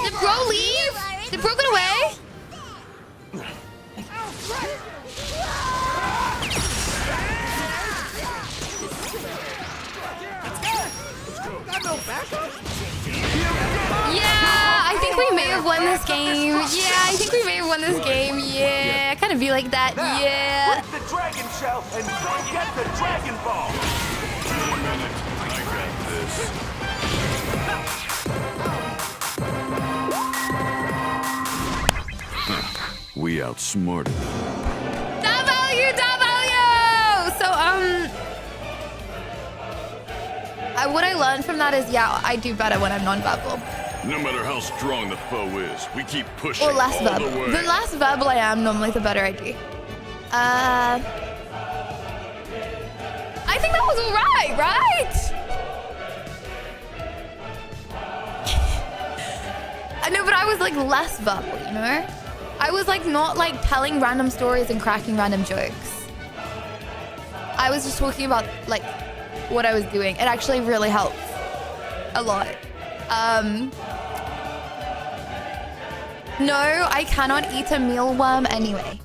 Did bro leave? Did bro get away? Yeah, I think we may have won this game. Yeah, I think we may have won this game. Yeah, I kind of be like that. Yeah. Break the dragon shell and don't get the Dragon Ball. Wait a minute. I got this. We outsmarted them. W. So what I learned from that is, yeah, I do better when I'm non-verbal. No matter how strong the foe is, we keep pushing Or less all verbal. the way. The less verbal I am, normally the better I do. I think that was alright, right? I know, but I was like less verbal, you know? I was like not like telling random stories and cracking random jokes. I was just talking about like what I was doing. It actually really helps a lot. No, I cannot eat a mealworm anyway.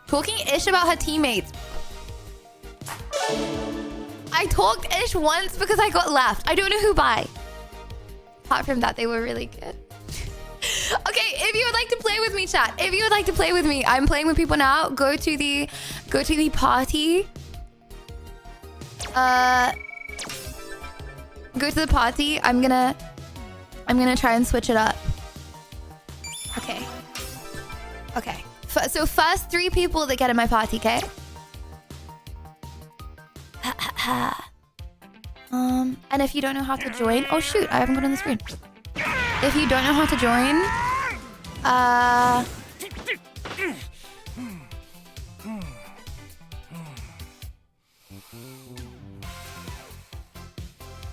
Talking ish about her teammates. I talked ish once because I got left. I don't know who by. Apart from that, they were really good. Okay, if you would like to play with me, chat. If you would like to play with me, I'm playing with people now. Go to the party. Go to the party. I'm gonna try and switch it up. Okay. Okay. So first 3 people that get in my party, okay? And if you don't know how to join, oh shoot, I haven't got on the screen. If you don't know how to join,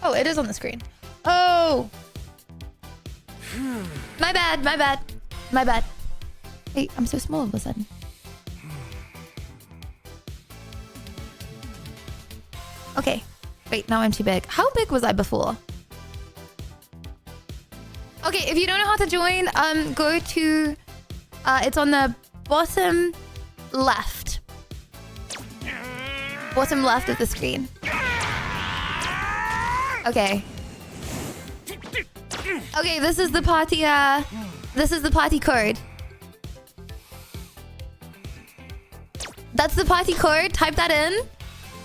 oh, it is on the screen. Oh, my bad. Wait, I'm so small all of a sudden. Okay. Wait, now I'm too big. How big was I before? Okay, if you don't know how to join, go to... it's on the bottom left. Bottom left of the screen. Okay. Okay, this is the party, this is the party code. That's the party code. Type that in.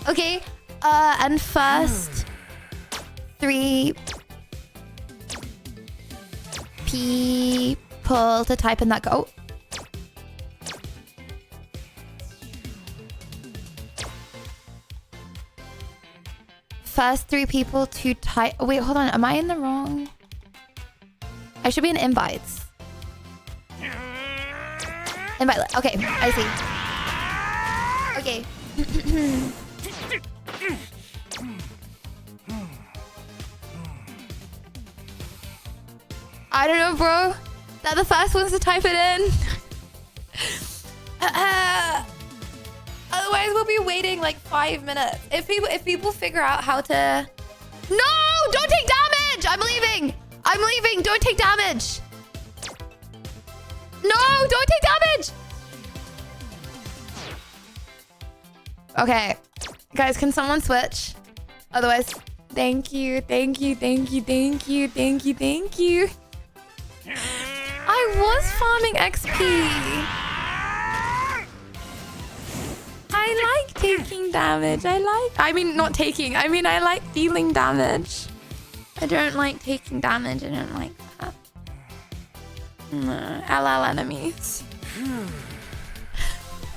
Okay. And first 3 people to type in that go. First 3 people to type. Oh, wait, hold on. Am I in the wrong? I should be in invites. Invite. Okay, I see. Okay. I don't know, bro. They're the first ones to type it in. Otherwise, we'll be waiting like 5 minutes. If people figure out how to... No! Don't take damage! I'm leaving! Don't take damage! No! Don't take damage! Okay. Guys, can someone switch? Otherwise, thank you. I was farming XP. I like taking damage. I like dealing damage. I don't like taking damage. I don't like that. LL enemies.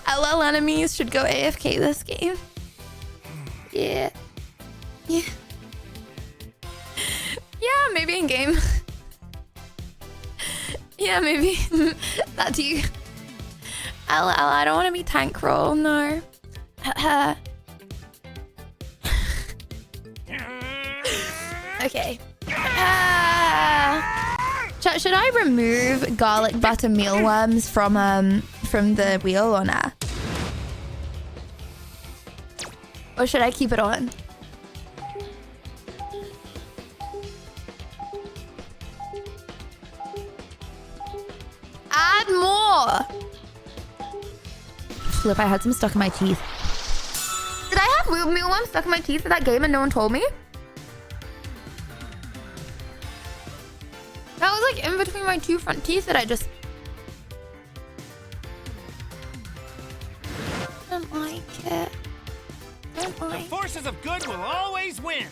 LL enemies should go AFK this game. Yeah. Yeah, maybe in game. Yeah, maybe. That too. I don't want to be tank roll, no. Okay. Should I remove garlic butter mealworms from the wheel or not? Or should I keep it on? Add more! Flip, I had some stuck in my teeth. Did I have mealworm stuck in my teeth for that game and no one told me? That was like in between my two front teeth that I just... don't like it. Don't like it. The forces of good will always win.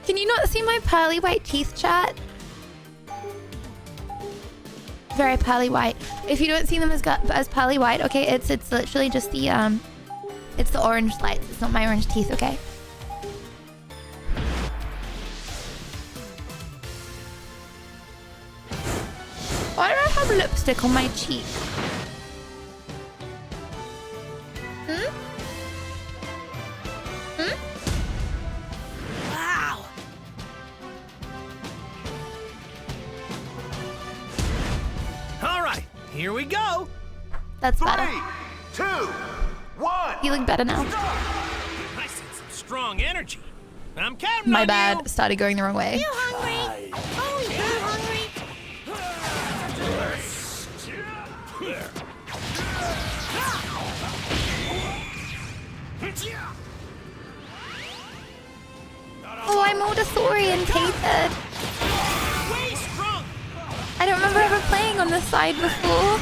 Can you not see my pearly white teeth, chat? Very pearly white. If you don't see them as pearly white, okay, it's literally just the it's the orange lights. It's not my orange teeth, okay? Why do I have lipstick on my cheek? Wow. All right, here we go. That's better. 3, 2, 1. You look better now. I sense some strong energy. I'm counting My on bad. you. Started going the wrong way. You hungry? Oh, you're hungry. Oh, I'm Modasaurian-tated. Way strong. I don't remember ever playing on this side before.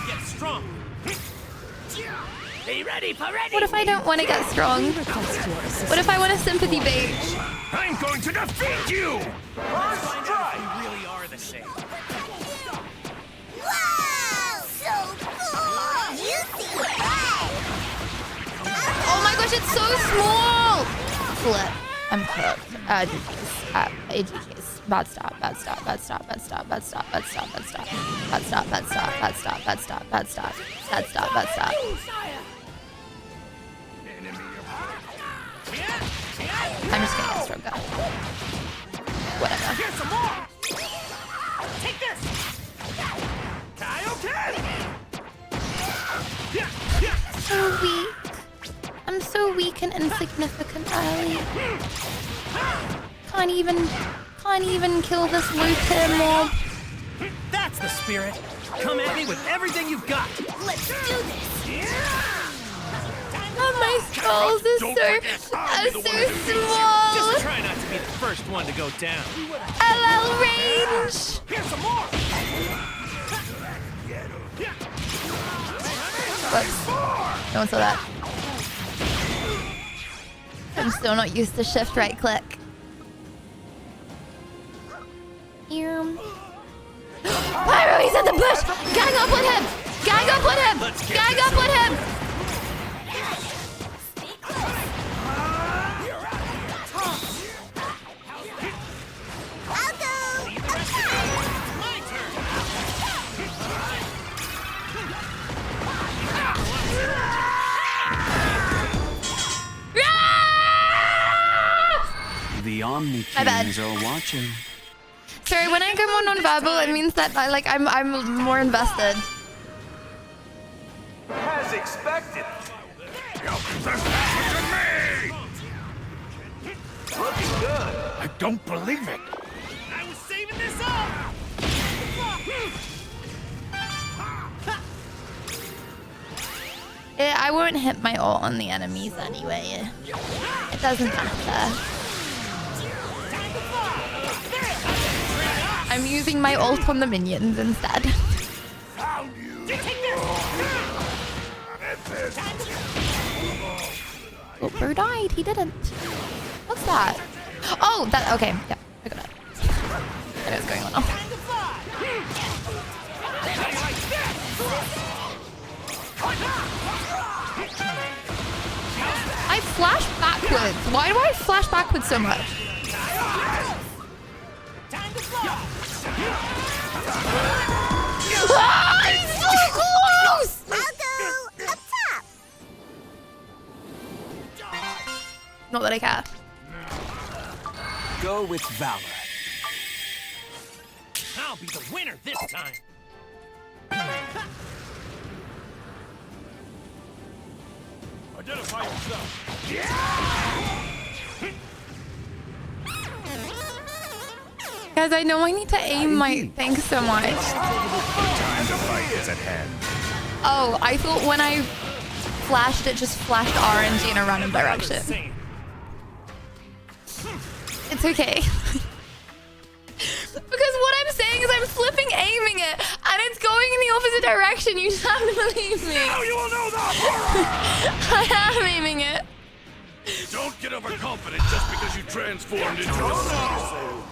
Get strong. Be ready for ready. What if I don't want to get strong? What if I want a sympathy bait? I'm going to defeat you! First strike. We really are the same. Wow! So cool! You see right! Oh my gosh, it's so small! Flip. I'm cooked. AGKs. Bad stop, bad stop, bad stop, bad stop, bad stop, bad stop, bad stop. Bad stop, bad stop, bad stop, bad stop, bad stop. Bad stop, bad stop. I'm just gonna get stronger. Whatever. Here's some more. Take this. Karaoke. So weak. I'm so weak and insignificant early. Can't even kill this low-tier mob. That's the spirit. Come at me with everything you've got. Let's do this! Oh, my skulls are so small. Just try not to be the first one to go down. LL range. Here's some more. Whoops. No one saw that. I'm still not used to shift right click. Pyro, he's in the bush! Gang up on him! Gang up on him! Gang up on him! I'll go! My turn. The Omni My bad. Kings are watching. Sorry, when I go more non-verbal, it means that I'm more invested. As expected. Looking good. I don't believe it. I was saving this up. I won't hit my ult on the enemies anyway. It doesn't matter. I'm using my ult on the minions instead. Oh, bro died. He didn't. What's that? Oh, that. Okay. Yeah, I got it. I know what's going on now. I flash backwards. Why do I flash backwards so much? Ah, he's so close! I'll go up top! Not that I care. Go with valor. I'll be the winner this time. Identify yourself. Guys, I know I need to aim my... Thanks so much. Time to fight is at hand. Oh, I thought when I flashed, it just flashed RNG in a random direction. It's okay. Because what I'm saying is I'm flipping aiming it, and it's going in the opposite direction. You just have to believe me. Now you will know that. I am aiming it. Don't get overconfident just because you transformed into a soul.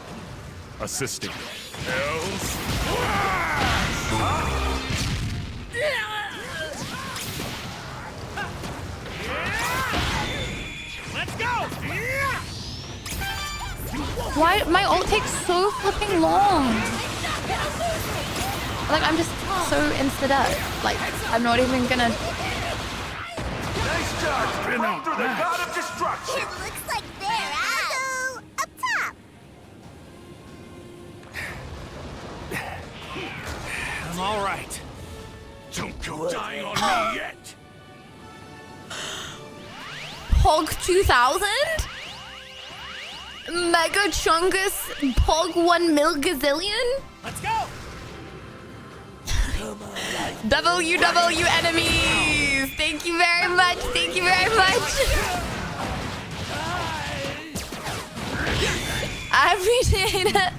Assisting. Else. Let's go! Why my ult takes so flipping long? Like I'm just so insta-dead. Like I'm not even gonna. Nice job! Burnout, the god of destruction. It looks like they're out. Up top. I'm all right. Don't go dying on me yet. Pog 2000? Mega Chungus Pog 1 mil gazillion? Let's go! WW enemies! Thank you very much! Thank you very much! I appreciate it!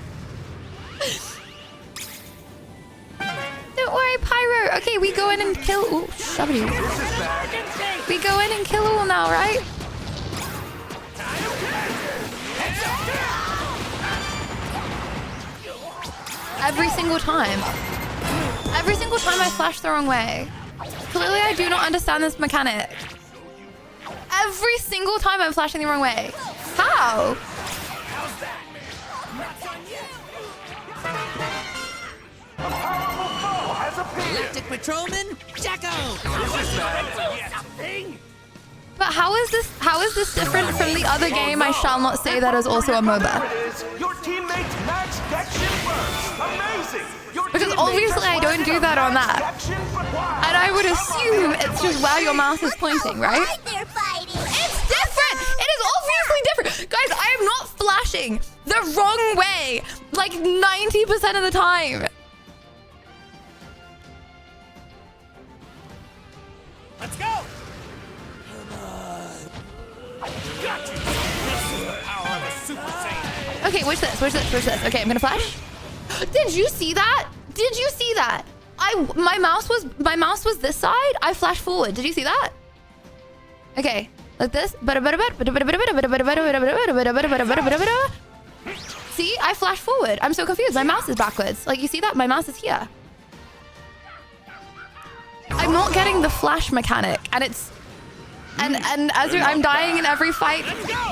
Don't worry, Pyro! Okay, we go in and kill... Ooh, W. We go in and kill all now, right? Every single time. Every single time I flash the wrong way. Clearly I do not understand this mechanic. Every single time I'm flashing the wrong way. How? Galactic Patrolman, Jacko! But how is this different from the other game I shall not say that is also a MOBA? Your teammates match detection first. Amazing! Because obviously I don't do that on that. And I would assume it's just where your mouse is pointing, right? It's different! It is obviously different! Guys, I am not flashing the wrong way like 90% of the time. Let's go! Got you! This is the power of a Super Saiyan. Okay, watch this, watch this, watch this. Okay, I'm gonna flash. Did you see that? Did you see that? My mouse was this side. I flashed forward. Did you see that? Okay, like this. See, I flashed forward. I'm so confused. My mouse is backwards. Like you see that? My mouse is here. I'm not getting the flash mechanic, and it's and as I'm dying in every fight,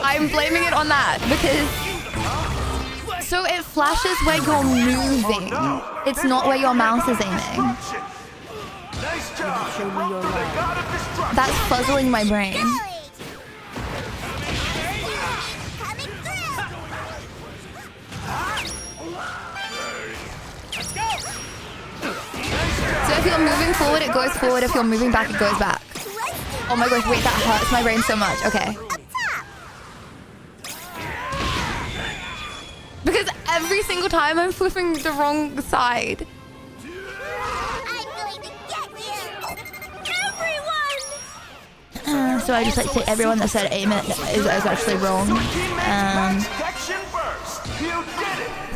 I'm blaming it on that because. So it flashes where you're moving. It's not where your mouse is aiming. That's puzzling my brain. So if you're moving forward, it goes forward. If you're moving back, it goes back. Oh my gosh, wait, that hurts my brain so much. Okay. Because every single time I'm flipping the wrong side. I'm going to get you! Everyone! So I just like say everyone that said aim it is actually wrong.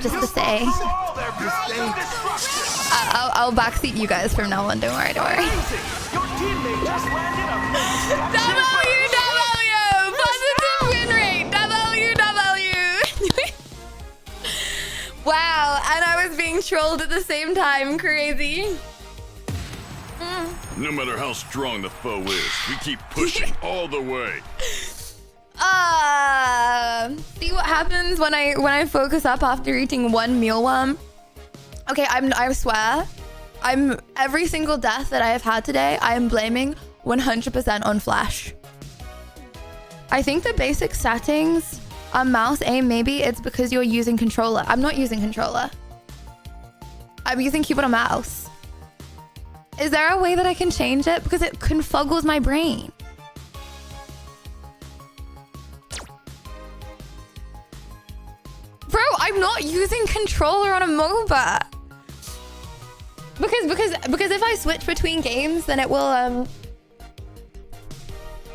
Just to say. I'll backseat you guys from now on. Don't worry, don't worry. WW! Positive win rate! WW! Wow, and I was being trolled at the same time. Crazy. No matter how strong the foe is, we keep pushing all the way. See what happens when I focus up after eating one mealworm? Okay, I swear, every single death that I have had today, I am blaming 100% on Flash. I think the basic settings are mouse aim. Maybe it's because you're using controller. I'm not using controller. I'm using keyboard and mouse. Is there a way that I can change it? Because it confuggles my brain. Bro, I'm not using controller on a MOBA. Because if I switch between games, then it will,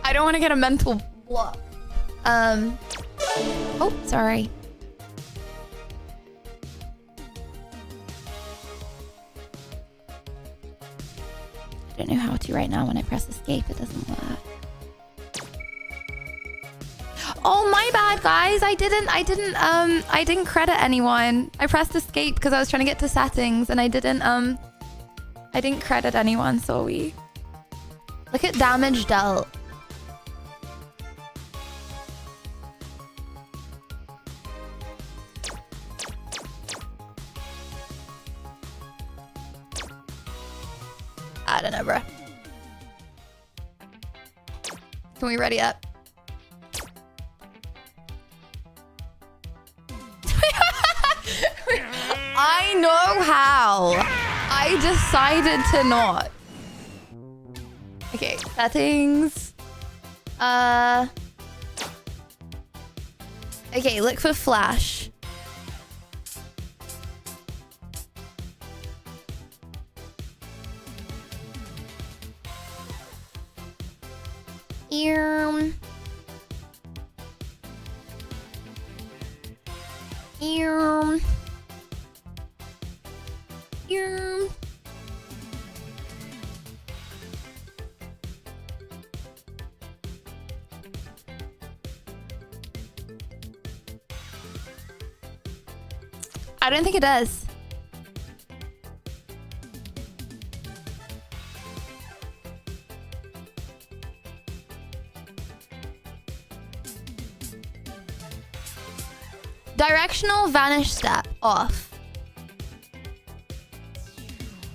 I don't want to get a mental block. Oh, sorry. I don't know how to right now. When I press escape, it doesn't work. Oh, my bad, guys. I didn't credit anyone. I pressed escape because I was trying to get to settings and I didn't credit anyone, sorry. Look at damage dealt. I don't know, bro. Can we ready up? I know how. I decided to not. Okay, settings. Okay, look for flash. I don't think it does. Directional vanish step off.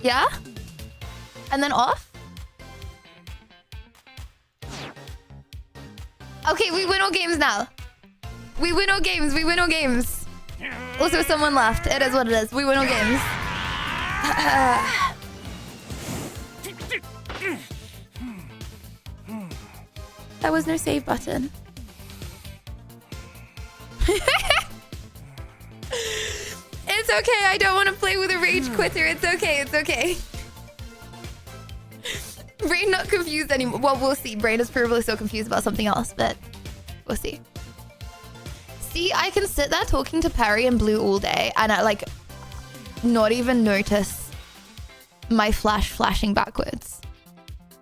Yeah? And then off? Okay, we win all games now. We win all games. We win all games. Also, someone left. It is what it is. We win all games. There was no save button. It's okay. I don't want to play with a rage quitter. It's okay. It's okay. Brain not confused anymore. Well, we'll see. Brain is probably so confused about something else, but we'll see. See, I can sit there talking to Perry and Blue all day and I like not even notice my flash flashing backwards.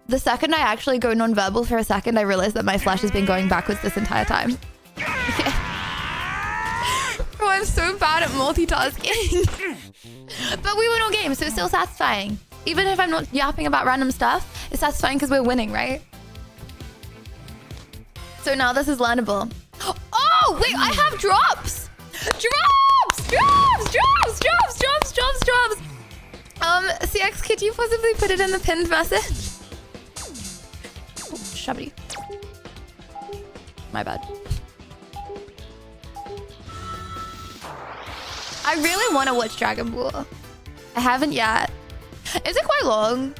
The second I actually go non-verbal for a second, I realize that my flash has been going backwards this entire time. Okay. Oh, I'm so bad at multitasking. But we win all games, so it's still satisfying. Even if I'm not yapping about random stuff, it's satisfying because we're winning, right? So now this is learnable. Oh, wait, I have drops! Drops! CX, could you possibly put it in the pinned message? Oh, shabby. My bad. I really want to watch Dragonball. I haven't yet. Is it quite long?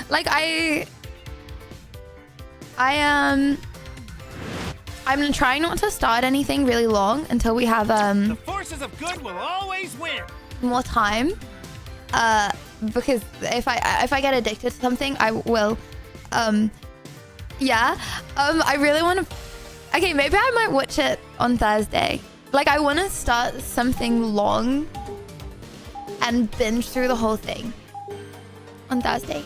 Like I'm trying not to start anything really long until we have the forces of good will always win. More time. Because if I get addicted to something, I will. Yeah. I really want to. Okay, maybe I might watch it on Thursday. Like I want to start something long and binge through the whole thing on Thursday,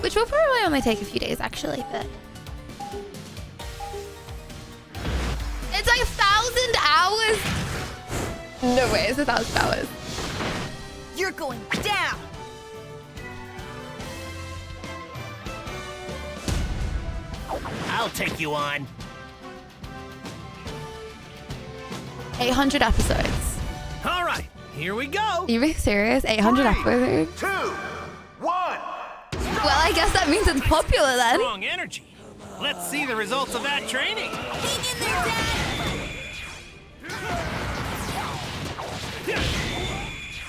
which will probably only take a few days actually, but. It's like 1,000 hours. No way, it's 1,000 hours. You're going down. I'll take you on. 800 episodes. All right, here we go. Are you being serious? 800 episodes? 2, 1, Well, I guess that means it's popular then. Strong energy. Let's see the results of that training.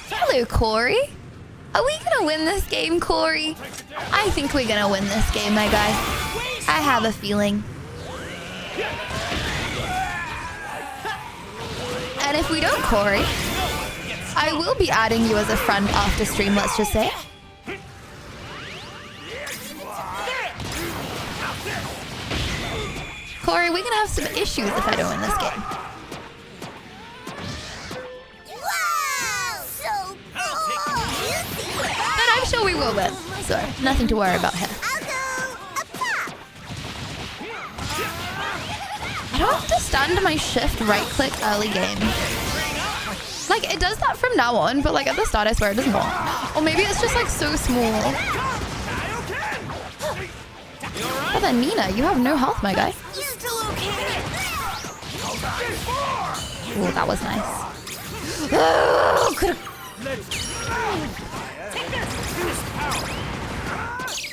Hello, Corey. Are we gonna win this game, Corey? I think we're gonna win this game, my guy. I have a feeling. And if we don't, Corey, I will be adding you as a friend after stream, let's just say. Corey, we're gonna have some issues if I don't win this game. Wow! So cool! But I'm sure we will win. So, nothing to worry about here. I don't understand my shift right click early game. Like, it does that from now on, but like at the start I swear it does not. Or maybe it's just like so small. But then Nina, you have no health, my guy. Oh, that was nice. Oh, could've...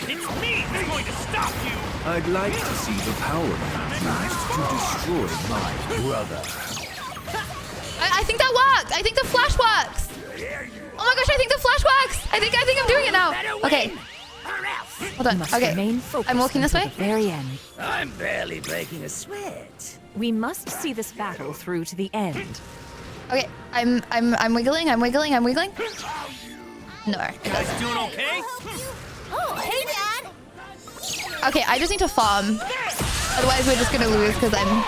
It's me who's going to stop you. I'd like to see the power used to destroy my brother. I think that worked. I think the flash works. Oh my gosh, I think the flash works. I think I'm doing it now. Okay. Hold on. Okay. I'm walking this way. Very end. I'm barely breaking a sweat. We must see this battle through to the end. Okay. I'm wiggling. I'm wiggling. I'm wiggling. No, it doesn't. Doing okay? Oh, hey, Dad. Okay, I just need to farm. Otherwise, we're just gonna lose because I'm...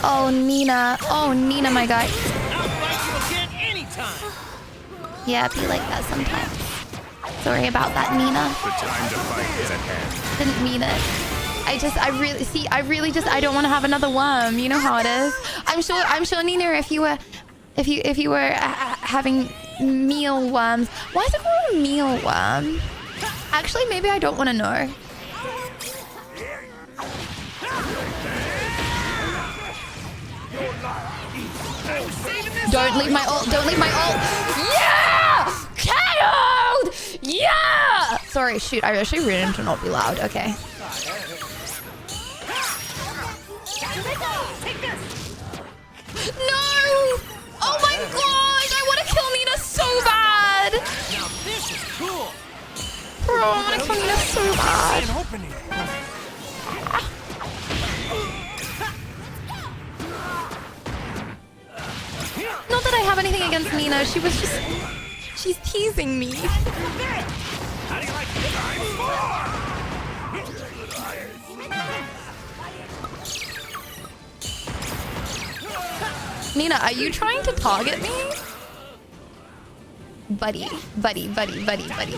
Oh, Nina. Oh, Nina, my guy. Yeah, be like that sometimes. Sorry about that, Nina. The time to fight is at hand. Didn't mean it. I don't want to have another worm. You know how it is. I'm sure, Nina, if you were having mealworms. Why is it called a mealworm? Actually, maybe I don't want to know. Don't leave my ult. Don't leave my ult. Yeah! KO'd! Yeah! Sorry, shoot. I actually ran to not be loud. Okay. No! Oh my god! I want to kill Nina so bad! Now this is cool. Bro, I want to kill Nina so bad. Not that I have anything against Nina. She was just... She's teasing me. Nina, are you trying to target me? Buddy. Buddy. Buddy. Buddy. Buddy. Buddy.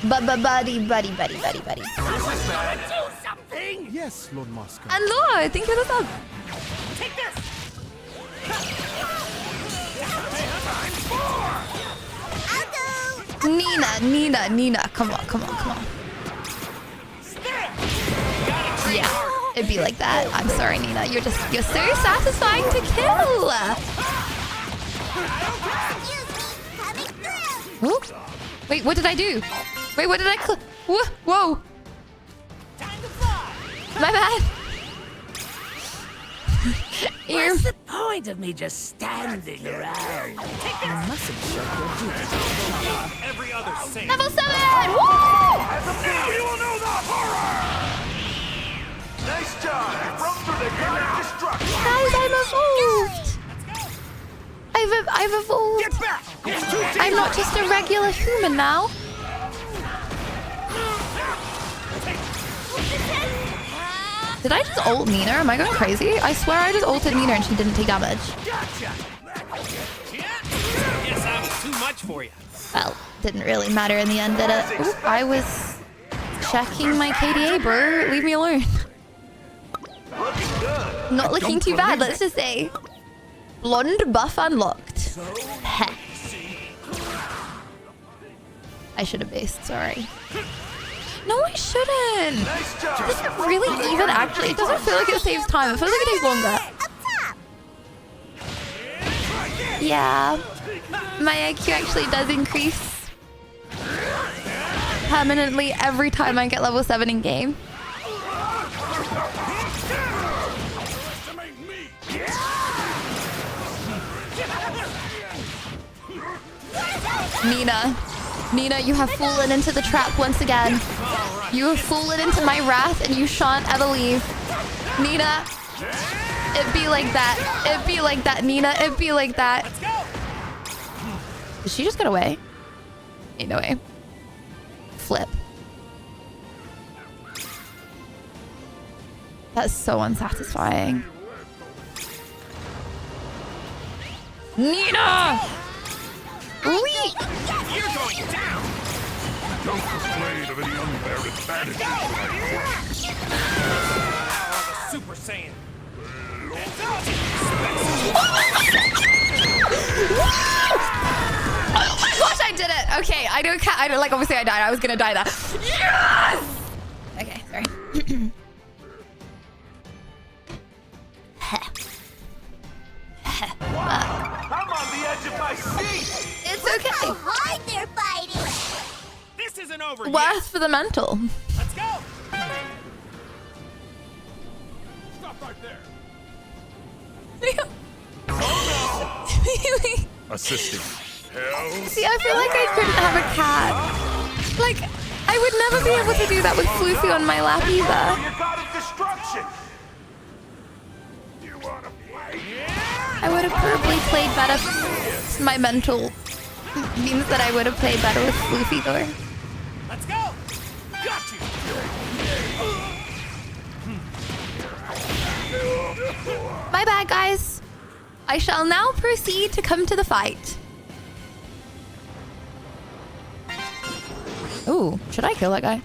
Buddy. Buddy. Do something! Yes, Lord Moscow. And Lord, thank you for the sub. Take this! Nina. Come on. Yeah, it'd be like that. I'm sorry, Nina. You're so satisfying to kill. Ooh. Wait, what did I do? Wait, what did I click? Whoa. My bad. What's the point of me just standing around? You mustn't shirk your duty. Every other saint. Level 7! Woo! Now you will know the horror! Nice job! You broke through the guard of destruction! Guys, I've evolved. Get back! I'm not just a regular human now. Did I just ult Nina? Am I going crazy? I swear I just ulted Nina and she didn't take damage. Gotcha! Guess I was too much for you. Well, didn't really matter in the end, did it? Ooh, I was checking my KDA, bro. Leave me alone. Not looking too bad, let's just say. Blonde buff unlocked. Heh. I should have based, sorry. No, I shouldn't. Does it really even actually? It doesn't feel like it saves time. It feels like it takes longer. Yeah. My IQ actually does increase. permanently every time I get level 7 in game. Nina, you have fallen into the trap once again. You have fallen into my wrath and you shan't ever leave. Nina, it be like that. It be like that, Nina. It be like that. Did she just get away? Ain't no way. Flip. That's so unsatisfying. Nina! Wee! You're going down! Don't complain of any unmerited advantages. Super Saiyan. Oh my gosh, I did it! Okay, I don't like, obviously I died. I was gonna die there. Yes! Okay, sorry. I'm on the edge of my seat! It's okay. How hard they're fighting! This isn't over yet. Worth for the mental. Let's go! Stop right there. Assisting. Hell. See, I feel like I couldn't have a cat. Like, I would never be able to do that with Floofy on my lap either. You're god of destruction! You wanna play? I would have probably played better. My mental means that I would have played better with Floofy though. Let's go! Got you! My bad, guys. I shall now proceed to come to the fight. Ooh, should I kill that guy?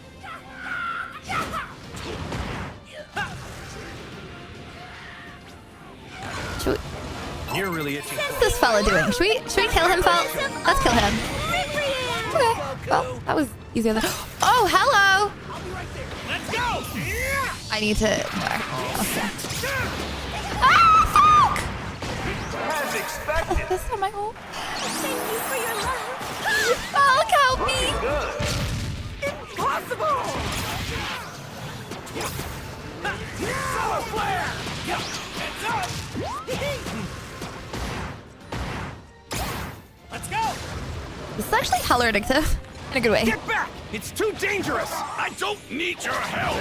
Should we... You're really itching. What's this fella doing? Should we kill him, fella? Let's kill him. Okay. Well, that was easier than... Oh, hello! I'll be right there. Let's go! I need to... Okay. As expected. This is my home. Thank you for your love. Oh, help me! Good. Impossible! Solar flare! Heads up! Let's go! This is actually hella addictive. In a good way. Get back! It's too dangerous! I don't need your help.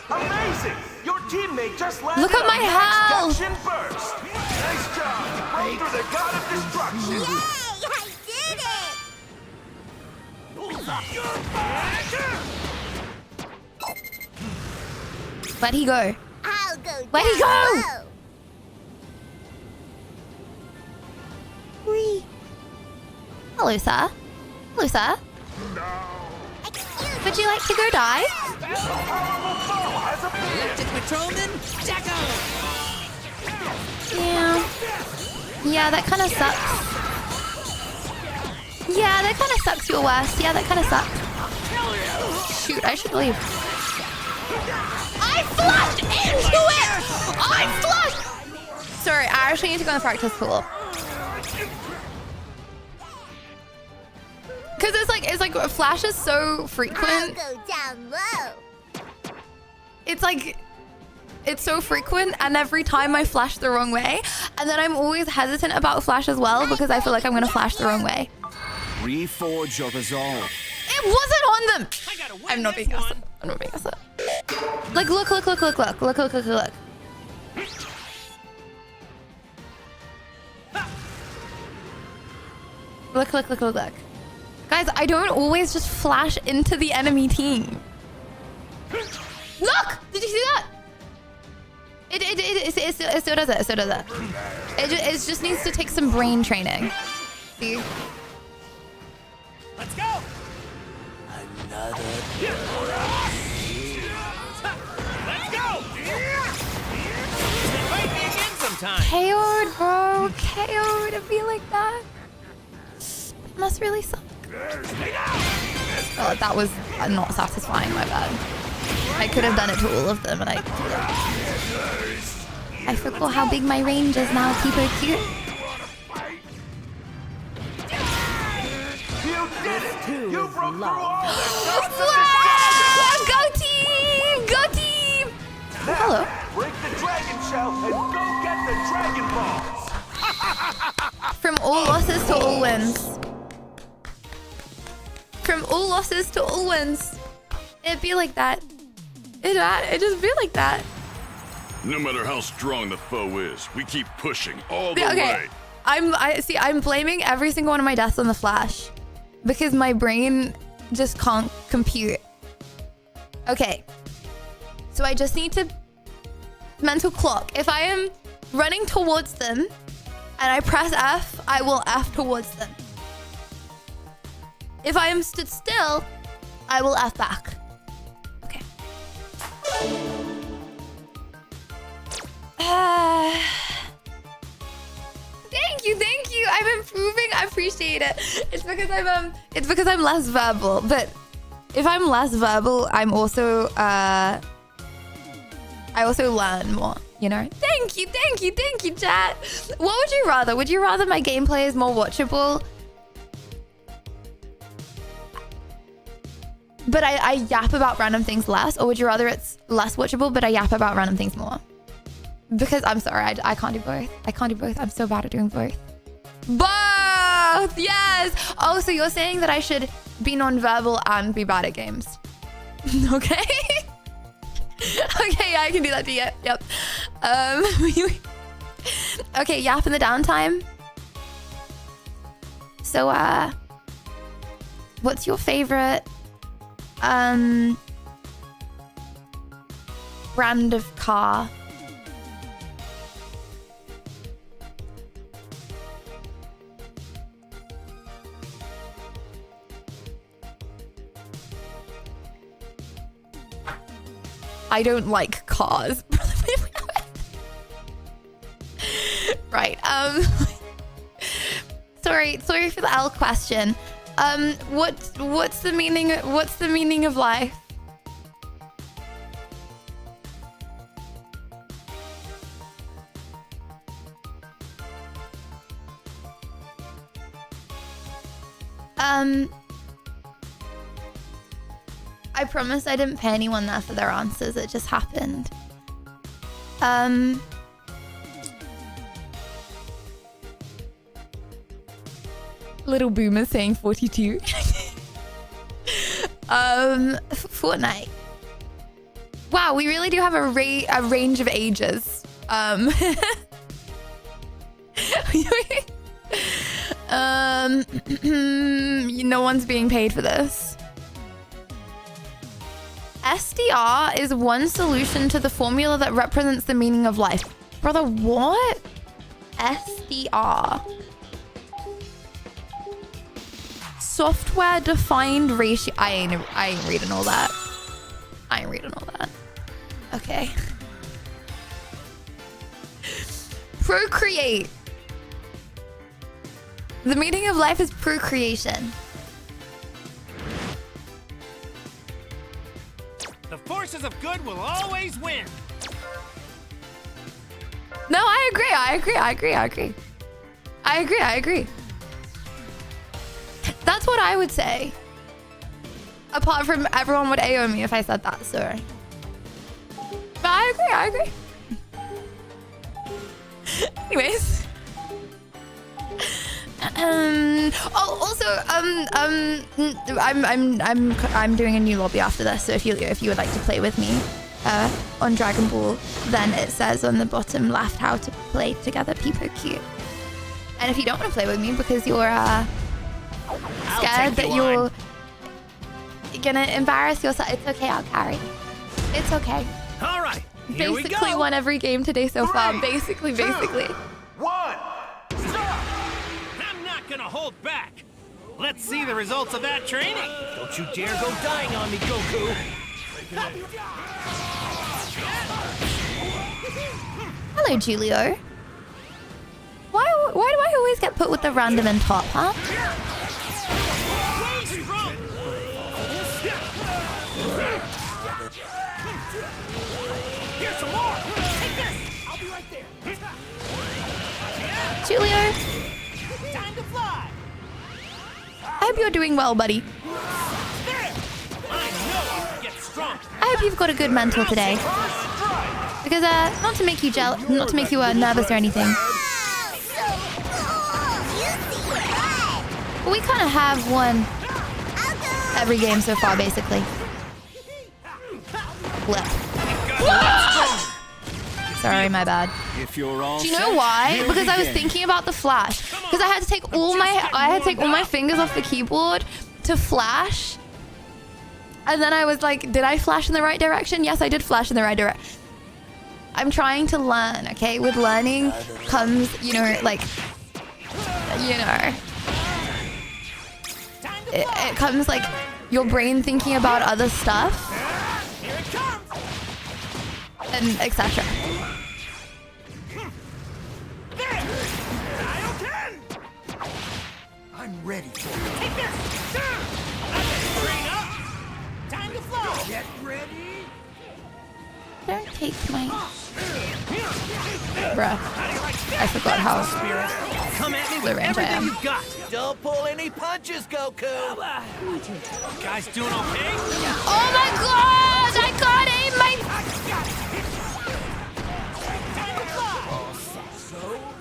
Amazing! Your teammate just landed Look at my health! Action burst! Nice job! Right through the god of destruction! Yay! I did it! Where'd he go? I'll go. Where'd he go? Wee. Hello, sir. Hello, sir. Would you like to go die? Electric Patrolman, Jacko! Yeah. Yeah, that kind of sucks. Yeah, that kind of sucks your worst. Yeah, that kind of sucks. Shoot, I should leave. I flushed into it! I flushed! Sorry, I actually need to go in the practice pool. Because it's like Flash is so frequent. I'll go down low. It's so frequent, and every time I flash the wrong way, and then I'm always hesitant about Flash as well because I feel like I'm gonna flash the wrong way. Reforge your resolve. It wasn't on them. I'm not being gaslit. I'm not being gaslit. Like, look. Look. Guys, I don't always just flash into the enemy team. Look! Did you see that? It still does it. It still does it. It just needs to take some brain training. See? Let's go! Let's go! Fight me again sometime. KO'd, bro. KO'd to be like that. It must really suck. Oh, that was not satisfying, my bad. I could have done it to all of them, and I forgot how big my range is now, people. Cute. You broke through all Go team! Go team! Hello. Break the dragon shell and go get the Dragon Balls. From all losses to all wins. From all losses to all wins. It'd be like that. It just be like that. No matter how strong the foe is, we keep pushing all the way. I'm blaming every single one of my deaths on the Flash because my brain just can't compute. Okay. So I just need to mental clock. If I am running towards them and I press F, I will F towards them. If I am stood still, I will F back. Okay. Thank you. I'm improving. I appreciate it. It's because I'm less verbal. But if I'm less verbal, I also learn more, you know? Thank you, chat. What would you rather? Would you rather my gameplay is more watchable, but I yap about random things less? Or would you rather it's less watchable, but I yap about random things more? Because I'm sorry, I can't do both. I'm so bad at doing both. Both! Yes! Oh, so you're saying that I should be non-verbal and be bad at games. Okay. Okay, yeah, I can do that to you. Yep. Okay, yap in the downtime. So, what's your favorite brand of car? I don't like cars. Right. Sorry for the L question. What's the meaning of life? I promise I didn't pay anyone there for their answers. It just happened. Little boomer saying 42. Fortnite. Wow, we really do have a range of ages. No one's being paid for this. SDR is one solution to the formula that represents the meaning of life. Brother, what? SDR. Software defined ratio. I ain't reading all that. Okay. Procreate. The meaning of life is procreation. The forces of good will always win. No, I agree. That's what I would say. Apart from everyone would AO me if I said that, sorry. But I agree. Anyways. I'm doing a new lobby after this, so if you would like to play with me on Dragonball, then it says on the bottom left how to play together people cute. And if you don't want to play with me because you're scared that you're gonna embarrass yourself, it's okay, I'll carry. It's okay. All right, here we Basically go. won every game today so far. Basically. 1. I'm not gonna hold back. Let's see the results of that training. Don't you dare go dying on me, Goku. Hello, Julio. Why do I always get put with the random and top, huh? Here's some more. Take this. I'll be right there. Julio. Time to fly. I hope you're doing well, buddy. I hope you've got a good mental today. Because not to make you not to make you nervous or anything. But we kind of have won every game so far, basically. Sorry, my bad. If you're all Do you know why? Because I was thinking about the flash. Because I had to take all my fingers off the keyboard to flash. And then I was like, did I flash in the right direction? Yes, I did flash in the right direction. I'm trying to learn, okay? With learning comes, you know, like, you know, it comes like your brain thinking about other stuff and etc. I'm ready. Take this! Train up! Time to flow! Get ready! Don't take my... Bruh. I forgot how Come at me low with range I everything am. you've got! Don't pull any punches, Goku! Guys doing okay? Oh my god! I can't aim my...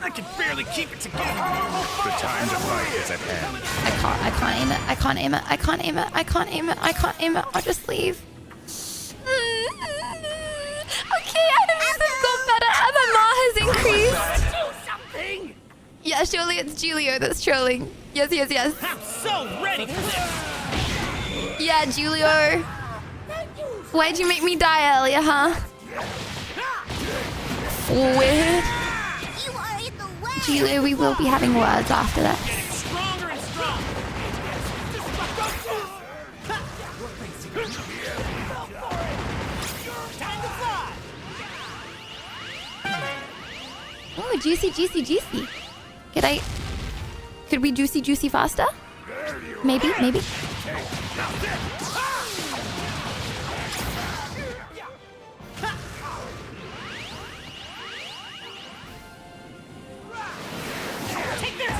I can barely keep it together. The time to fight is at hand. I can't aim it. I can't aim it. I can't aim it. I can't aim it. I can't aim it. I'll just leave. Okay, enemies have got better. MMR has increased. Do something! Yeah, surely it's Julio that's trolling. Yes, yes, yes. I'm so ready for this! Yeah, Julio. Why'd you make me die earlier, huh? Weird. Julio, we will be having words after that. Stronger and stronger! Time to fly! Oh, juicy, juicy, juicy. Could we juicy faster? Maybe, maybe. Take this!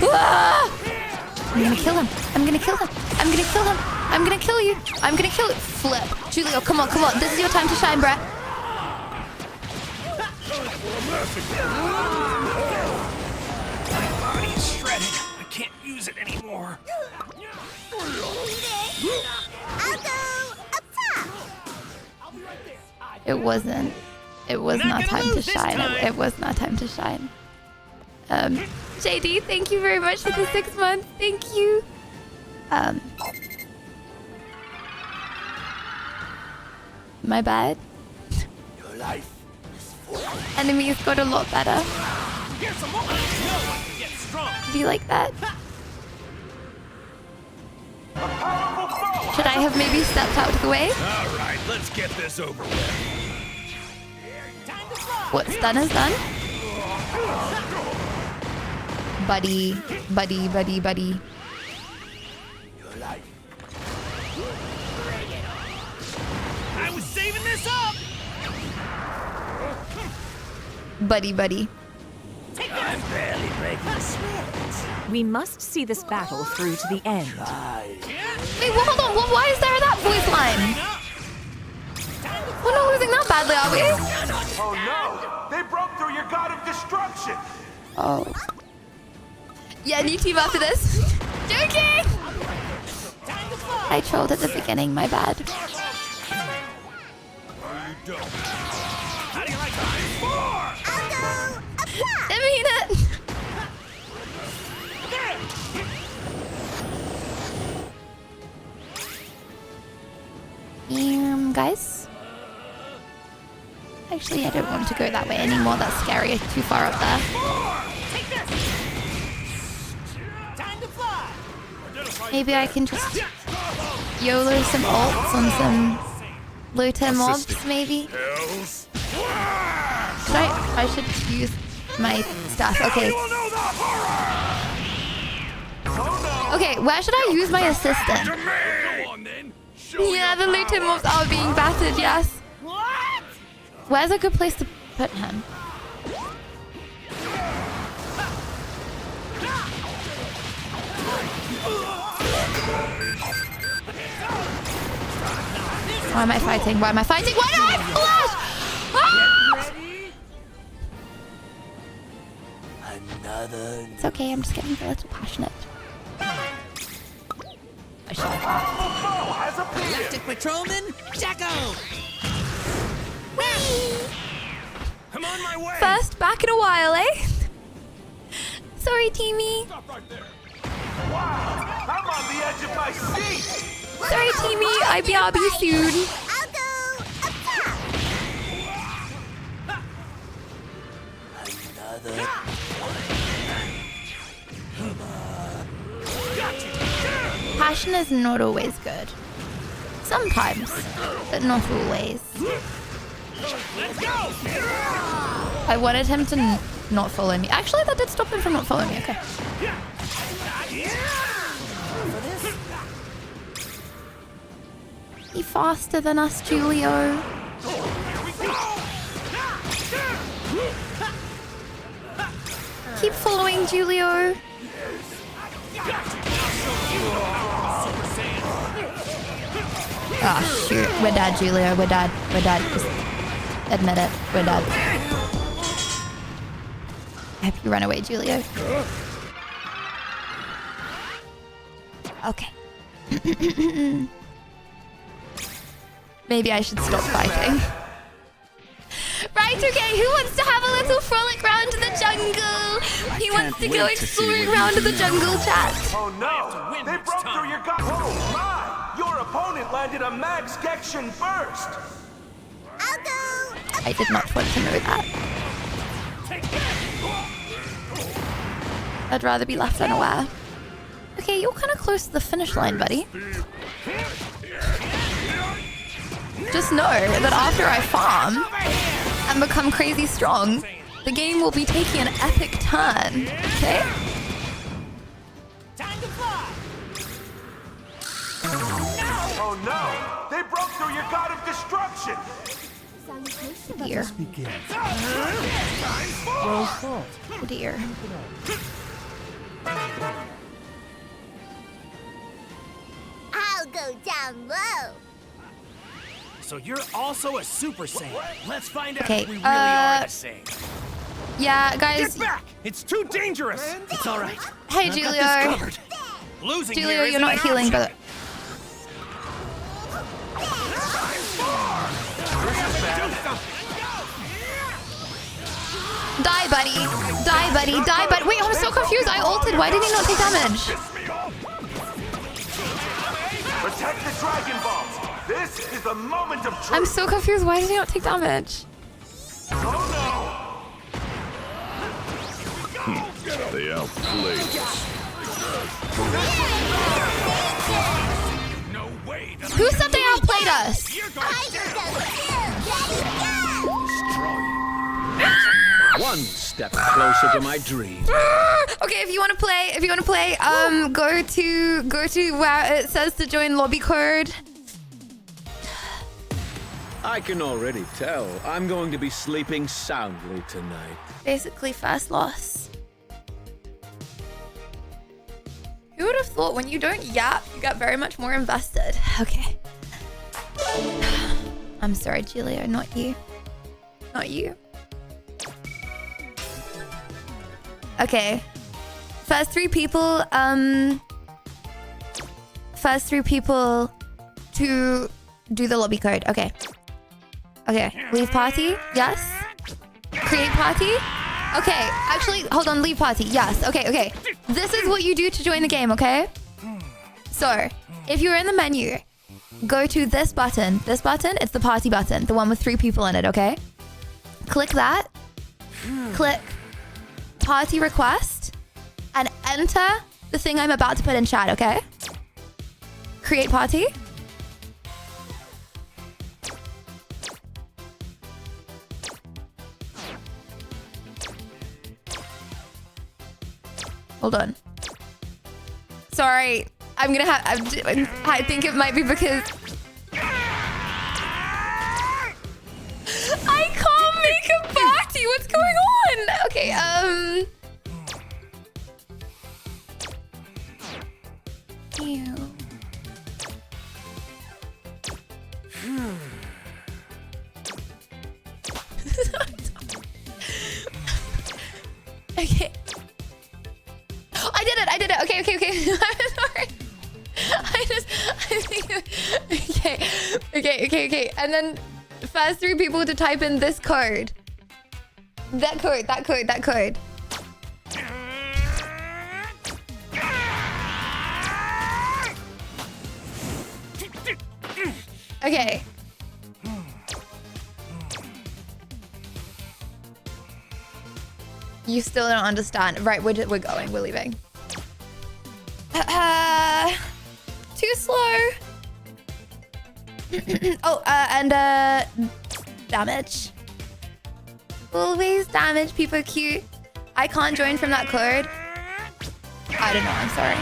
Ah! I'm gonna kill him. I'm gonna kill him. I'm gonna kill him. I'm gonna kill you. I'm gonna kill it. Flip. Julio, come on, come on. This is your time to shine, bruh. My body is shredded. I can't use it anymore. It wasn't. It was not time to shine. It was not time to shine. JD, thank you very much for the 6 months. Thank you. My bad. Your life Enemies got a lot better. Here's some more. No one can get strong. Be like that. Should I have maybe stepped out of the way? All right, let's get this over with. What's done is done. Buddy, buddy, buddy, buddy. Your life. I was saving this up. Buddy, buddy. I'm barely breaking a sweat. We must see this battle through to the end. Wait, well, hold on. Well, why is there that voice line? We're not losing that badly, are we? Oh no! They broke through your god of destruction! Oh. Yeah, new team after this. Joking! I trolled at the beginning, my bad. How do you like that? I mean it. Guys? Actually, I don't want to go that way anymore. That's scary. It's too far up there. Maybe I can just YOLO some ults on some low tier mobs, maybe? I should use my stuff. Okay. Okay, where should I use my assistant? Yeah, the Luton mobs are being battered, yes. What? Where's a good place to put him? Why am I fighting? Why am I fighting? Why do I flash? Ah! Another. It's okay, I'm just getting a little passionate. I should have. Galactic Patrolman, Jacko! I'm on my way! First back in a while, eh? Sorry, Teamy. Stop right there. Wow, I'm on the edge of my seat. Sorry, Teamy. IBRB soon. I'll go up top. Another. Passion is not always good. Sometimes, but not always. Let's go! I wanted him to not follow me. Actually, that did stop him from not following me. Okay. He faster than us, Julio. Keep following Julio. Oh shoot, we're dead, Julio. We're dead. We're dead. Just admit it. We're dead. I hope you run away, Julio. Okay. Maybe I should stop fighting. Right, okay, who wants to have a little frolic round to the jungle? He wants to go exploring round to the jungle, chat. Oh no, they broke through your gut. Oh my, your opponent landed a max Gection burst. I'll go. I did not want to know that. I'd rather be left unaware. Okay, you're kind of close to the finish line, buddy. Just know that after I farm and become crazy strong, the game will be taking an epic turn, okay? Time to fly! Oh no, they broke through your god of destruction. Dear. Oh dear. I'll go down low. So you're also a Super Saiyan. Let's find out Okay, if we really are the same. Yeah, guys. Get back! It's too dangerous! It's alright. Hey, I've got Julio. this covered. Losing Julio, here you're not isn't an healing, option. but... Die, buddy. Die, buddy. Die, buddy. Wait, I'm so confused. I ulted. Why did he not take damage? Protect the Dragon Balls. This is the moment of truth. I'm so confused. Why did he not take damage? Oh They outplayed us. No way. Who said they outplayed us? One step closer to my dream. Okay, if you want to play, go to where it says to join lobby code. I can already tell I'm going to be sleeping soundly tonight. Basically, first loss. Who would have thought when you don't yap, you get very much more invested? Okay. I'm sorry, Julio, not you. Not you. Okay. First three people to do the lobby code. Okay. Okay. Leave party. Yes. Create party. Okay. Actually, hold on. Leave party. Yes. Okay. Okay. This is what you do to join the game. Okay. So, if you're in the menu, go to this button. This button. It's the party button. The one with 3 people in it. Okay. Click that. Click party request and enter the thing I'm about to put in chat. Okay. Create party. Hold on. Sorry. I'm gonna have. I think it might be because I can't make it back to you. What's going on? Okay. Ew. Okay. I did it. Okay. I'm sorry. Okay. And then first 3 people to type in this code. That code. Okay. You still don't understand. Right, we're going. We're leaving. Too slow. Damage. Always damage. People are cute. I can't join from that code. I don't know. I'm sorry.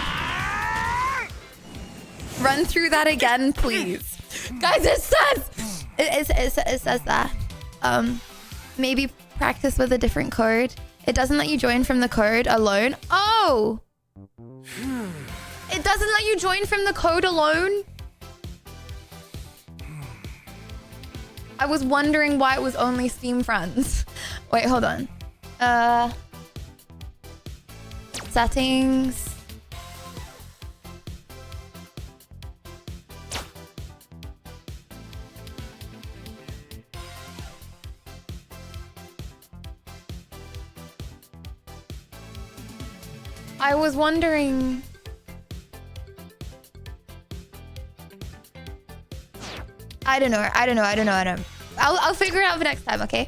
Run through that again, please. Guys, it says that. Maybe practice with a different code. It doesn't let you join from the code alone. Oh! It doesn't let you join from the code alone? I was wondering why it was only Steam friends. Wait, hold on. Settings. I was wondering. I don't know. I'll figure it out for next time, okay?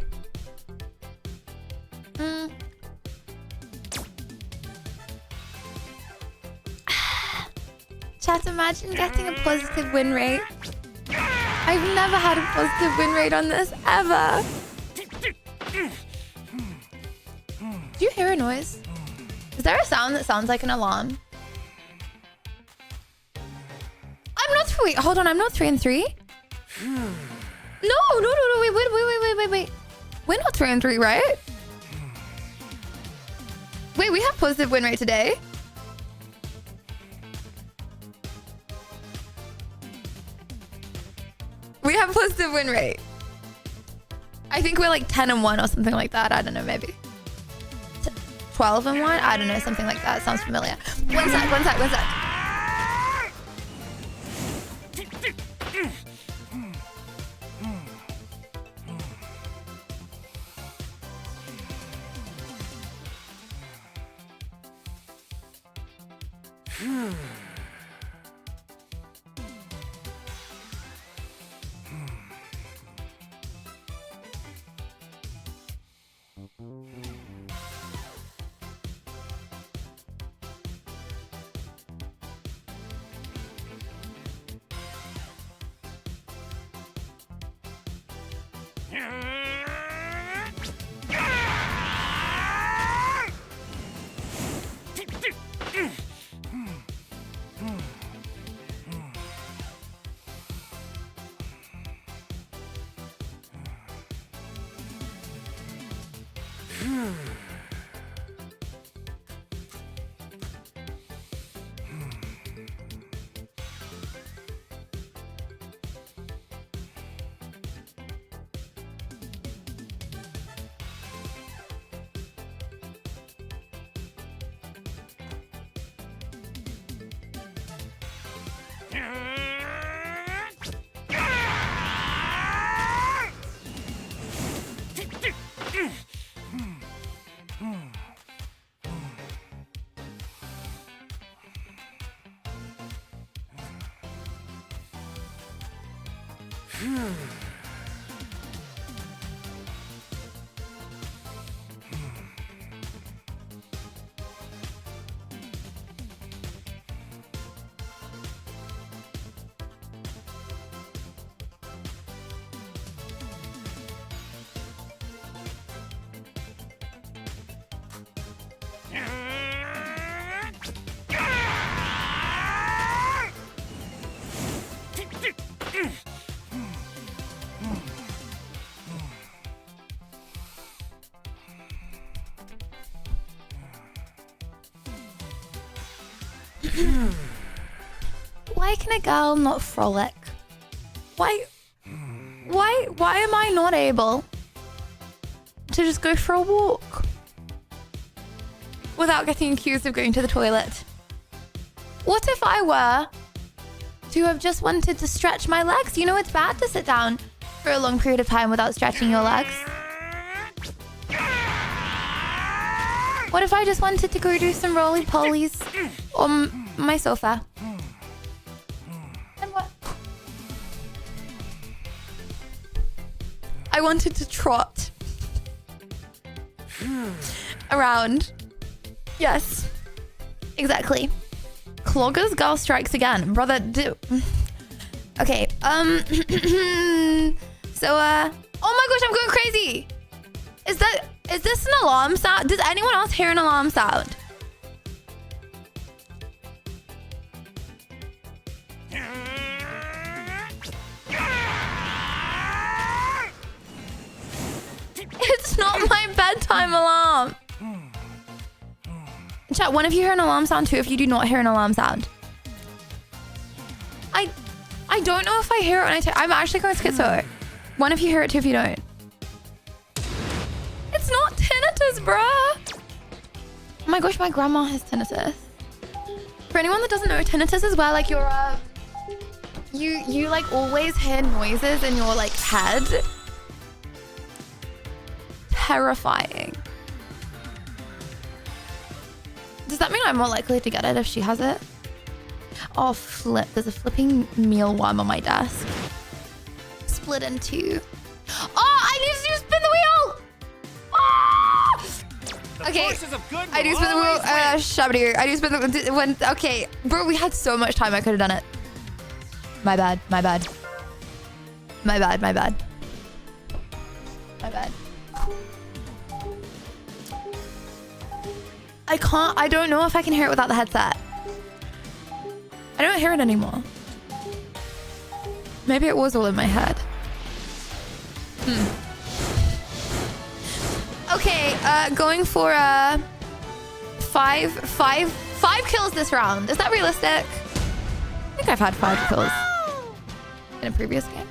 Chat, imagine getting a positive win rate. I've never had a positive win rate on this, ever. Do you hear a noise? Is there a sound that sounds like an alarm? I'm not 3. Hold on, I'm not 3 and 3. No, wait. We're not 3 and 3, right? Wait, we have positive win rate today. We have positive win rate. I think we're like 10 and 1 or something like that. I don't know, maybe 12 and 1. I don't know, something like that. Sounds familiar. One sec. Why can a girl not frolic? Why am I not able to just go for a walk without getting accused of going to the toilet? What if I were to have just wanted to stretch my legs? You know, it's bad to sit down for a long period of time without stretching your legs. What if I just wanted to go do some roly-polies on my sofa? And what? I wanted to trot around. Yes, exactly. Cloggers, girl strikes again. Brother, okay, so, oh my gosh, I'm going crazy. Is this an alarm sound? Does anyone else hear an alarm sound? It's not my bedtime alarm. Chat, one of you hear an alarm sound, two if you do not hear an alarm sound. I don't know if I hear it when I'm actually going schizo. One of you hear it, two if you don't. It's not tinnitus, bruh. Oh my gosh, my grandma has tinnitus. For anyone that doesn't know, tinnitus is where like you're you like always hear noises in your like head. Terrifying. Does that mean I'm more likely to get it if she has it? Oh, flip. There's a flipping mealworm on my desk. Split in two. Oh, I need to spin the wheel! Oh! Okay, I do spin the wheel. Shabadoo. I do spin the when. Okay, bro, we had so much time. I could have done it. My bad. My bad. My bad. My bad. My bad. I can't. I don't know if I can hear it without the headset. I don't hear it anymore. Maybe it was all in my head. Okay, going for five kills this round. Is that realistic? I think I've had 5 kills in a previous game.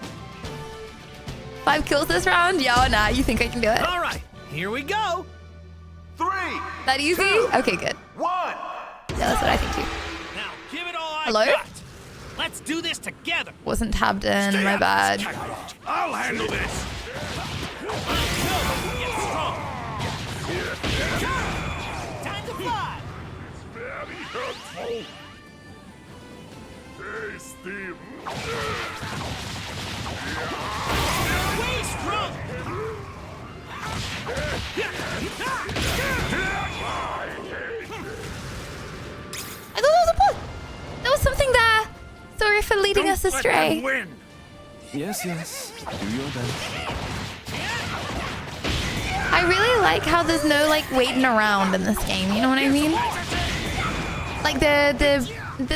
5 kills this round? Yeah or nah? You think I can do it? All right, here we go. 3. That easy? 2, okay, good. 1. Yeah, that's what I think too. Now give it all I Hello? got. Let's do this together. Wasn't tabbed in. My bad. I'll handle this. Get strong. Time to fly. Very hurtful. Tasty. Way strong. I thought that was a pull. There was something there. Sorry for leading us astray. Yes, yes. Do your best. I really like how there's no like waiting around in this game. You know what I mean? Like the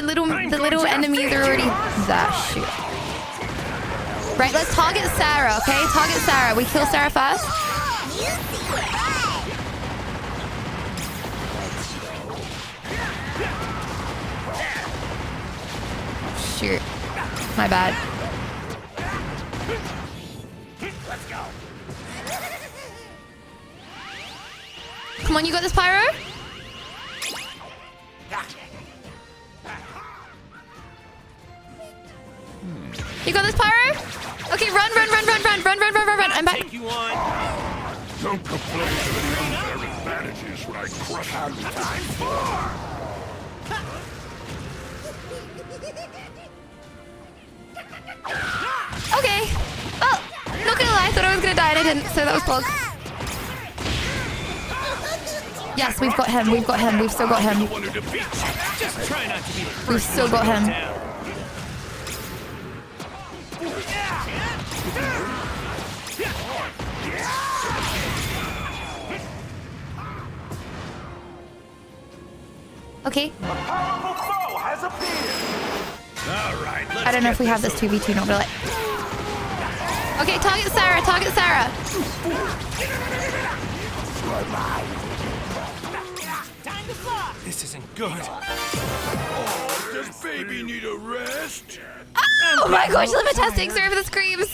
little enemies are already there. Shoot. Right, let's target Sarah. Okay, target Sarah. We kill Sarah first. Shoot. My bad. Let's go. Come on, you got this, Pyro? You got this, Pyro? Okay, run. I'm back. Don't complain of any unfair advantages when I crush you. Okay. Well, not gonna lie, I thought I was gonna die and I didn't, so that was close. Yes, we've got him. We've still got him. We've still got him. Okay. I don't know if we have this 2v2, not really. Okay, target Sarah, Time to fly. This This isn't good. Oh, does baby need a rest? Oh my gosh, limit testing, sorry for the screams.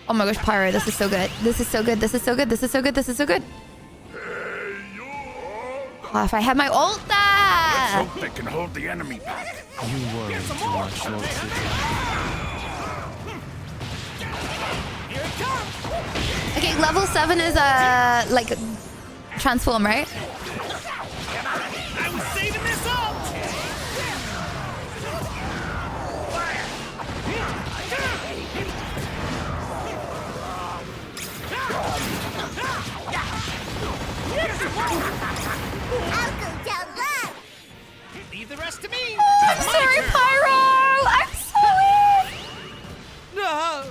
Oh my gosh, Pyro, this is so good. This is so good, this is so good, this is so good, this is so good. Oh, if I had my ult there! Let's hope they can hold the enemy back. You worry too much, Locusts. Okay, level 7 is like transform, right? I was saving this up. I'll go down low. Leave the rest to me. Oh, I'm sorry, Pyro! I'm sorry! No.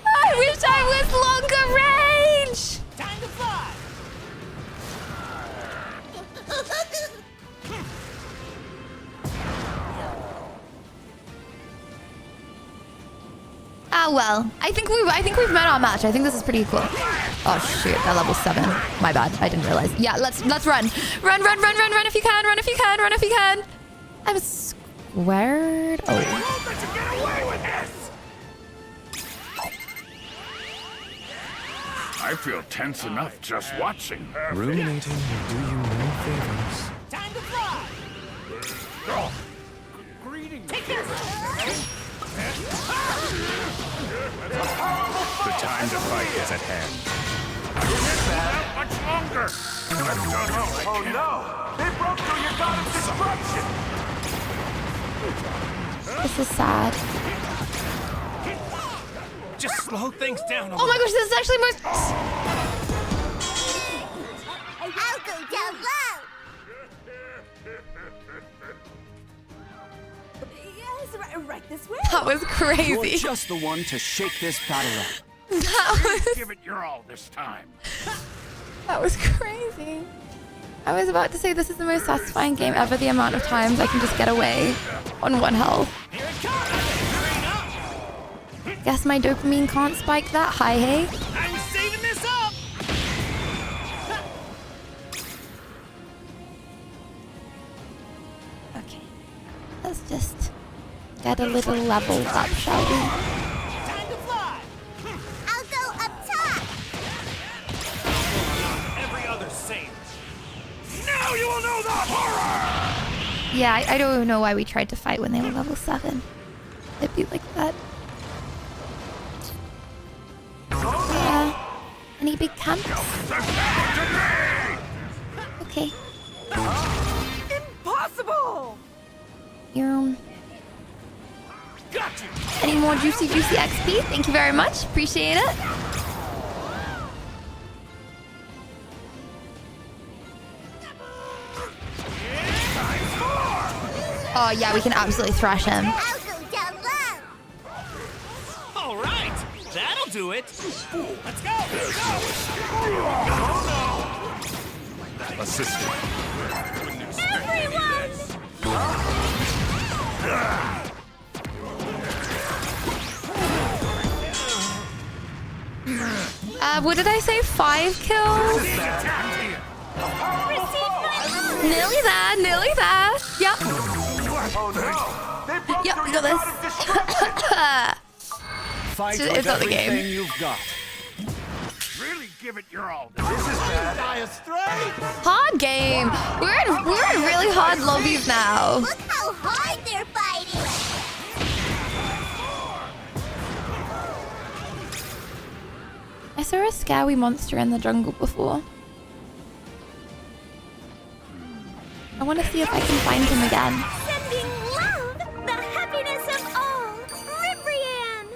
I wish I was longer range! Time to fly. Ah well, I think we've met our match. I think this is pretty cool. Oh shoot, that level 7. My bad, I didn't realize. Yeah, let's run. Run if you can, run if you can, run if you can. I'm squared. Oh. I feel tense enough just watching. Ruminating will do you no favors. Time to fly. Greetings. Take this. The time to fight is at hand. Not much longer. I've done all I can. No! They broke through your god of destruction! This is sad. Just slow things down. Oh my gosh, this is actually more... I'll go down low. Yes, right this way. That was crazy. You're just the one to shake this battle up. Give it your all this time. That was crazy. I was about to say this is the most satisfying game ever, the amount of times I can just get away on 1 health. Guess my dopamine can't spike that high, hey? I was saving this up. Okay. Let's just get a little leveled up, shall we? Time to fly. I'll go up top. Every other saint. Now you will know the horror. Yeah, I don't even know why we tried to fight when they were level 7. It'd be like that. Any big camps? Okay. Impossible! Any more juicy XP? Thank you very much. Appreciate it. Oh yeah, we can absolutely thrash him. I'll go down low. All right, that'll do it. Let's go. Assistant. Everyone! What did I say? 5 kills? Nearly there, nearly there. Yep. Yep, we got this. Fight It's with not the game. everything you've got. Really give it your all. This is bad. Hard game. We're in really hard lobbies now. Look how hard they're fighting. I saw a scary monster in the jungle before. I want to see if I can find him again. Sending love, the happiness of all. Ribrian.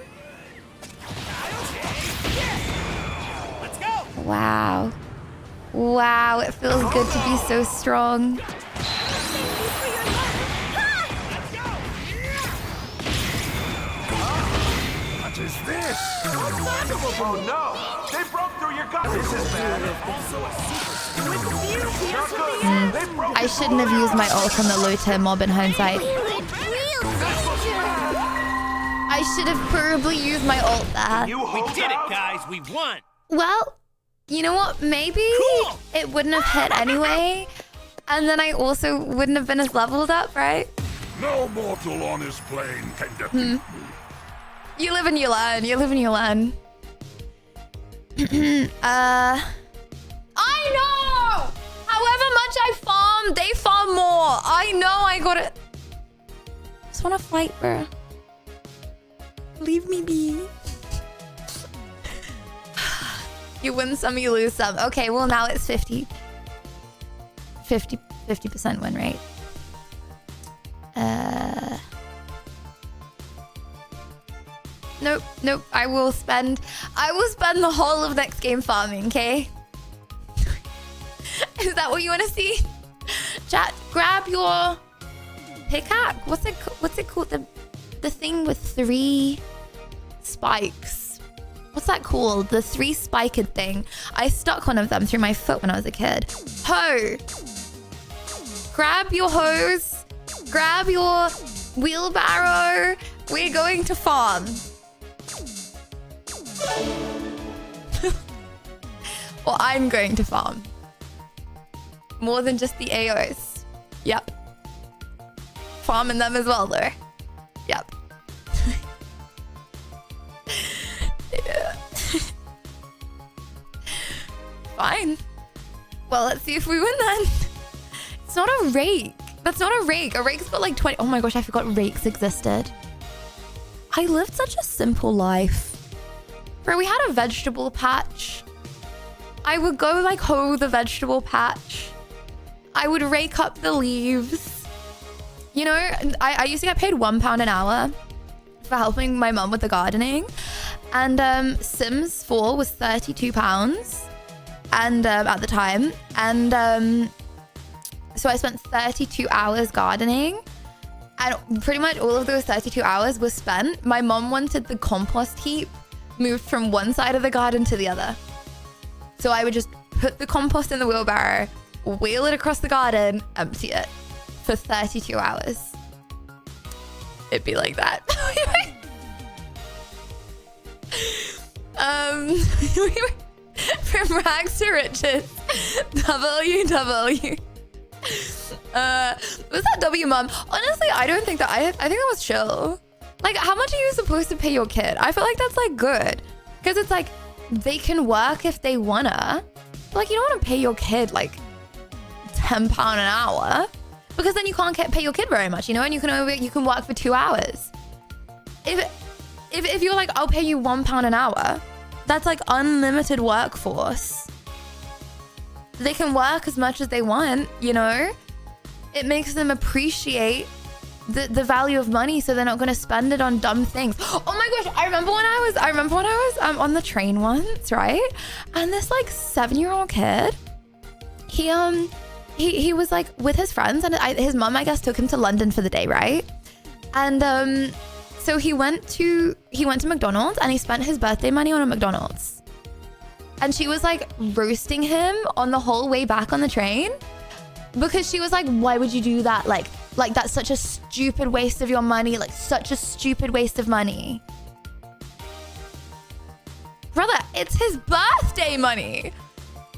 Let's go. Wow. Wow, it feels good to be so strong. What is this? Oh no! They broke through your god. This is bad. I shouldn't have used my ult on the Lota mob in hindsight. Real danger. I I should have probably used my ult there. We did it, guys. We won. Well, you know what? Maybe it wouldn't have hit anyway. And then I also wouldn't have been as leveled up, right? No mortal on this plane can defeat me. You live and you learn. You live and you learn. I know! However much I farm, they farm more. I know I got it. Just want to fight, bro. Leave me be. You win some, you lose some. Okay, well now it's 50% win rate. Nope. I will spend the whole of next game farming, okay? Is that what you want to see? Chat, grab your pickaxe. What's it called? The thing with 3 spikes. What's that called? The 3 spiked thing. I stuck one of them through my foot when I was a kid. Hoe. Grab your hose. Grab your wheelbarrow. We're going to farm. Well, I'm going to farm. More than just the AOs. Yep. Farming them as well, though. Yep. Yeah. Fine. Well, let's see if we win then. It's not a rake. That's not a rake. A rake's got like 20. Oh my gosh, I forgot rakes existed. I lived such a simple life. Bro, we had a vegetable patch. I would go like hoe the vegetable patch. I would rake up the leaves. You know, I used to get paid £1 an hour for helping my mum with the gardening. And Sims 4 was £32 and at the time. And so I spent 32 hours gardening. And pretty much all of those 32 hours was spent. My mum wanted the compost heap moved from one side of the garden to the other. So I would just put the compost in the wheelbarrow, wheel it across the garden, empty it for 32 hours. It'd be like that. From rags to riches. WW. Was that W, mum? Honestly, I don't think that. I think that was chill. Like, how much are you supposed to pay your kid? I feel like that's like good, because it's like they can work if they wanna. But, like, you don't want to pay your kid like £10 an hour, because then you can't pay your kid very much, you know, and you can work for 2 hours. If you're like, I'll pay you £1 an hour, that's like unlimited workforce. They can work as much as they want, you know. It makes them appreciate the value of money, so they're not going to spend it on dumb things. Oh my gosh, I remember when I was on the train once, right? And this like 7-year-old kid, he was like with his friends, and his mum, I guess, took him to London for the day, right? And so he went to McDonald's, and he spent his birthday money on a McDonald's. And she was like roasting him on the whole way back on the train, because she was like, why would you do that? Like that's such a stupid waste of your money. Like, such a stupid waste of money. Brother, it's his birthday money.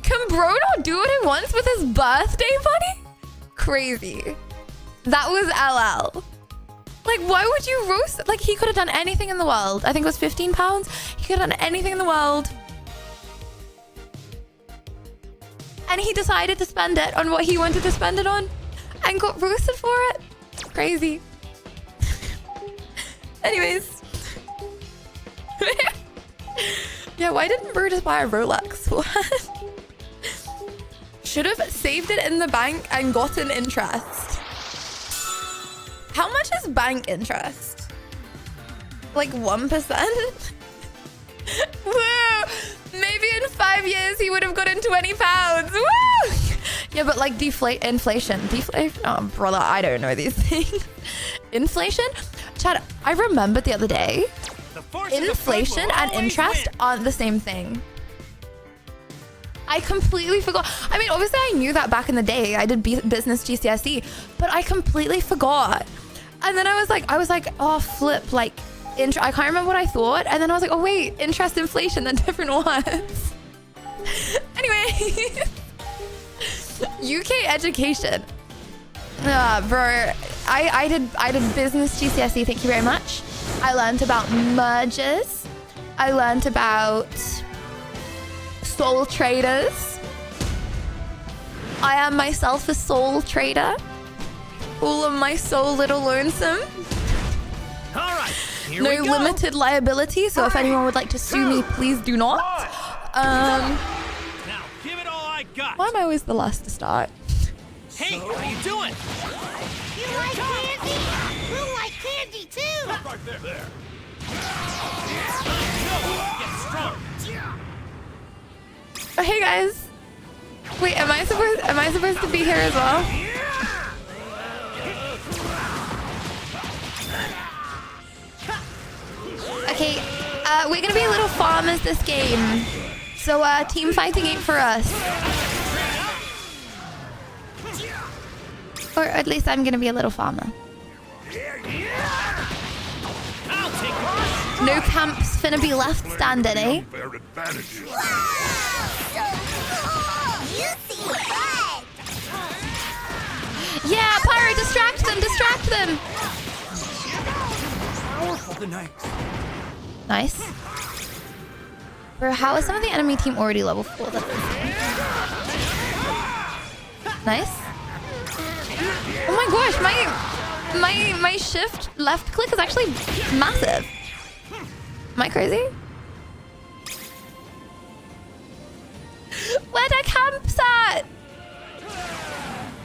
Can bro not do what he wants with his birthday money? Crazy. That was LL. Like, why would you roast? Like, he could have done anything in the world. I think it was £15. He could have done anything in the world. And he decided to spend it on what he wanted to spend it on, and got roasted for it. Crazy. Anyways. Yeah, why didn't Bro just buy a Rolex? What? Should have saved it in the bank and gotten interest. How much is bank interest? Like 1%? Woo! Maybe in 5 years he would have gotten £20. Woo! Yeah, but like inflation. Oh, brother, I don't know these things. Inflation? Chad, I remembered the other day. Inflation and interest aren't the same thing. I completely forgot. I mean, obviously I knew that back in the day. I did business GCSE, but I completely forgot. And then I was like, oh, flip, like I can't remember what I thought. And then I was like, oh wait, interest, inflation, then different ones. Anyway. UK education. Bro, I did business GCSE, thank you very much. I learned about mergers. I learned about soul traders. I am myself a soul trader. All of my soul little lonesome. All right, no limited liability, so if anyone would like to sue me, please do not. Now, give it all I got. Why am I always the last to start? Hey, how you doing? You like candy? We'll like candy too. Right there. Get strong. Oh, hey guys. Wait, am I supposed to be here as well? Okay, we're gonna be little farmers this game. So team fighting ain't for us. Or at least I'm gonna be a little farmer. No camps finna be left standing, eh? Yeah, Pyro, distract them, distract them! Nice. Bro, how is some of the enemy team already level 4? Nice. Oh my gosh, my shift left click is actually massive. Am I crazy? Where the camps at?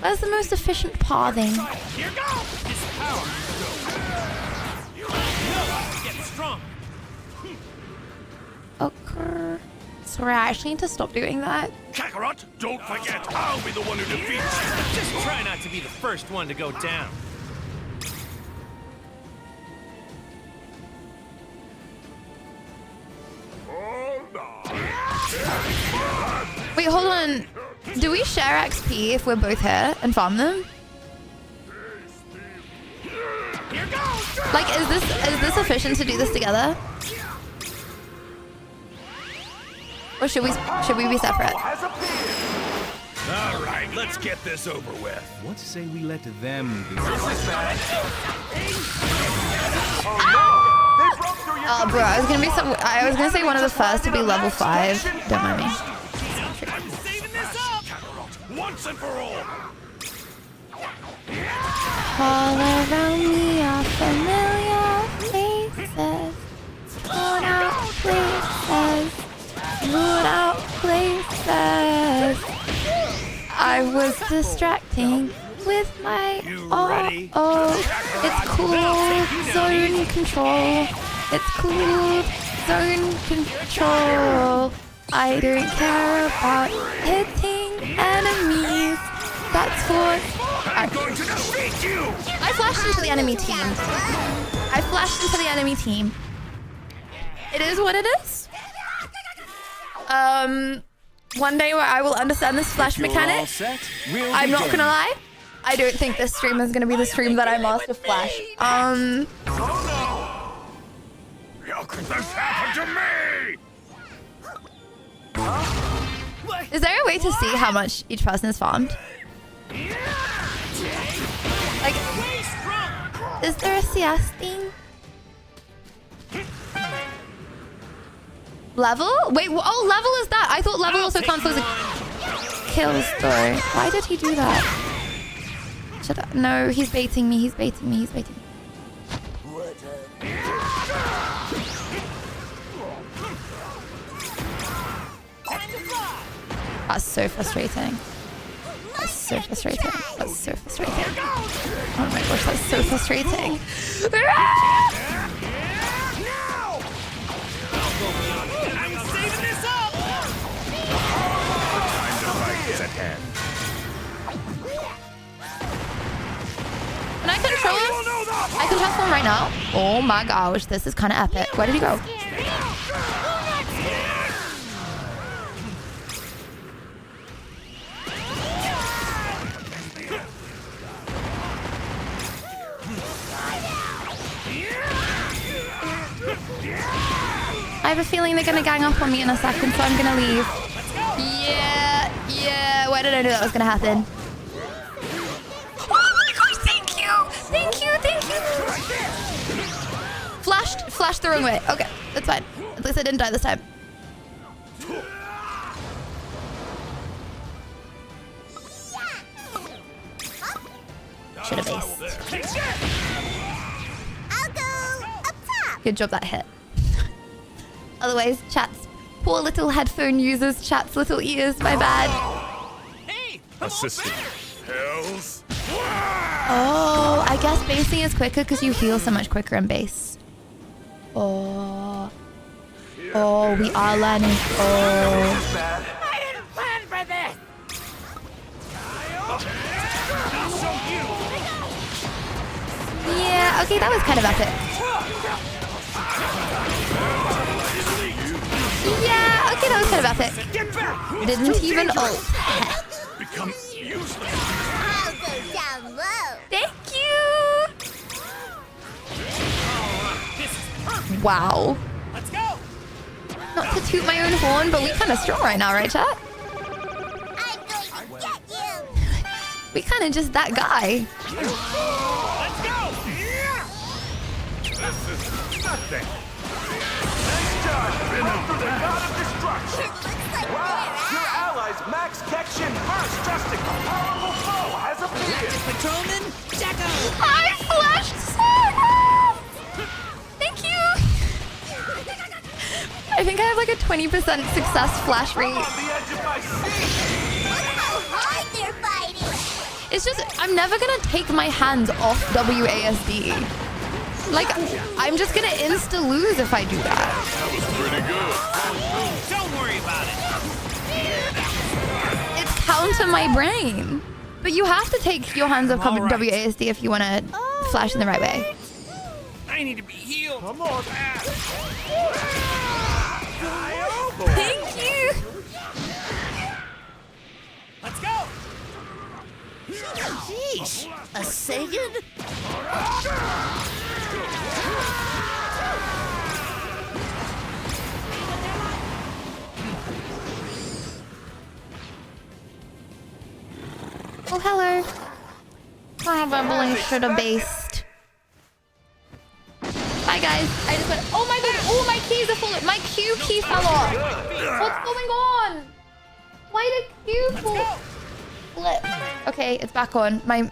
Where's the most efficient pathing? Here goes. This power. Get strong. Okay. Sorry, I actually need to stop doing that. Kakarot, don't forget, I'll be the one who defeats you. Just try not to be the first one to go down. Wait, hold on. Do we share XP if we're both here and farm them? Like, is this efficient to do this together? Or should we be separate? All right, let's get this over with. What say we let them do Oh, bro, I was gonna say one of the first to be level 5. Don't mind me. I'm saving this up. Kakarot, once and for all. All around me are familiar faces. Worn out places. Worn out places. I was distracting with my it's cool zone control. It's cool zone control. I don't care about hitting enemies. That's what I'm going to defeat you. I flashed into the enemy team. It is what it is. One day where I will understand this flash mechanic. I'm not gonna lie. I don't think this stream is gonna be the stream that I master Flash. Oh no! How could this happen to me? Is there a way to see how much each person is farmed? Like, is there a CS thing? Level? Wait, oh, level is that? I thought level also counts as a kills though. Why did he do that? No, he's baiting me, he's baiting me, he's baiting me. That's so frustrating. That's so frustrating. That's so frustrating. Oh my gosh, that's so frustrating. I'm saving this up. Time to fight is at hand. Can I control him? I can transform right now. Oh my gosh, this is kind of epic. Where did he go? I have a feeling they're gonna gang up on me in a second, so I'm gonna leave. Yeah. Why did I know that was gonna happen? Oh my gosh, thank you. Flashed the wrong way. Okay, that's fine. At least I didn't die this time. Should have based. I'll go up top. Good job that hit. Otherwise, chat's poor little headphone users, chat's little ears, my bad. Assisting. Hells. Oh, I guess basing is quicker because you heal so much quicker in base. Oh, we are learning. Oh. I didn't plan for this. Yeah, okay, that was kind of epic. Yeah, okay, that was kind of epic. Didn't even ult. Become useless. I'll go down low. Thank you. Wow. Let's go. Not to toot my own horn, but we kind of strong right now, right, chat? I'm going to get you. We kind of just that guy. Let's go. This is nothing. Nice job. After the god of destruction. Wow, your allies Max Kekshin first Justin. A powerful foe has appeared. Patrolman, Jacko. I flashed so hard. Thank you. I think I have like a 20% success flash rate. On the edge of my seat. Look how hard they're fighting. It's just, I'm never gonna take my hands off WASD. Like, I'm just gonna insta-lose if I do that. That was pretty good. Don't worry about it. It's counter my brain. But you have to take your hands off All right. WASD if you wanna flash in the right way. I need to be healed. Come on. Thank you. Let's go. Sheesh. A Sagan? Oh, hello. Probably should have based. Bye, guys. I just went, oh my god, oh, my keys are full. My Q key fell off. What's going on? Why did Q flip? Okay, it's back on. My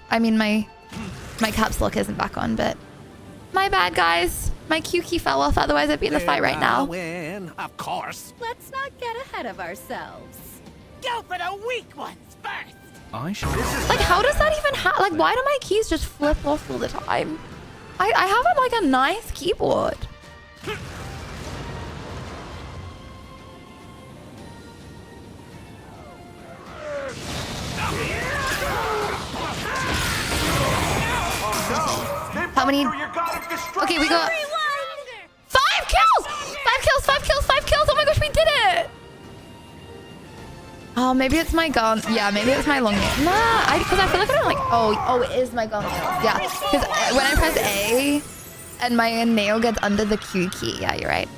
caps lock isn't back on, but my bad, guys. My Q key fell off, otherwise I'd be in the fight right now. Win, of course. Let's not get ahead of ourselves. Go for the weak ones first. I should. Like, how does that even happen? Like, why do my keys just flip off all the time? I have like a nice keyboard. How many? Okay, we got 5 kills! 5 kills, 5 kills, 5 kills! Oh my gosh, we did it! Oh, maybe it's my gun. Yeah, maybe it's my long nail. Nah, because I feel like I don't like. Oh, it is my gun nail. Yeah, because when I press A and my nail gets under the Q key. Yeah, you're right.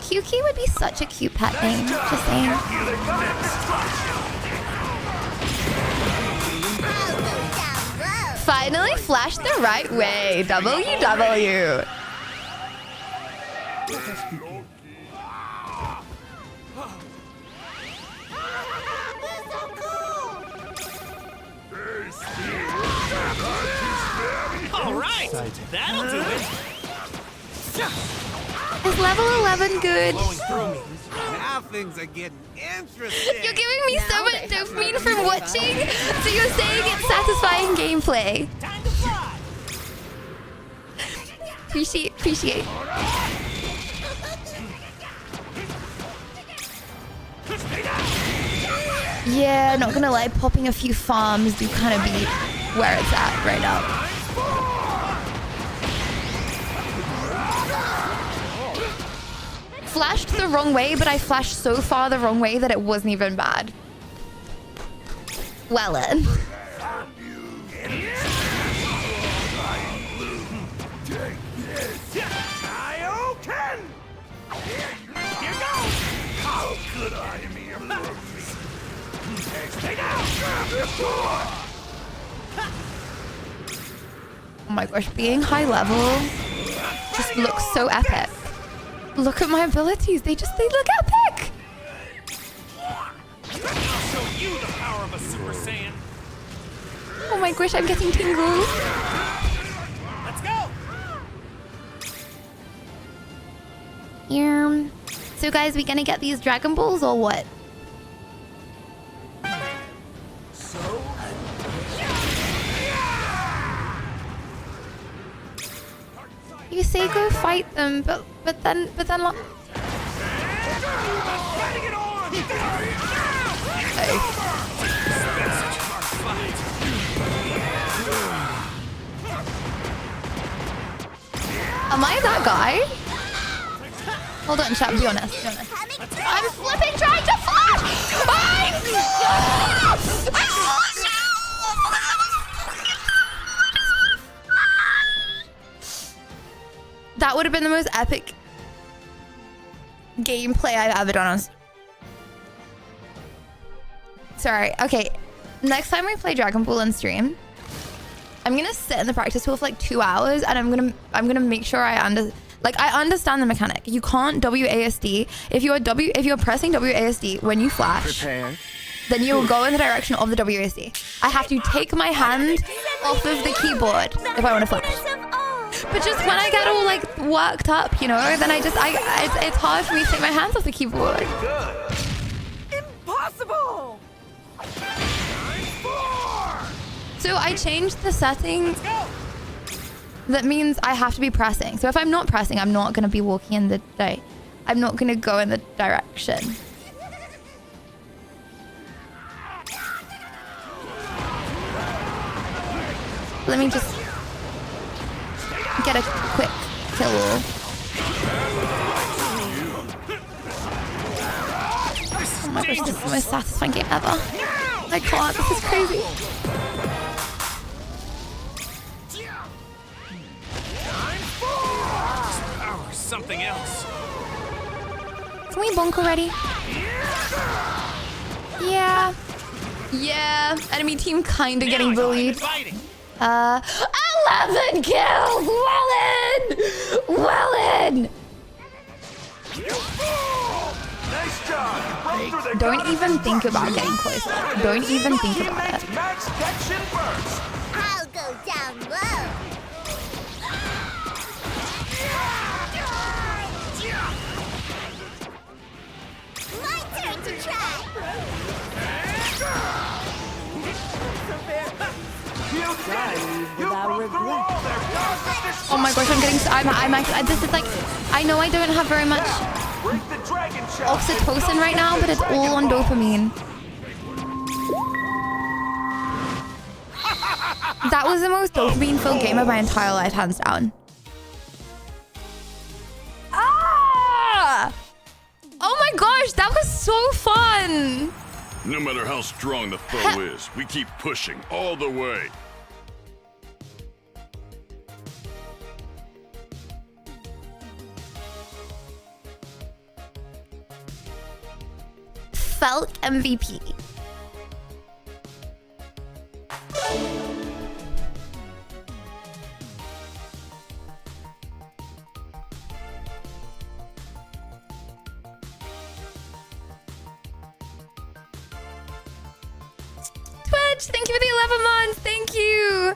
Q key would be such a cute pet name. Just saying. Finally flashed the right way. WW. All right, that'll do it. Is level 11 good? Now things are getting interesting. You're giving me so much dopamine from watching, so you're saying it's satisfying gameplay. Appreciate. Yeah, not gonna lie, popping a few farms do kind of be where it's at right now. Flashed the wrong way, but I flashed so far the wrong way that it wasn't even bad. Well then. Oh my gosh, being high level just looks so epic. Look at my abilities. They look epic. I'll show you the power of a Super Saiyan. Oh my gosh, I'm getting tingles. Let's go. So guys, we gonna get these Dragon Balls or what? You say go fight them, but then like. Am I that guy? Hold on, chat. Be honest. I'm flipping trying to flash. That would have been the most epic gameplay I've ever done. Sorry. Okay. Next time we play Dragon Ball on stream, I'm gonna sit in the practice pool for like 2 hours, and I'm gonna make sure I understand the mechanic. You can't WASD if you're pressing WASD when you flash. Prepare. Then you'll go in the direction of the WASD. I have to take my hand off of the keyboard if I want to flash. But just when I get all like worked up, you know, then it's hard for me to take my hands off the keyboard. Impossible! So I changed the setting. That means I have to be pressing. So if I'm not pressing, I'm not gonna be walking in the day. I'm not gonna go in the direction. Let me just get a quick kill. Oh my gosh, this is the most satisfying game ever. I can't, this is crazy. Power is something else. Can we bonk already? Yeah. Yeah. Enemy team kinda getting bullied. 11 kills! Well in! Nice job. Don't even think about getting closer. Don't even think about it. Max Dection burst. I'll go down low. My turn to try. Oh my gosh, I'm getting. I'm actually. This is like. I know I don't have very much oxytocin right now, but it's all on dopamine. That was the most dopamine-filled game of my entire life, hands down. Ah! Oh my gosh, that was so fun! No matter how strong the foe is, we keep pushing all the way. Felt MVP. Twitch, thank you for the 11 months. Thank you.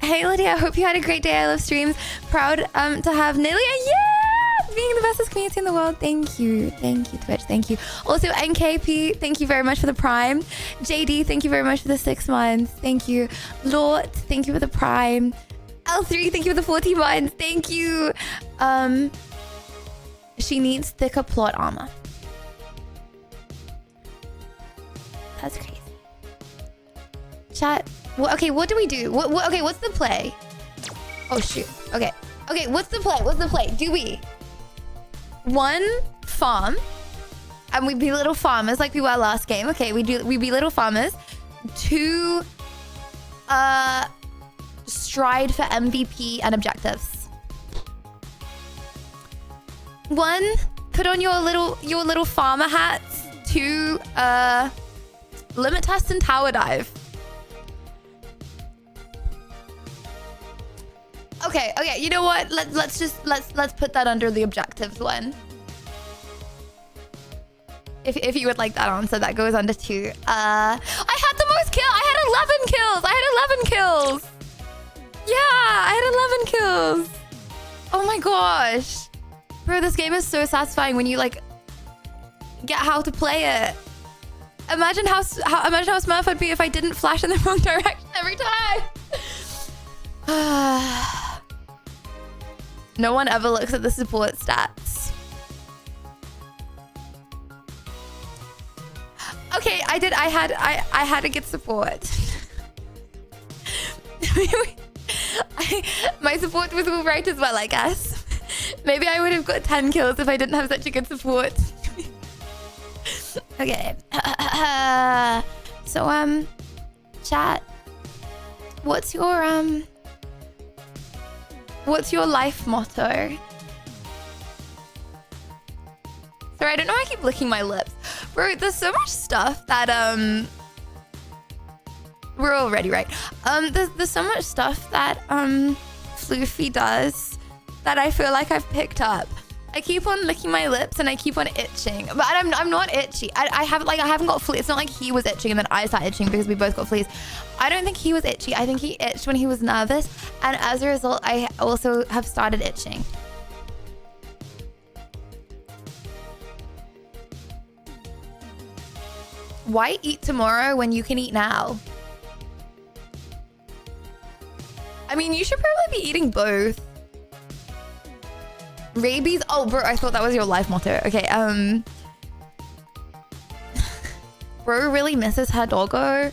Hey Lydia, I hope you had a great day. I love streams. Proud to have Nelia. Yeah, being the bestest community in the world. Thank you. Thank you, Twitch. Thank you. Also, NKP, thank you very much for the Prime. JD, thank you very much for the 6 months. Thank you. Lord, thank you for the Prime. L3, thank you for the 40 months. Thank you. She needs thicker plot armor. That's crazy. Chat. Okay, what do we do? Okay, what's the play? Oh shoot. Okay, what's the play? What's the play? Do we 1 farm, and we be little farmers like we were last game? Okay, we be little farmers. 2 stride for MVP and objectives. 1 put on your little farmer hats. 2 2 limit test and tower dive. Okay, you know what? Let's put that under the objectives one. If you would like that answer, that goes under 2. I had the most kills. I had 11 kills. Yeah, I had 11 kills. Oh my gosh. Bro, this game is so satisfying when you like get how to play it. Imagine how smurf I'd be if I didn't flash in the wrong direction every time. No one ever looks at the support stats. Okay, I had a good support. My support was all right as well, I guess. Maybe I would have got 10 kills if I didn't have such a good support. Okay. So, chat. What's your life motto? Sorry, I don't know why I keep licking my lips. Bro, there's so much stuff that, we're already right. There's so much stuff that, Floofy does that I feel like I've picked up. I keep on licking my lips and I keep on itching, but I'm not itchy. I haven't got fleas. It's not like he was itching and then I started itching because we both got fleas. I don't think he was itchy. I think he itched when he was nervous, and as a result, I also have started itching. Why eat tomorrow when you can eat now? I mean, you should probably be eating both. Rabies? Oh, bro, I thought that was your life motto. Okay, bro really misses her doggo.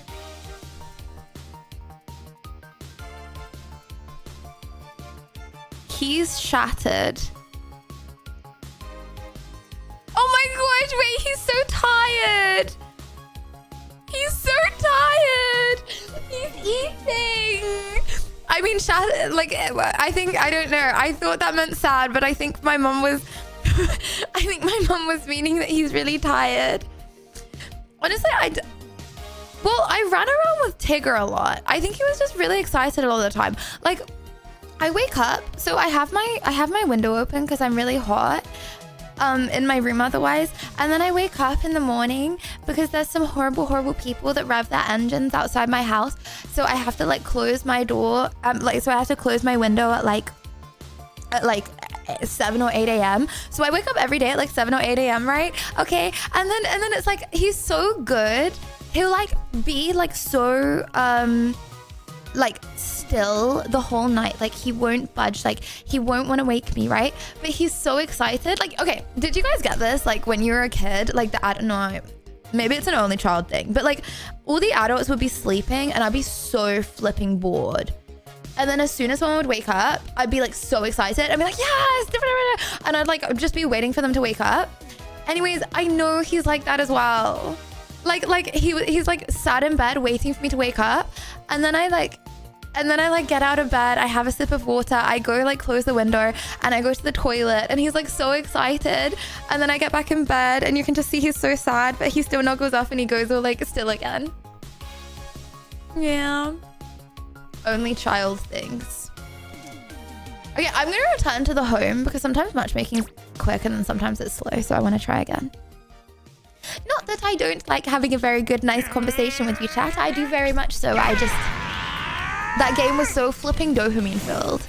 He's shattered. Oh my gosh, wait, he's so tired. He's so tired. He's eating. I mean, like, I think, I don't know. I thought that meant sad, but I think my mom was, meaning that he's really tired. Honestly, well, I ran around with Tigger a lot. I think he was just really excited all the time. Like, I wake up, so I have my window open because I'm really hot. In my room otherwise, and then I wake up in the morning because there's some horrible people that rev their engines outside my house, so I have to like close my door, so I have to close my window at like 7 or 8 a.m. So I wake up every day at like 7 or 8 a.m. right? Okay, and then it's like he's so good, he'll like be like so like still the whole night, like he won't budge, like he won't want to wake me, right? But he's so excited. Like, okay, did you guys get this? Like when you were a kid, like I don't know, maybe it's an only child thing, but like all the adults would be sleeping and I'd be so flipping bored, and then as soon as someone would wake up, I'd be like so excited. I'd be like, yes, and I'd like just be waiting for them to wake up. Anyways, I know he's like that as well. Like he's like sat in bed waiting for me to wake up, and then I like get out of bed, I have a sip of water, I go like close the window and I go to the toilet, and he's like so excited, and then I get back in bed and you can just see he's so sad, but he still knuckles up and he goes all like still again. Yeah. Only child things. Okay, I'm gonna return to the home because sometimes matchmaking is quick and then sometimes it's slow, so I want to try again. Not that I don't like having a very good, nice conversation with you, chat. I do very much so. That game was so flipping dopamine filled.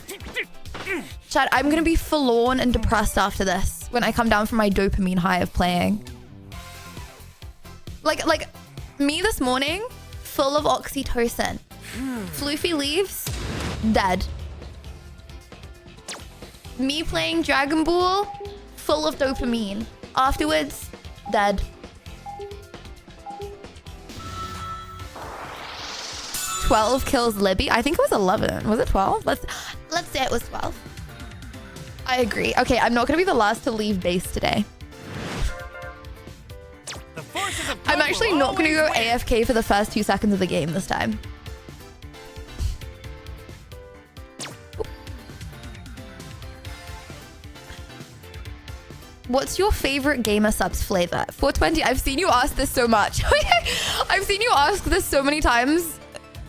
Chat, I'm gonna be forlorn and depressed after this when I come down from my dopamine high of playing. Like me this morning, full of oxytocin. Floofy leaves, dead. Me playing Dragonball, full of dopamine. Afterwards, dead. $12 kills Libby. I think it was 11. Was it 12? Let's say it was 12. I agree. Okay, I'm not gonna be the last to leave base today. I'm actually not gonna go AFK for the first 2 seconds of the game this time. what's your favorite gamer subs flavor? 420, I've seen you ask this so much. I've seen you ask this so many times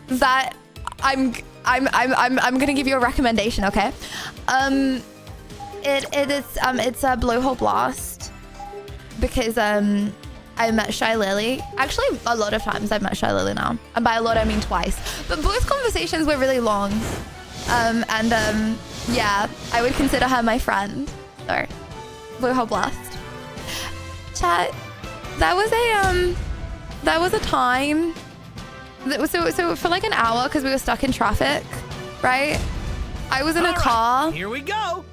that I'm gonna give you a recommendation, okay? It's a Blowhole Blast because I met Shy Lily. Actually, a lot of times I've met Shy Lily now, and by a lot I mean twice. But both conversations were really long, yeah, I would consider her my friend. So, Blowhole Blast. Chat. That was a time. So for like an hour, because we were stuck in traffic, right? I was in a car. Here we go.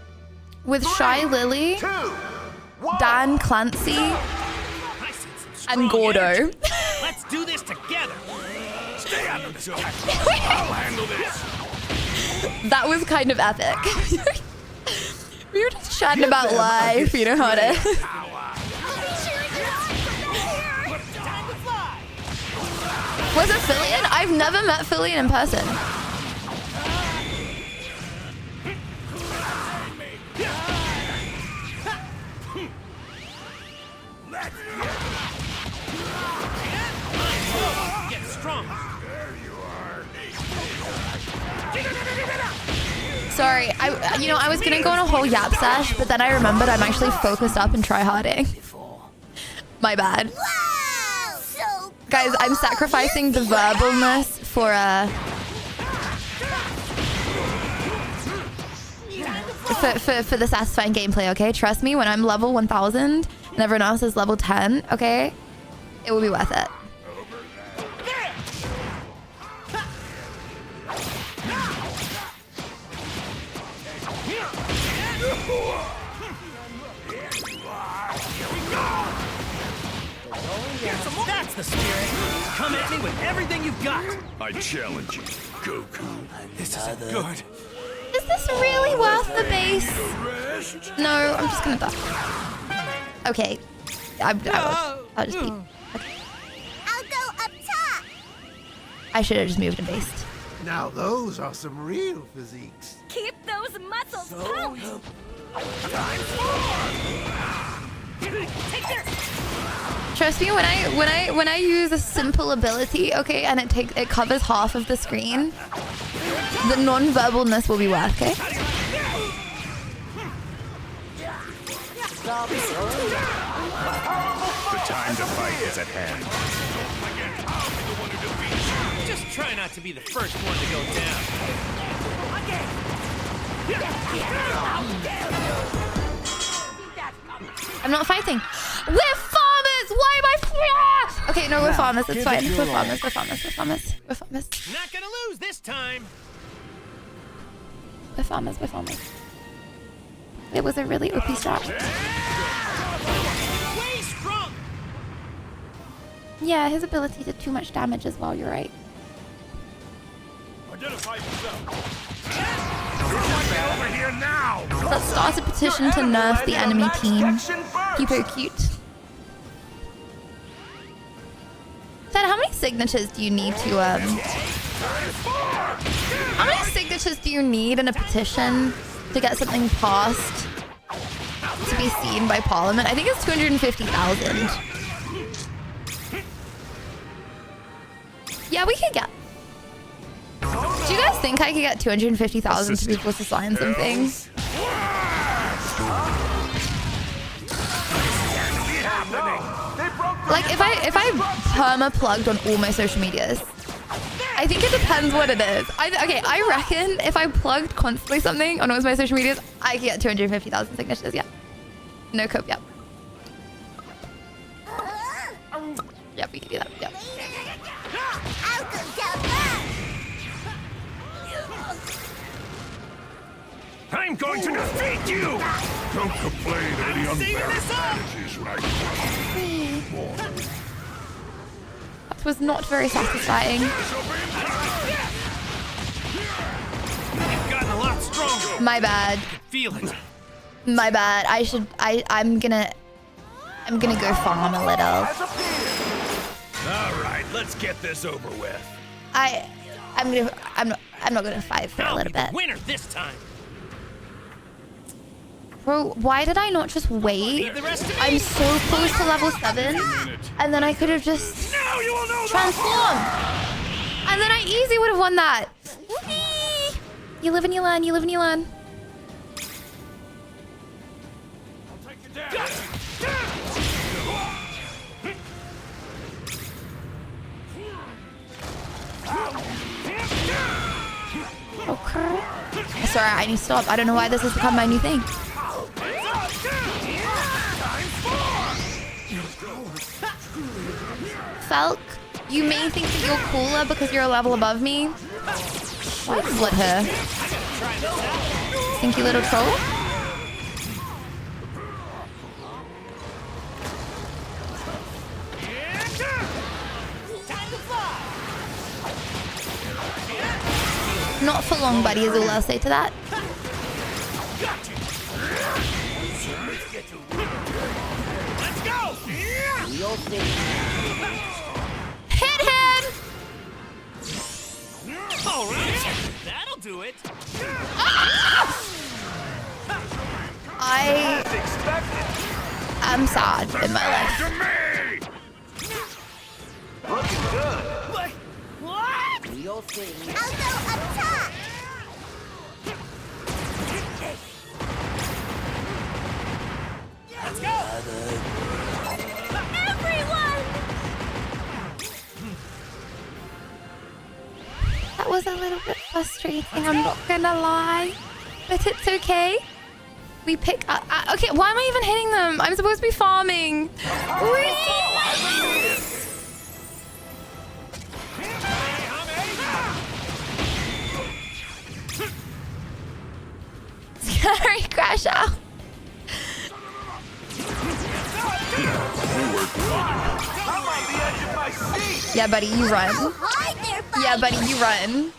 With Shy Lily, Dan Clancy, and Gordo. Let's do this together. Stay out of this. I'll handle this. That was kind of epic. We were just chatting about life, you know how it is. Was it Fillion? I've never met Fillion in person. Get strong. Sorry, I was gonna go on a whole yap sesh, but then I remembered I'm actually focused up and tryharding. My bad. Wow, so cool. Guys, I'm sacrificing the verbalness for the satisfying gameplay, okay? Trust me, when I'm level 1000 and everyone else is level 10, okay? It will be worth it. That's the spirit. Come at me with everything you've got. I challenge you, Goku. This isn't good. Is this really worth the base? No, I'm just gonna die. Okay. I'll just be... Okay. I'll go up top. I should have just moved and based. Now those are some real physiques. Keep those muscles pumped. Take this. Trust me, when I use a simple ability, okay, and it covers half of the screen, the non-verbalness will be worth, okay? The time to fight is at hand. Just try not to be the first one to go I'm not fighting. We're farmers! Why am I... Okay, no, we're farmers. It's fine. We're farmers. We're farmers. We're farmers. We're farmers. Not gonna lose this time. We're farmers. We're farmers. It was a really OP strat. Way strong. Yeah, his ability did too much damage as well. You're right. Identify yourself. Over here now. Let's start a petition to nerf the enemy team. Super cute. Dad, how many signatures do you need to How many signatures do you need in a petition to get something passed to be seen by Parliament? I think it's 250,000. Yeah, we could get. Do you guys think I could get 250,000 people to sign something? Like if I perma-plugged on all my social medias, I think it depends what it is. I reckon if I plugged constantly something on all of my social medias, I could get 250,000 signatures, yeah. No cope, yep. Yep, we can do that, yep. I'll go down there. I'm going to defeat you! Don't complain of any unfair advantages when I That was not very satisfying. You've gotten a lot stronger. My bad. Feel it. My bad. I'm gonna go farm a little. All right, let's get this over with. I'm not gonna fight for a little bit. Winner this time. Bro, why did I not just wait? I'm so close to level 7. And then I could have just transformed. And then I easy would have won that. Whee! You live and you learn, you live and you learn. Okay. Sorry, I need to stop. I don't know why this has become my new thing. Falk, you may think that you're cooler because you're a level above me. I'd split her. Stinky little troll. Not for long, buddy, is all I'll say to that. Let's go! Hit him! All right, that'll do it. I am sad in my life. Looking good. What? I'll go up top. Let's go! Everyone! That was a little bit frustrating, I'm not gonna lie. But it's okay. We pick up. Okay, why am I even hitting them? I'm supposed to be farming. Scary crash out. I'm on the edge of my seat. Yeah, buddy, you run. Hi there, buddy. Yeah, buddy, you run.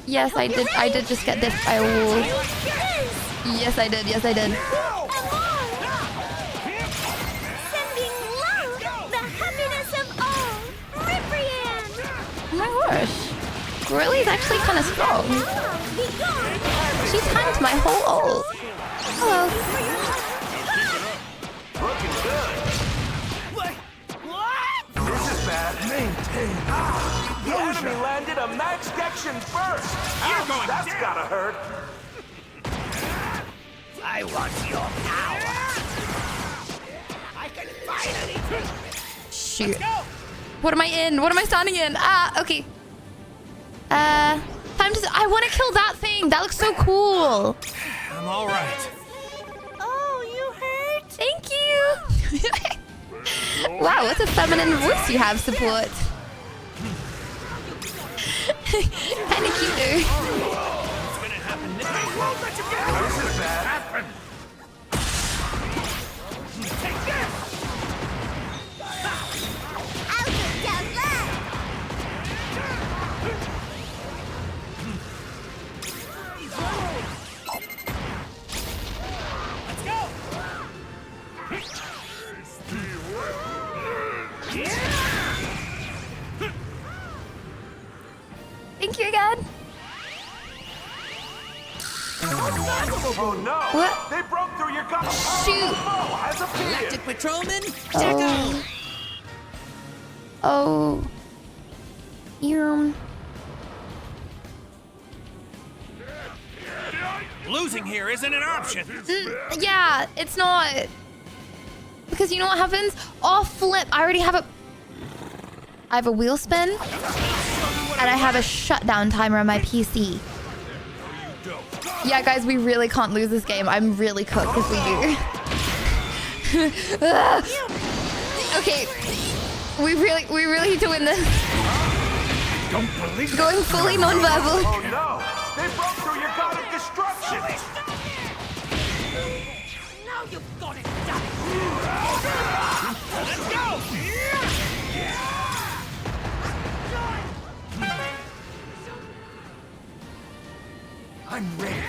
Yes, I did. I did just get this by a wall. Yes, I did. Yes, I did. Sending love, the happiness of all. Riprian. Oh my gosh. Grilly's actually kind of strong. She tanked my whole ult. Hello. Looking good. What? This is bad. Maintain. The enemy landed a max dection first. You're going That's down. gotta hurt. I want your power. I can finally. Shoot. What am I in? What am I standing in? Ah, okay. Time to. I want to kill that thing. That looks so cool. I'm all right. Oh, you hurt? Thank you. Wow, what a feminine voice you have, support. Kinda cute, dude. It's gonna happen now. I won't let you get away. This is bad. Take this. I'll go down low. Let's go. Thank you again. Oh no! What? They broke through your gun. Shoot. Foe has appeared. Patrolman, Oh. Losing here isn't an option. Yeah, it's not. Because you know what happens? Oh, flip. I already have a... I have a wheel spin. And I have a shutdown timer on my PC. Yeah, guys, we really can't lose this game. I'm really cooked if we do. Okay. We really need to win this. Don't believe Going fully non-verbal. Oh no! They broke through your god of destruction. now you've got it done. Let's go. I'm ready.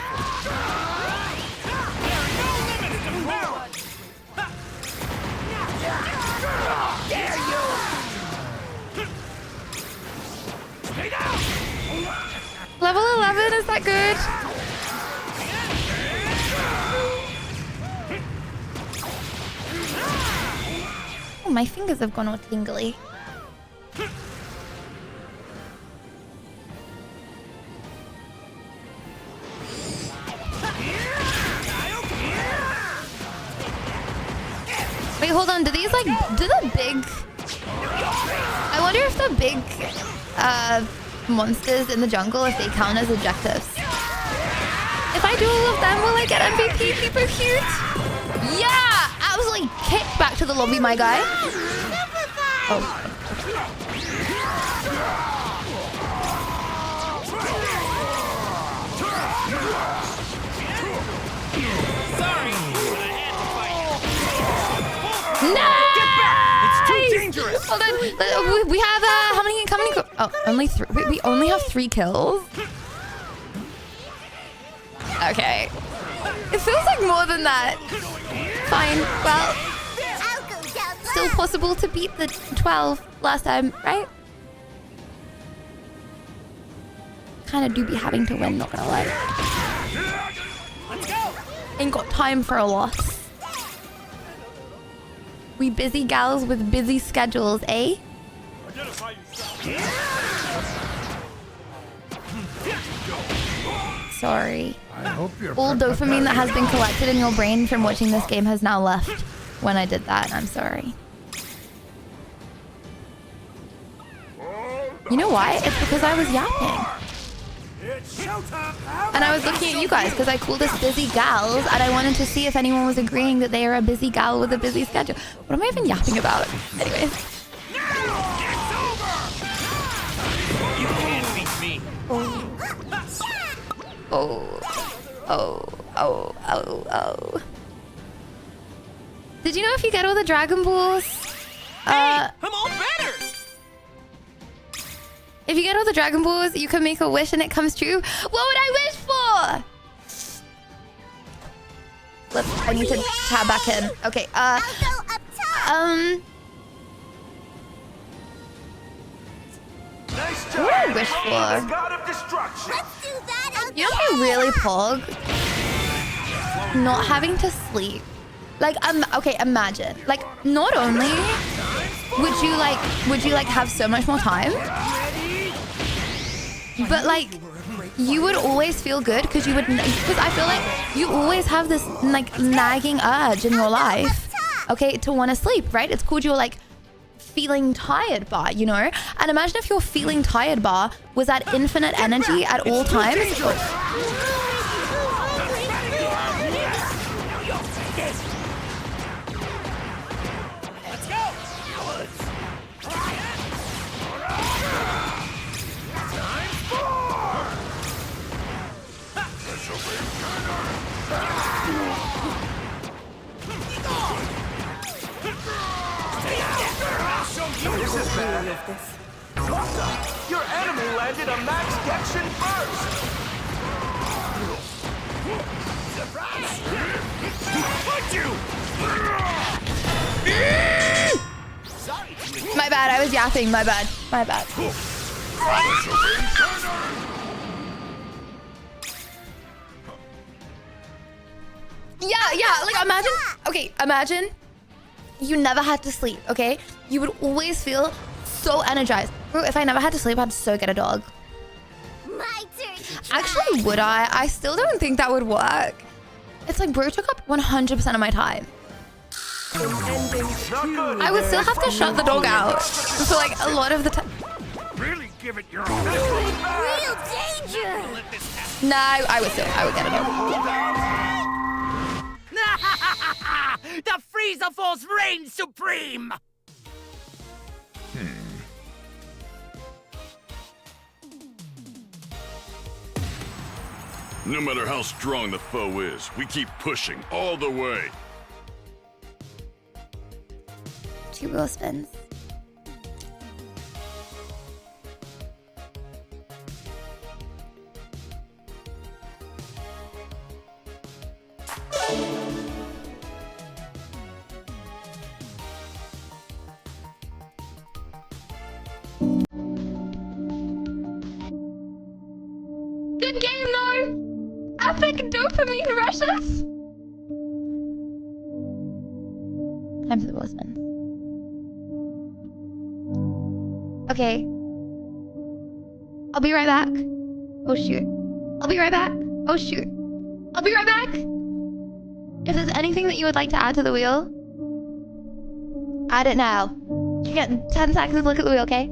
Dare you! Stay down! my fingers have gone all tingly. Wait, hold on. Do these like, do the big... I wonder if the big monsters in the jungle, if they count as objectives. If I do all of them, will I get MVP? Super cute. Yeah! Absolutely kick back to the lobby, my guy. Oh. No! It's too dangerous. Hold on. We have how many? Oh, only 3. Wait, we only have 3 kills. Okay. It feels like more than that. Fine. Well, still possible to beat the 12 last time, right? Kind of do be having to win, not gonna lie. Let's go. Ain't got time for a loss. We busy gals with busy schedules, eh? Sorry. All dopamine that has been collected in your brain from watching this game has now left when I did that. I'm sorry. You know why? It's because I was yapping. And I was looking at you guys because I called us busy gals and I wanted to see if anyone was agreeing that they are a busy gal with a busy schedule. What am I even yapping about? Anyways. You can't beat me. Oh. Did you know if you get all the Dragon Balls? Hey, I'm all better. If you get all the Dragon Balls, you can make a wish and it comes true. What would I wish for? I need to tab back in. Okay, Nice what would I wish for? God of destruction. You know what I really pog? Not having to sleep. Like, okay, imagine. Like, not only would you have so much more time, but like, you would always feel good because I feel like you always have this like nagging urge in your life, okay, to want to sleep, right? It's called your like feeling tired bar, you know? And imagine if your feeling tired bar was at infinite energy at all times. This is bad. What the? Your enemy landed a max Dection first. Surprise! Punch you! My bad, I was yapping. My bad. Yeah, like imagine you never had to sleep, okay? You would always feel so energized. Bro, if I never had to sleep, I'd so get a dog. My turn. Actually, would I? I still don't think that would work. It's like, bro took up 100% of my time. I would still have to shut the dog out for like a lot of the time. Really give it your all. Real danger. No, I would get a dog. The Frieza Force reigns supreme! No matter how strong the foe is, we keep pushing all the way. 2 wheel spins. Good game though! Epic dopamine rushes! Time for the wheel spin. Okay. I'll be right back. Oh shoot. I'll be right back. Oh shoot. I'll be right back. If there's anything that you would like to add to the wheel, add it now. You get 10 seconds to look at the wheel, okay?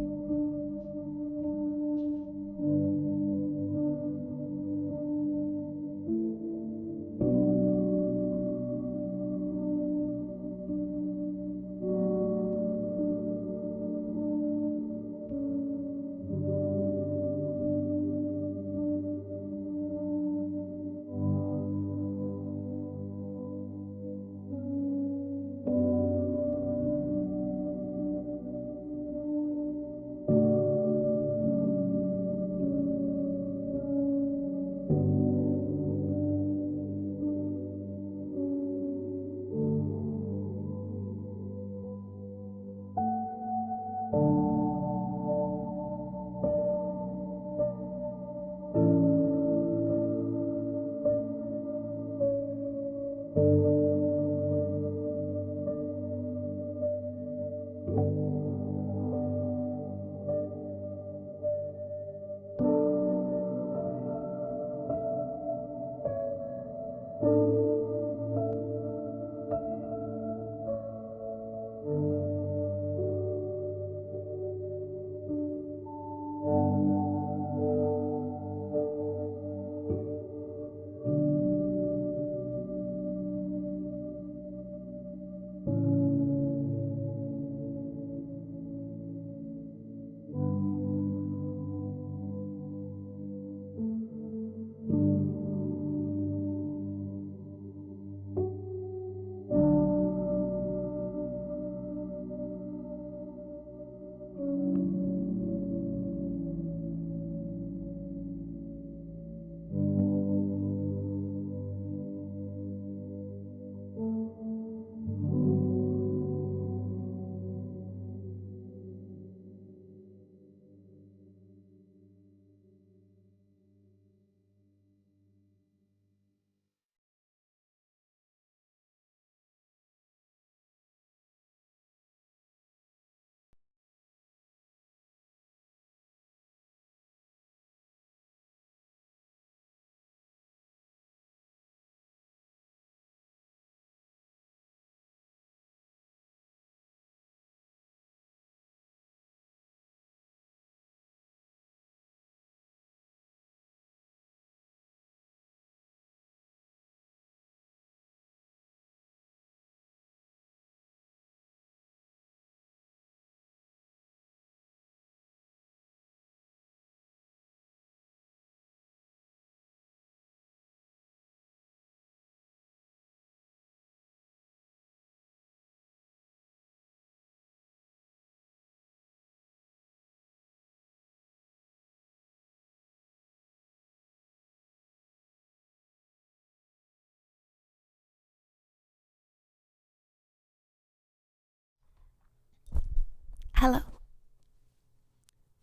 Hello.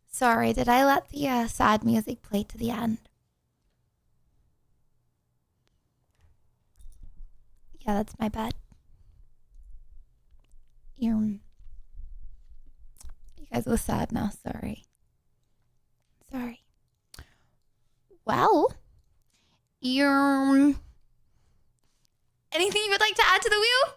Sorry, did I let the sad music play to the end? Yeah, that's my bed. You guys were sad now, sorry. Sorry. Well, anything you would like to add to the wheel?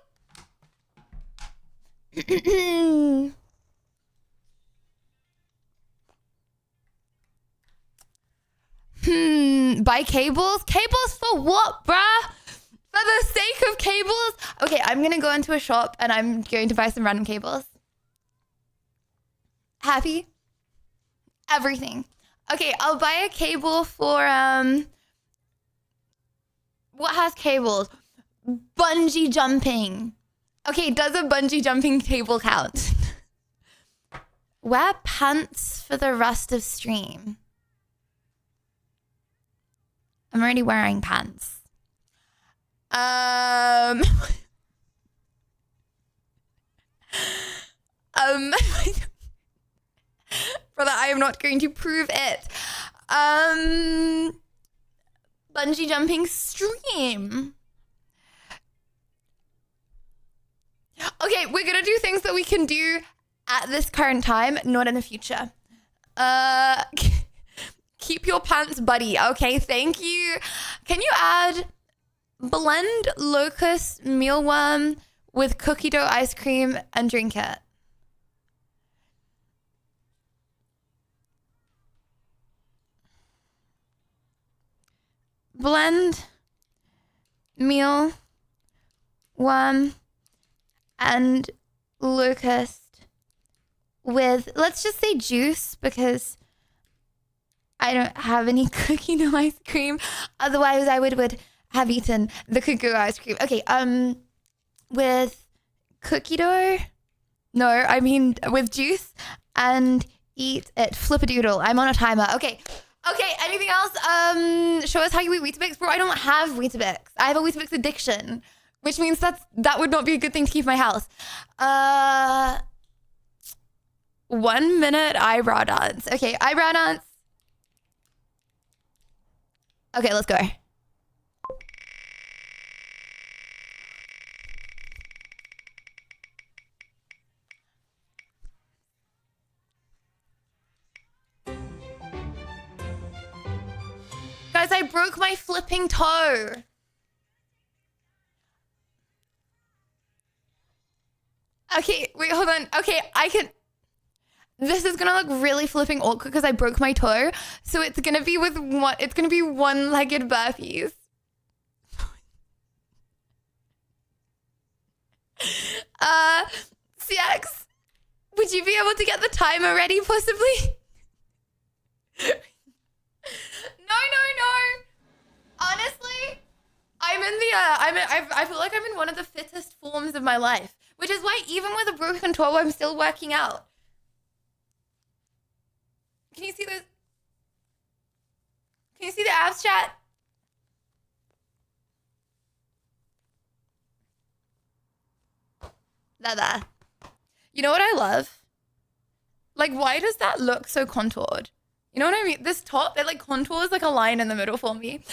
Buy cables? Cables for what, bruh? For the sake of cables? Okay, I'm gonna go into a shop and I'm going to buy some random cables. Happy? Everything. Okay, I'll buy a cable for, what has cables? Bungee jumping. Okay, does a bungee jumping cable count? Wear pants for the rest of stream. I'm already wearing pants. Brother, I am not going to prove it. Bungee jumping stream. Okay, we're gonna do things that we can do at this current time, not in the future. Keep your pants, buddy. Okay, thank you. Can you add blend locust mealworm with cookie dough ice cream and drink it? Blend meal worm and locust with, let's just say juice, because I don't have any cookie dough ice cream. Otherwise, I would have eaten the cookie dough ice cream. Okay, with cookie dough? No, I mean with juice, and eat it. Flip-a-doodle. I'm on a timer. Okay, anything else? Show us how you eat Weetabix. Bro, I don't have Weetabix. I have a Weetabix addiction, which means that would not be a good thing to keep in my house. 1 minute eyebrow dance. Okay, eyebrow dance. Okay, let's go. Guys, I broke my flipping toe. Okay, wait, hold on. Okay, I can... This is gonna look really flipping awkward because I broke my toe. So it's gonna be with one... It's gonna be one-legged burpees. CX, would you be able to get the timer ready, possibly? No. Honestly, I'm in the, I feel like I'm in one of the fittest forms of my life, which is why even with a broken toe, I'm still working out. Can you see those? Can you see the abs, chat? There. You know what I love? Like, why does that look so contoured? You know what I mean? This top, it like contours like a line in the middle for me.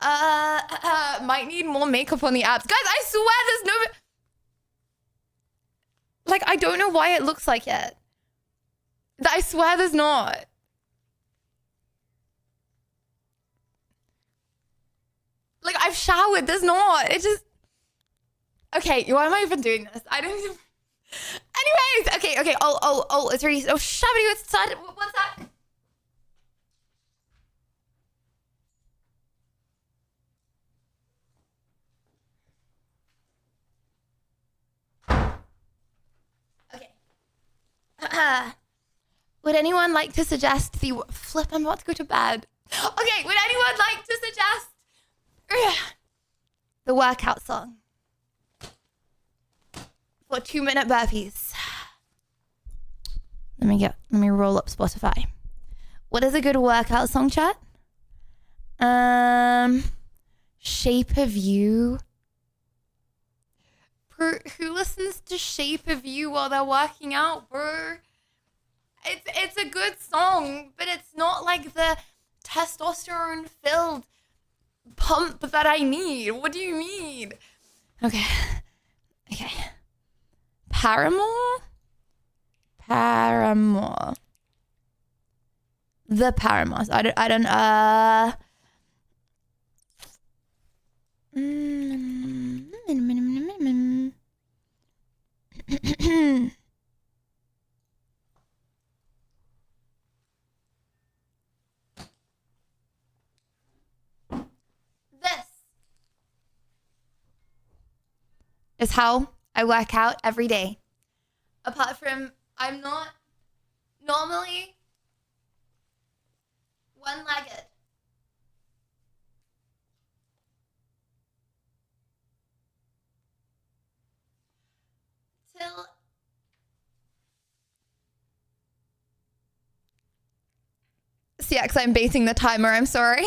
Might need more makeup on the abs. Guys, I swear there's no... Like, I don't know why it looks like it. I swear there's not. Like, I've showered. There's not. It just... Okay, why am I even doing this? I don't even... Anyways, okay. Oh, it's already... Oh, shabby, it's started. What's that? Would anyone like to suggest the flip? I'm about to go to bed. Okay, would anyone like to suggest the workout song for 2-minute burpees? Let me roll up Spotify. What is a good workout song, chat? Shape of You. Who listens to Shape of You while they're working out, bro? It's a good song, but it's not like the testosterone-filled pump that I need. What do you mean? Okay. Paramore? The Paramores. I don't This is how I work out every day. Apart from, I'm not normally one-legged. Till CX, I'm baiting the timer, I'm sorry.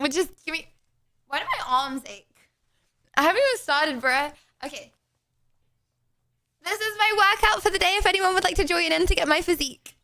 Would just give me... Why do my arms ache? I haven't even started, bruh. Okay. This is my workout for the day if anyone would like to join in to get my physique.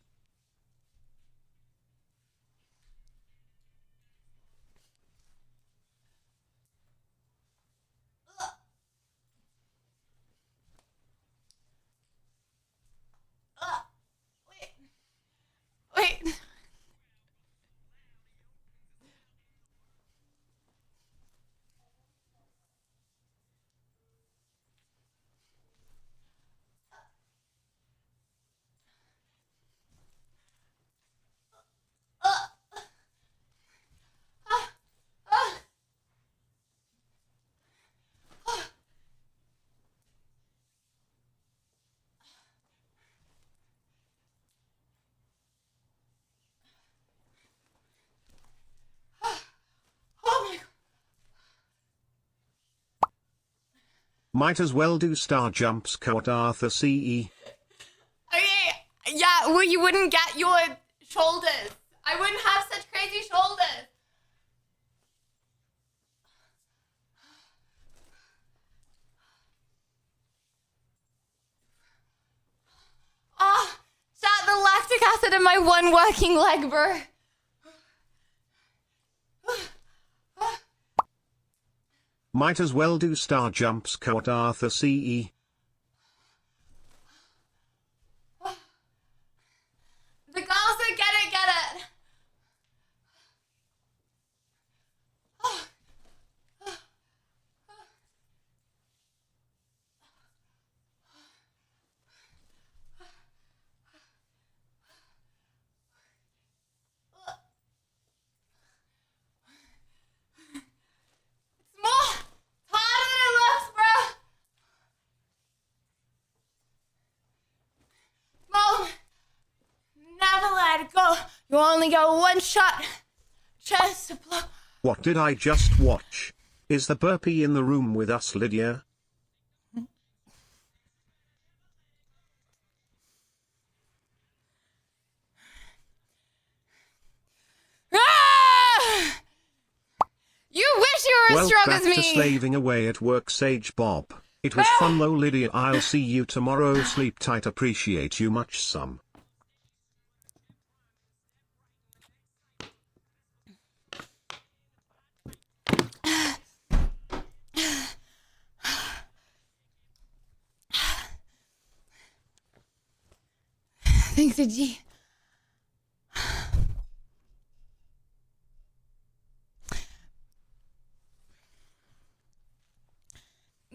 Might as well do star jumps, quote Arthur CE. Okay, yeah, well, you wouldn't get your shoulders. I wouldn't have such crazy shoulders. Ah, shot the lactic acid in my one working leg, bro. Might as well do star jumps, quote Arthur CE. The girls that get it, get it. It's more harder than it looks, bro. Mom. Never let it go. You only get one shot. Chance to blow. What did I just watch? Is the burpee in the room with us, Lydia? Ah! You wish you were as strong back as me. to slaving away at work, Sage Bob. It was fun though, Lydia. I'll see you tomorrow. Sleep tight. Appreciate you much, some. Thanks, G.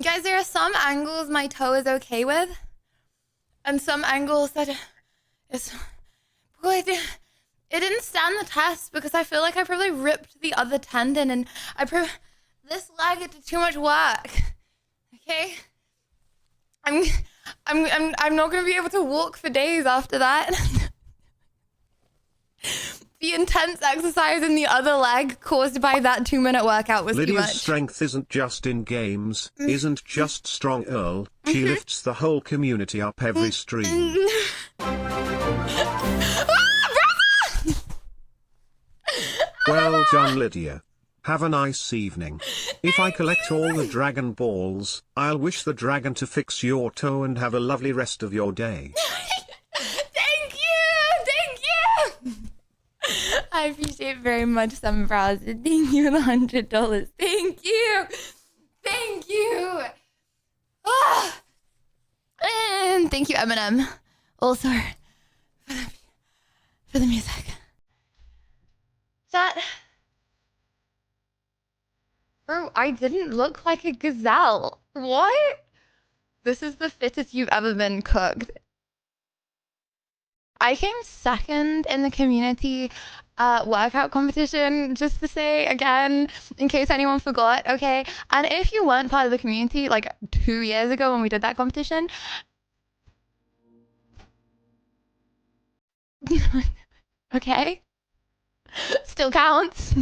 Guys, there are some angles my toe is okay with, and some angles that is. Boy, it didn't stand the test because I feel like I probably ripped the other tendon, and this leg it did too much work. Okay, I'm not gonna be able to walk for days after that. The intense exercise in the other leg caused by that 2-minute workout was Lydia's too much. strength isn't just in games, isn't just strong Earl. She lifts the whole community up every stream. Well done, Lydia. Have a nice evening. If I collect all the Dragon Balls, I'll wish the dragon to fix your toe and have a lovely rest of your day. Thank you! I appreciate very much some brows. Thank you for the $100. Thank you! Thank you! Ah! And thank you, Eminem. Also, for the music. That... Bro, I didn't look like a gazelle. What? This is the fittest you've ever been cooked. I came second in the community workout competition, just to say again, in case anyone forgot, okay? And if you weren't part of the community like 2 years ago when we did that competition, okay? Still counts.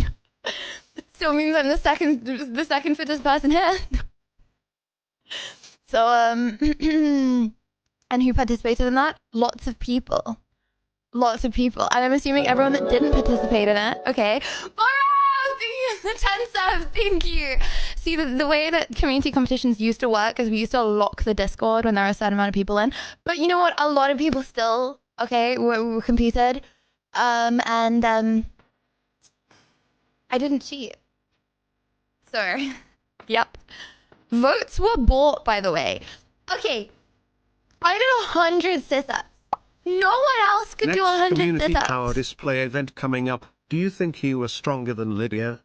Still means I'm the second fittest person here. So, and who participated in that? Lots of people. Lots of people. And I'm assuming everyone that didn't participate in it, okay? The 10 subs, thank you. See, the way that community competitions used to work is we used to lock the Discord when there were a certain amount of people in. But you know what? A lot of people still, okay, were competed. I didn't cheat. So, yep. Votes were bought, by the way. Okay, I did 100 sit-ups. No one else could do 100 community sit-ups. power display event coming up. Do you think you were stronger than Lydia?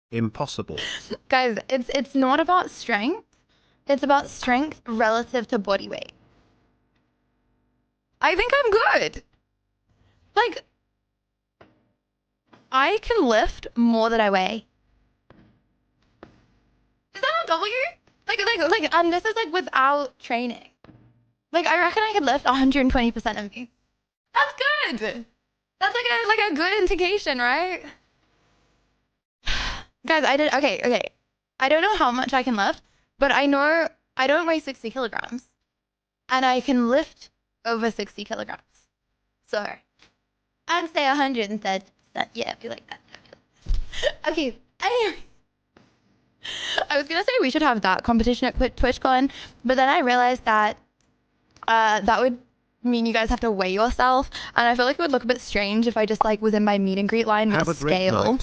Impossible. Guys, it's not about strength. It's about strength relative to body weight. I think I'm good. Like, I can lift more than I weigh. Is that a W? Like, and this is like without training. Like, I reckon I could lift 120% of me. That's good. That's like a good indication, right? Guys, okay. I don't know how much I can lift, but I know I don't weigh 60 kilograms. And I can lift over 60 kilograms. So, I'd say 100 instead. Yeah, I feel like that. Okay, anyway. I was gonna say we should have that competition at TwitchCon, but then I realized that that would mean you guys have to weigh yourself, and I feel like it would look a bit strange if I just like was in my meet and greet line with a scale.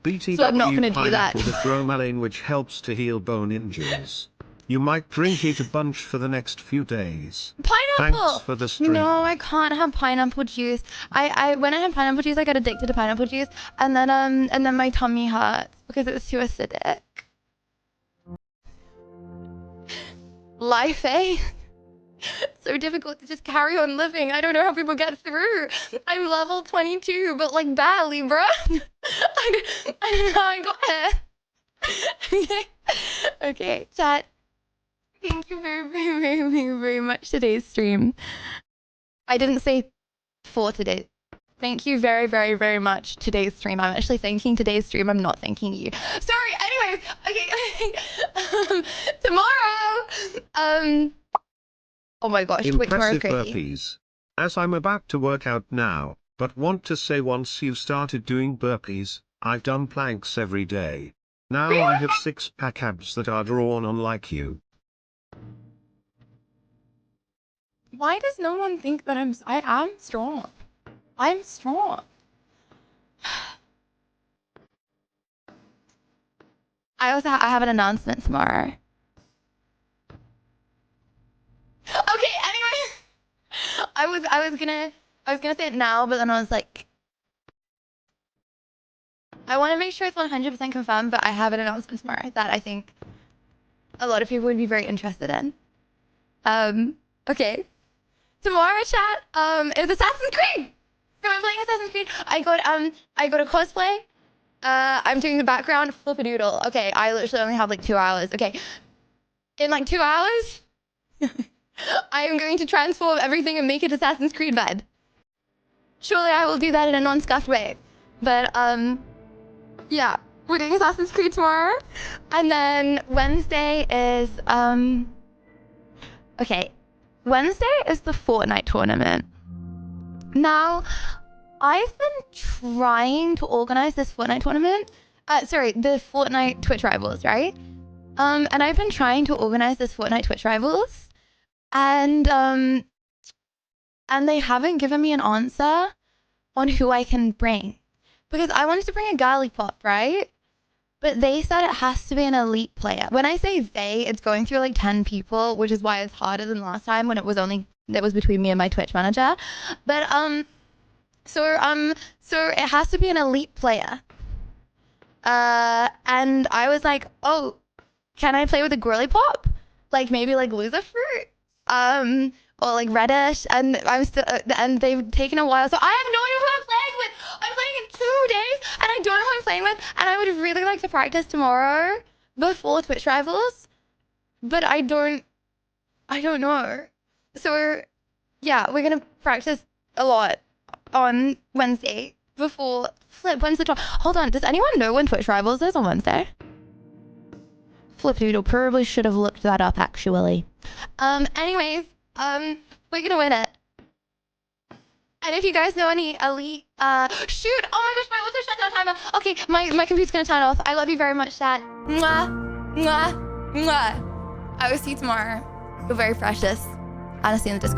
BTW So I'm not gonna do that. pineapple with bromelain, which helps to heal bone injuries. You might drink it a bunch for the next few days. Pineapple! Thanks for the stream. No, I can't have pineapple juice. When I have pineapple juice, I get addicted to pineapple juice, and then my tummy hurts because it's too acidic. Life, eh? So difficult to just carry on living. I don't know how people get through. I'm level 22, but like barely, bro. I don't know how I got here. Okay, chat. Thank you very much today's stream. I didn't say for today. Thank you very much today's stream. I'm actually thanking today's stream. I'm not thanking you. Sorry. Anyways, okay. Tomorrow. Oh my gosh, wait, tomorrow's Impressive crazy. burpees. As I'm about to work out now, but want to say once you've started doing burpees, I've done planks every day. Now I have 6-pack abs that are drawn on like you. Why does no one think that I am strong? I'm strong. I have an announcement tomorrow. Okay, anyway. I was gonna say it now, but then I was like, I want to make sure it's 100% confirmed, but I have an announcement tomorrow that I think a lot of people would be very interested in. Okay. Tomorrow, chat, is Assassin's Creed. So I'm playing Assassin's Creed. I got a cosplay. I'm doing the background flip-a-doodle. Okay, I literally only have like 2 hours. Okay. In like 2 hours, I am going to transform everything and make it Assassin's Creed bed. Surely I will do that in a non-scuffed way. But, yeah. We're doing Assassin's Creed tomorrow. And then Wednesday is, okay. Wednesday is the Fortnite tournament. Now, I've been trying to organize this Fortnite tournament. Sorry, the Fortnite Twitch Rivals, right? And I've been trying to organize this Fortnite Twitch Rivals. And they haven't given me an answer on who I can bring. Because I wanted to bring a girly pop, right? But they said it has to be an elite player. When I say they, it's going through like 10 people, which is why it's harder than last time when it was between me and my Twitch manager. But so it has to be an elite player. And I was like, oh, can I play with a girly pop? Like maybe like Loser Fruit? Or like Reddish, and I'm still, and they've taken a while, so I have no idea who I'm playing with. I'm playing in 2 days, and I don't know who I'm playing with, and I would really like to practice tomorrow before Twitch Rivals, but I don't know. So yeah, we're gonna practice a lot on Wednesday before when's the top? Hold on, does anyone know when Twitch Rivals is on Wednesday? Flip-doodle probably should have looked that up actually. Anyways. We're gonna win it. And if you guys know any elite, shoot! Oh my gosh, my auto shutdown timer. Okay, my computer's gonna turn off. I love you very much, chat. Mwah, mwah, mwah. I will see you tomorrow. You're very precious. And I'll see you in the Discord.